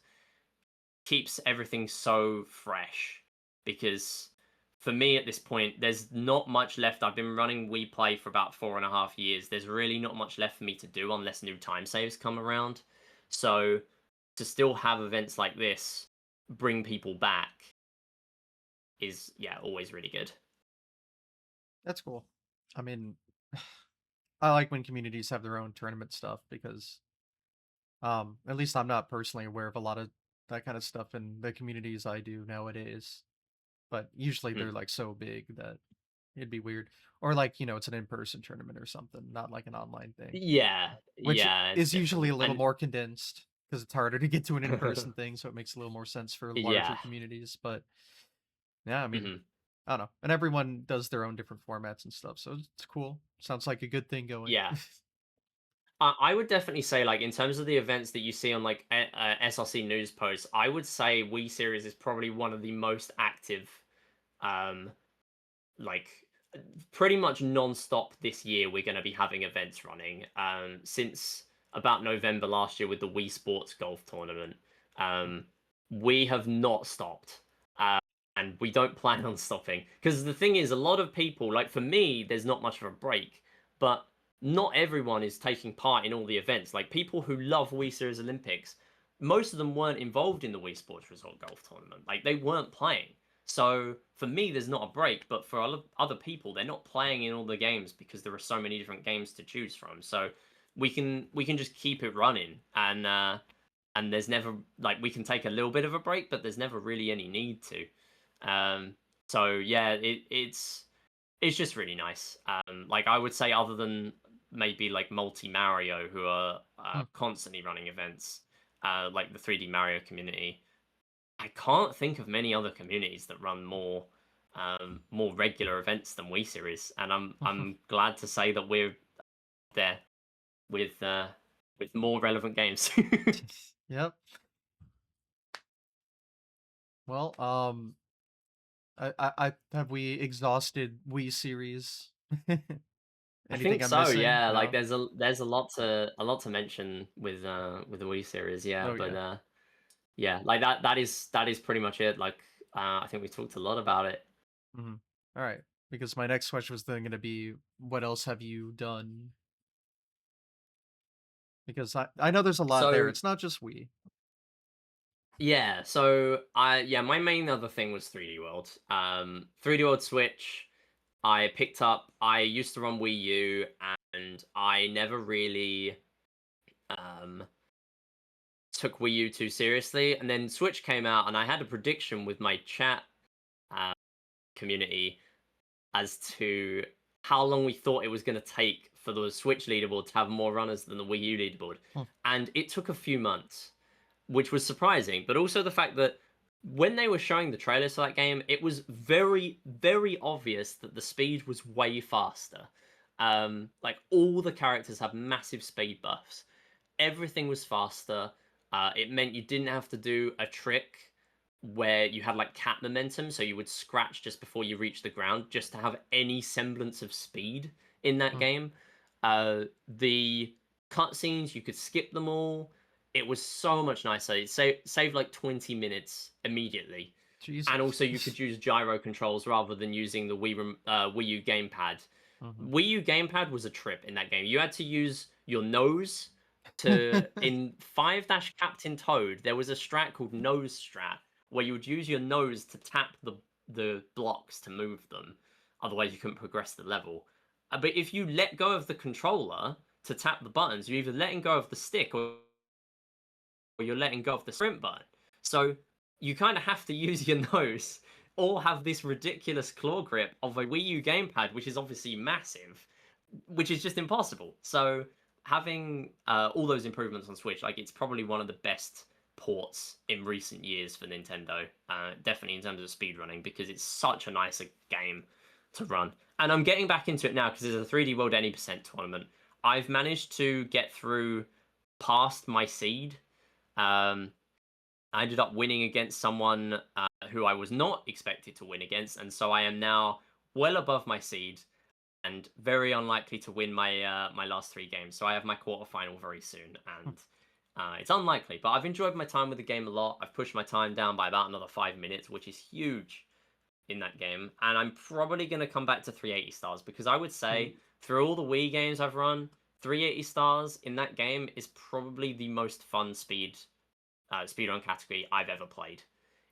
keeps everything so fresh. Because for me at this point, there's not much left. I've been running We Play for about 4.5 years. There's really not much left for me to do unless new time saves come around. So to still have events like this bring people back is yeah, always really good. that's cool. I mean, I like when communities have their own tournament stuff because at least I'm not personally aware of a lot of that kind of stuff in the communities I do nowadays. But usually Hmm. they're like so big that it'd be weird. Or like, it's an in-person tournament or something, not like an online thing, Yeah, which yeah, it's is usually different. a little And more condensed because it's harder to get to an in-person thing, so it makes a little more sense for larger yeah. communities. But yeah, I mean, Hmm. I don't know. And everyone does their own different formats and stuff, so it's cool. Sounds like a good thing going. Yeah. I would definitely say, like, in terms of the events that you see on like SRC news posts, I would say Wii Series is probably one of the most active, um, like pretty much non-stop this year. We're going to be having events running. Since about November last year with the Wii Sports Golf Tournament, um, we have not stopped, and we don't plan on stopping. Because the thing is, a lot of people, like for me, there's not much of a break, but not everyone is taking part in all the events. Like people who love Wii Series Olympics, most of them weren't involved in the Wii Sports Resort Golf Tournament. Like they weren't playing. So for me, there's not a break, but for other people, they're not playing in all the games because there are so many different games to choose from. So we can just keep it running, and there's never like we can take a little bit of a break, but there's never really any need to. So yeah, it's just really nice. Like I would say, other than maybe like Multi Mario, who are Hmm. constantly running events, like the 3D Mario community. I can't think of many other communities that run more regular events than We Series, and I'm glad to say that we're there with more relevant games. Yep. Well, I have we exhausted Wii series? I Anything think I'm so, missing? yeah. Like No. there's a lot to mention with the Wii series, yeah. Oh But yeah. yeah, like that is pretty much it. Like I think we talked a lot about it. Hmm. All right. Because my next question was then going to be, what else have you done? Because I know there's a lot there. So It's not just Wii. yeah, so my main other thing was 3D World. 3D World Switch. I picked up. I used to run Wii U, and I never really um, took Wii U too seriously. And then Switch came out, and I had a prediction with my chat uh, community as to how long we thought it was going to take for the Switch leaderboard to have more runners than the Wii U leaderboard, Hmm. and it took a few months, which was surprising. But also the fact that when they were showing the trailers for that game, it was very, very obvious that the speed was way faster. Like all the characters have massive speed buffs. Everything was faster. It meant you didn't have to do a trick where you had like cat momentum, so you would scratch just before you reach the ground just to have any semblance of speed in that Mm, game. The cutscenes, you could skip them all. It was so much nicer. It saved like 20 minutes immediately. And Jesus. also, you could use gyro controls rather than using the Wii U gamepad. Mhm. Wii U gamepad was a trip in that game. You had to use your nose to in 5 Dash Captain Toad. There was a strat called nose strat where you would use your nose to tap the blocks to move them. Otherwise, you couldn't progress the level. But if you let go of the controller to tap the buttons, you're either letting go of the stick or you're letting go of the sprint button. So you kind of have to use your nose or have this ridiculous claw grip of a Wii U gamepad, which is obviously massive, which is just impossible. So having all those improvements on Switch, like it's probably one of the best ports in recent years for Nintendo. Definitely in terms of speedrunning, because it's such a nicer game to run. And I'm getting back into it now because there's a 3D World Any Percent tournament. I've managed to get through past my seed. um, I ended up winning against someone who I was not expected to win against, and so I am now well above my seed and very unlikely to win my last 3 games. So I have my quarterfinal very soon, and it's unlikely. But I've enjoyed my time with the game a lot. I've pushed my time down by about another 5 minutes, which is huge in that game. And I'm probably going to come back to 380 stars because I would say through all the Wii games I've run, 380 stars in that game is probably the most fun speedrun category I've ever played.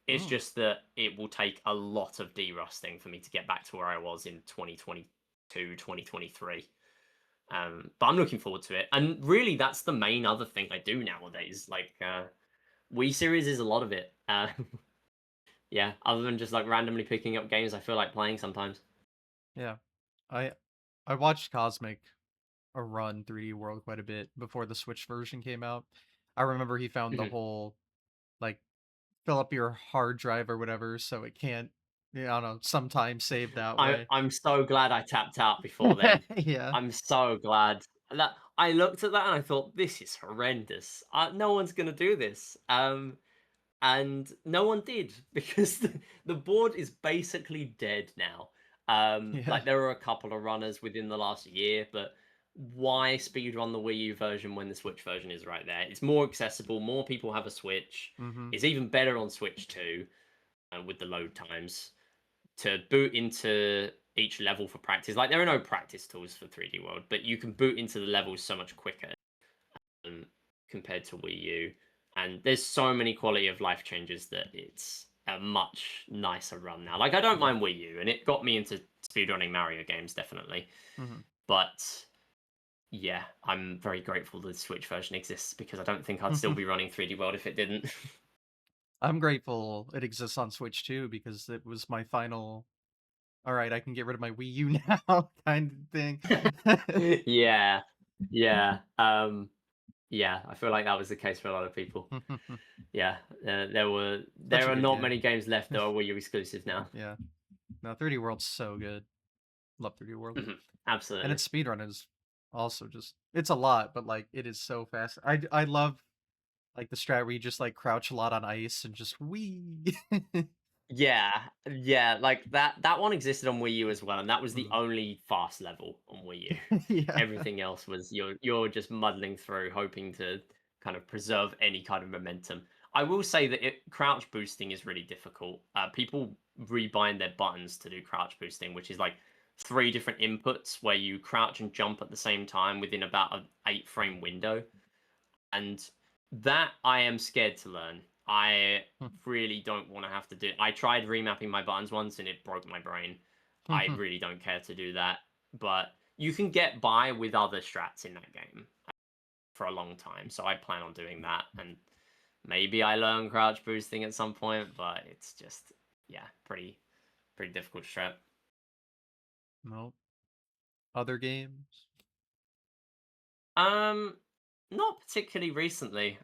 It's Mm. just that it will take a lot of derusting for me to get back to where I was in 2022, 2023. But I'm looking forward to it. And really, that's the main other thing I do nowadays. Like, Wii Series is a lot of it. Yeah, other than just like randomly picking up games I feel like playing sometimes. Yeah. I I watched Cosmic run 3D World quite a bit before the Switch version came out. I remember he found the Mhm. whole, like, fill up your hard drive or whatever so it can't, yeah, I don't know, sometimes save that way. I'm so glad I tapped out before then. Yeah. I'm so glad that I looked at that and I thought this is horrendous. No one's gonna do this. And no one did because the board is basically dead now. Yeah. Like there are a couple of runners within the last year, but why speedrun the Wii U version when the Switch version is right there? It's more accessible. More people have a Switch. Mhm. It's even better on Switch 2 with the load times to boot into each level for practice. Like there are no practice tools for 3D World, but you can boot into the levels so much quicker um, compared to Wii U. And there's so many quality of life changes that it's a much nicer run now. Like I don't Yeah. mind Wii U, and it got me into speedrunning Mario games definitely. Mhm. But yeah, I'm very grateful the Switch version exists because I don't think I'd still be running 3D World if it didn't. I'm grateful it exists on Switch too because it was my final, "Alright, I can get rid of my Wii U now," kind of thing. Yeah, yeah, yeah. I feel like that was the case for a lot of people. Yeah, Such there a are good not many game. games left that are Wii U exclusive now. Yeah. No, 3D World's so good. Love 3D World. Mhm, And absolutely. its speedrun is also just, it's a lot, but, like, it is so fast. I love, like, the strat where you just, like, crouch a lot on ice and just wee. Yeah, yeah, like that one existed on Wii U as well, and that was the Mhm. only fast level on Wii U. Yeah. Everything else was you're just muddling through, hoping to kind of preserve any kind of momentum. I will say that crouch boosting is really difficult. People rebind their buttons to do crouch boosting, which is like 3 different inputs where you crouch and jump at the same time within about an 8 frame window. And that I am scared to learn. I really don't want to have to do. I tried remapping my buttons once and it broke my brain. I really don't care to do that. But you can get by with other strats in that game for a long time. So I plan on doing that. And maybe I learn crouch boosting at some point, but it's just, yeah, pretty difficult strat. No. Other games? Um, Not particularly recently.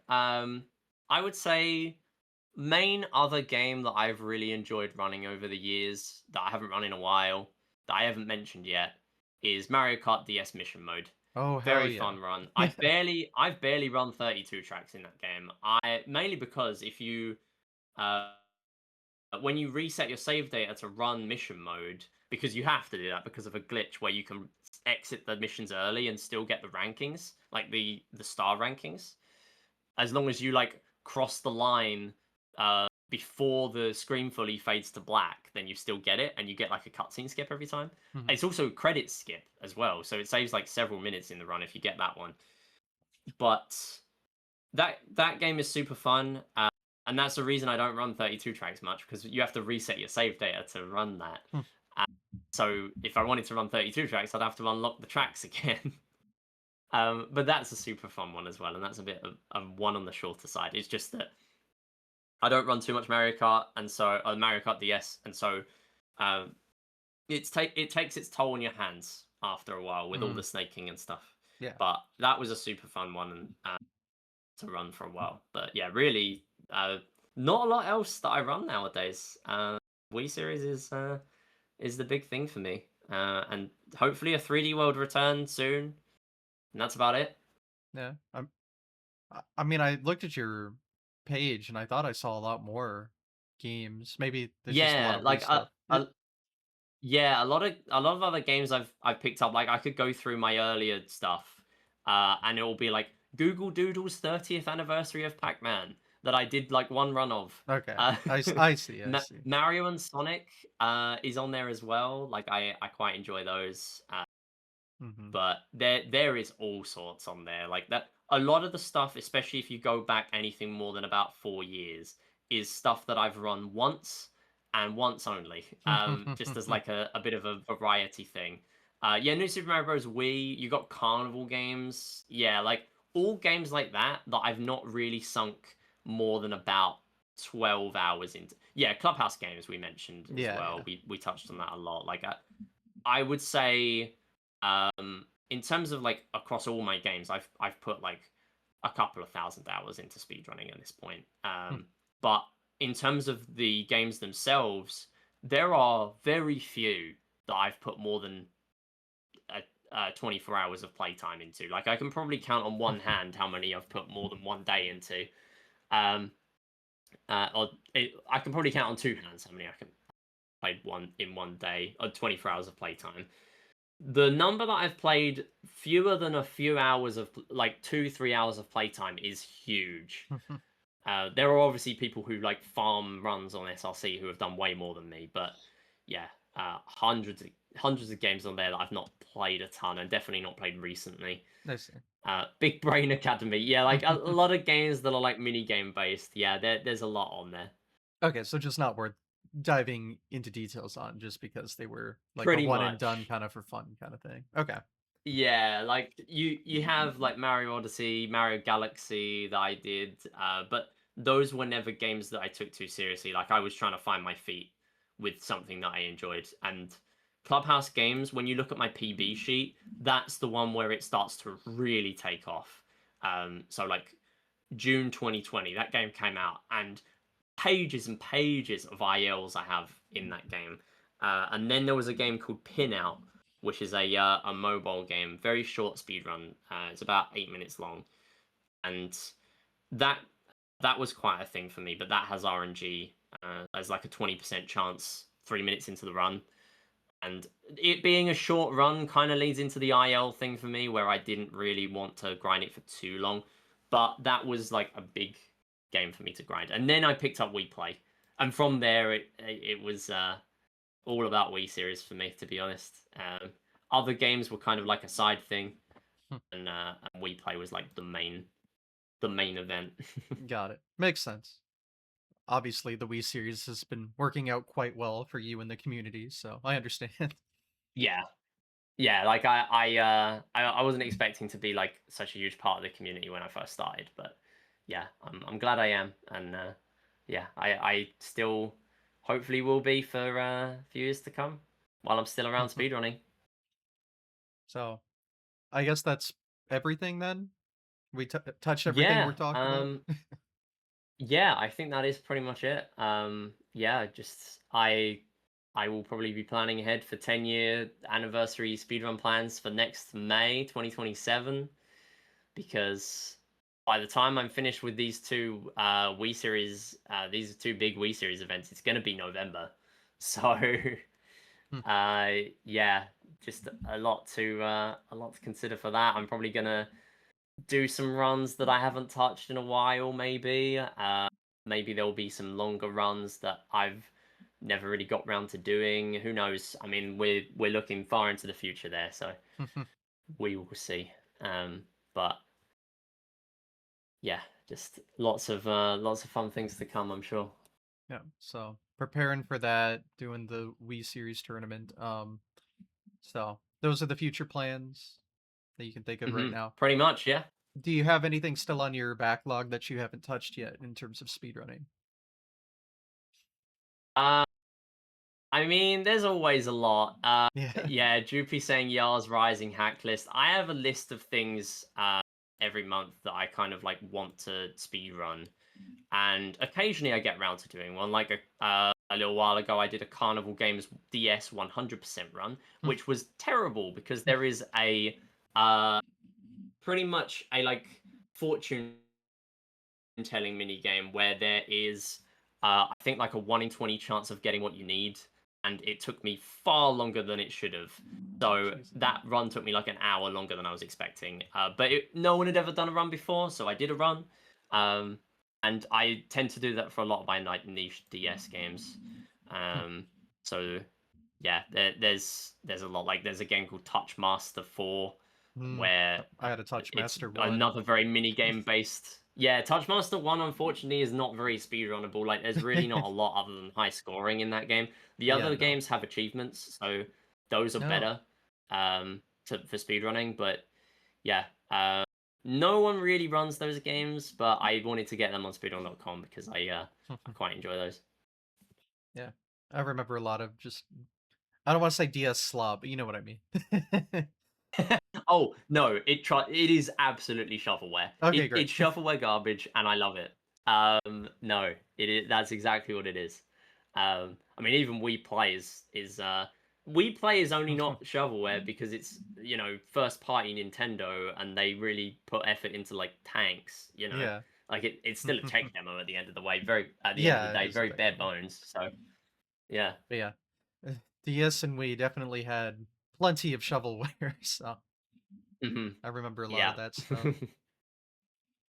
I would say main other game that I've really enjoyed running over the years that I haven't run in a while, that I haven't mentioned yet, is Mario Kart DS Mission Mode. Oh, hell Very yeah. fun run. Yeah. I've barely run 32 tracks in that game. I mainly because if you uh when you reset your save data to run mission mode, because you have to do that because of a glitch where you can exit the missions early and still get the rankings, like the star rankings, as long as you like cross the line before the screen fully fades to black, then you still get it, and you get like a cutscene skip every time. Mhm. It's also credit skip as well, so it saves like several minutes in the run if you get that one. But that game is super fun, and that's the reason I don't run 32 tracks much, because you have to reset your save data to run that. Hmm. Uh, so if I wanted to run 32 tracks, I'd have to unlock the tracks again. But that's a super fun one as well, and that's a bit of one on the shorter side. It's just that I don't run too much Mario Kart, and so Mario Kart DS, and so um, it takes its toll on your hands after a while with all Mm, the snaking and stuff. yeah. But that was a super fun one to run for a while. But yeah, really, not a lot else that I run nowadays. Wii Series is the big thing for me, and hopefully a 3D World return soon. And that's about it. Yeah. I mean, I looked at your page and I thought I saw a lot more games. Maybe there's just a lot Yeah, of Wii like stuff. Yeah. yeah, a lot of other games I've picked up. Like I could go through my earlier stuff, and it will be like Google Doodle's 30th anniversary of Pac-Man that I did like one run of. Okay. Uh, I see, I see. Mario and Sonic is on there as well. Like I quite enjoy those. Mhm. But there is all sorts on there. Like that, a lot of the stuff, especially if you go back anything more than about 4 years, is stuff that I've run once and once only. Just as like a bit of a variety thing. Yeah, New Super Mario Bros. Wii, you got carnival games. Yeah, like all games like that I've not really sunk more than about 12 hours into. Yeah, Clubhouse games we mentioned as Yeah, well. yeah. We touched on that a lot. Like I would say, in terms of like across all my games, I've put like a couple of thousand hours into speedrunning at this point. Hmm. But in terms of the games themselves, there are very few that I've put more than 24 hours of playtime into. Like I can probably count on one hand how many I've put more than one day into. Um, I can probably count on two hands how many I can played one in one day, or 24 hours of playtime. The number that I've played fewer than a few hours of like 2-3 hours of playtime is huge. There are obviously people who like farm runs on SRC who have done way more than me, but yeah, hundreds of games on there that I've not played a ton and definitely not played recently. I see. Big Brain Academy, yeah, like a lot of games that are like mini game based. Yeah, there's a lot on there. Okay, so just not worth diving into details on just because they were like a Pretty one and done much. kind of for fun kind of thing. Okay. Yeah, like you have like Mario Odyssey, Mario Galaxy that I did, but those were never games that I took too seriously. Like I was trying to find my feet with something that I enjoyed. And Clubhouse games, when you look at my PB sheet, that's the one where it starts to really take off. So like June 2020, that game came out, and pages and pages of ILs I have in that game. And then there was a game called Pinout, which is a mobile game, very short speed run. It's about 8 minutes long, and that that was quite a thing for me. But that has RNG. There's like a 20% chance 3 minutes into the run, and it being a short run kind of leads into the IL thing for me, where I didn't really want to grind it for too long. But that was like a big game for me to grind. And then I picked up Wii Play, and from there it was all about Wii Series for me, to be honest. Other games were kind of like a side thing, and Wii Play was like the main event. Got it. Makes sense. Obviously, the Wii series has been working out quite well for you and the community, so I understand. Yeah, yeah. Like I wasn't expecting to be like such a huge part of the community when I first started, but yeah, I'm glad I am, and yeah, I still hopefully will be for a few years to come while I'm still around speedrunning. So, I guess that's everything then? We touched everything we're Yeah, talking about? Yeah, I think that is pretty much it. Yeah, just I will probably be planning ahead for 10-year anniversary speedrun plans for next May 2027 because by the time I'm finished with these two Wii series, these two big Wii series events, it's gonna be November. So Hmm. yeah, just a lot to consider for that. I'm probably gonna do some runs that I haven't touched in a while, maybe. Maybe there'll be some longer runs that I've never really got round to doing. Who knows? I mean, we're looking far into the future there, so we will see. But yeah, just lots of fun things to come, I'm sure. Yeah, so preparing for that, doing the Wii Series tournament. So those are the future plans that you can think of right now. Pretty much, yeah. Do you have anything still on your backlog that you haven't touched yet in terms of speedrunning? Uh, I mean, there's always a lot. Yeah. Yeah, Droopy saying Yar's Rising hack list. I have a list of things every month that I kind of like want to speed run, and occasionally I get around to doing one. Like a little while ago, I did a Carnival Games DS 100% run, which was terrible because there is a uh, pretty much a like fortune telling mini game where there is I think like a 1 in 20 chance of getting what you need, and it took me far longer than it should have. So Jesus. that run took me like an hour longer than I was expecting. But no one had ever done a run before, so I did a run. Um, and I tend to do that for a lot of my like niche DS games. Hmm. Um, so yeah, there's a lot. Like there's a game called Touch Master 4 where Yep, I had a Touch it's Master 1. another very mini game based. Yeah, Touch Master 1 unfortunately is not very speedrunnable. Like there's really not a lot other than high scoring in that game. The Yeah, other no. games have achievements, so those are No. better for speedrunning, but yeah, no one really runs those games, but I wanted to get them on speedrun.com because I quite enjoy those. Yeah. I remember a lot of just I don't wanna say DS slop, but you know what I mean. Oh, no, it is absolutely shovelware. Okay, great. It's shovelware garbage, and I love it. No, that's exactly what it is. I mean, even We Play is only not shovelware because it's, first party Nintendo, and they really put effort into like tanks, Yeah. Like it's still a tech demo at the end of the way, very at the end of the Yeah, it day, is a very tech bare demo. bones. So yeah. But yeah, DS and Wii definitely had plenty of shovelware, so hmm I remember a lot of Yeah. that stuff.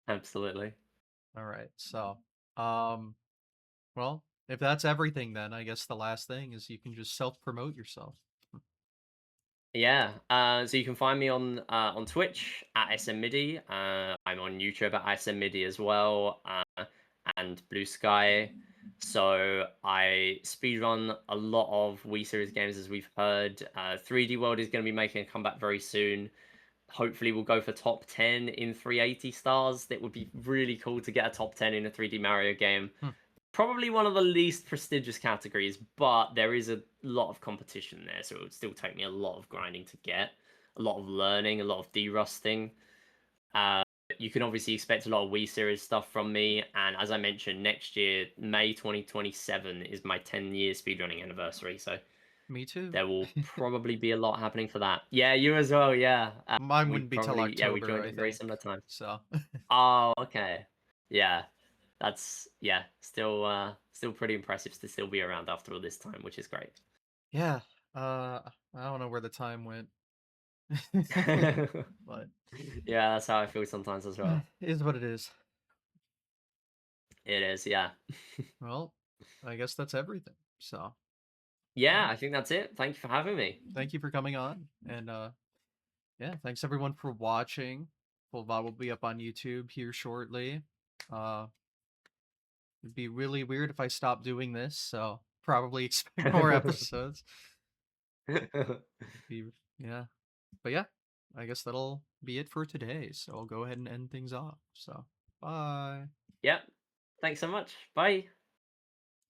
Absolutely. Alright, so, um, well, if that's everything then, I guess the last thing is you can just self-promote yourself. Yeah, so you can find me on Twitch at SMMidi. I'm on YouTube at SMMidi as well, and Blue Sky. So I speedrun a lot of Wii Series games, as we've heard. 3D World is going to be making a comeback very soon. Hopefully, we'll go for top 10 in 380 stars. That would be really cool to get a top 10 in a 3D Mario game. Hmm. Probably one of the least prestigious categories, but there is a lot of competition there, so it would still take me a lot of grinding to get, a lot of learning, a lot of derusting. Uh, you can obviously expect a lot of Wii Series stuff from me, and as I mentioned, next year, May 2027, is my 10-year speedrunning anniversary, so Me too. there will probably be a lot happening for that. Yeah, you as well, yeah. Mine We wouldn't be till probably, yeah, we October, joined I at very think, similar times. so Oh, okay. Yeah. That's yeah, still pretty impressive to still be around after all this time, which is great. yeah, I don't know where the time went. But Yeah, that's how I feel sometimes as well. it is what it is. It is, yeah. Well, I guess that's everything, so, Yeah, well, I think that's it. Thank you for having me. thank you for coming on, and, yeah, thanks everyone for watching. Full VOD will be up on YouTube here shortly. Uh, it'd be really weird if I stopped doing this, so probably expect more episodes. Be yeah. But yeah, I guess that'll be it for today, so I'll go ahead and end things off. So, bye. Yep. Thanks so much. Bye.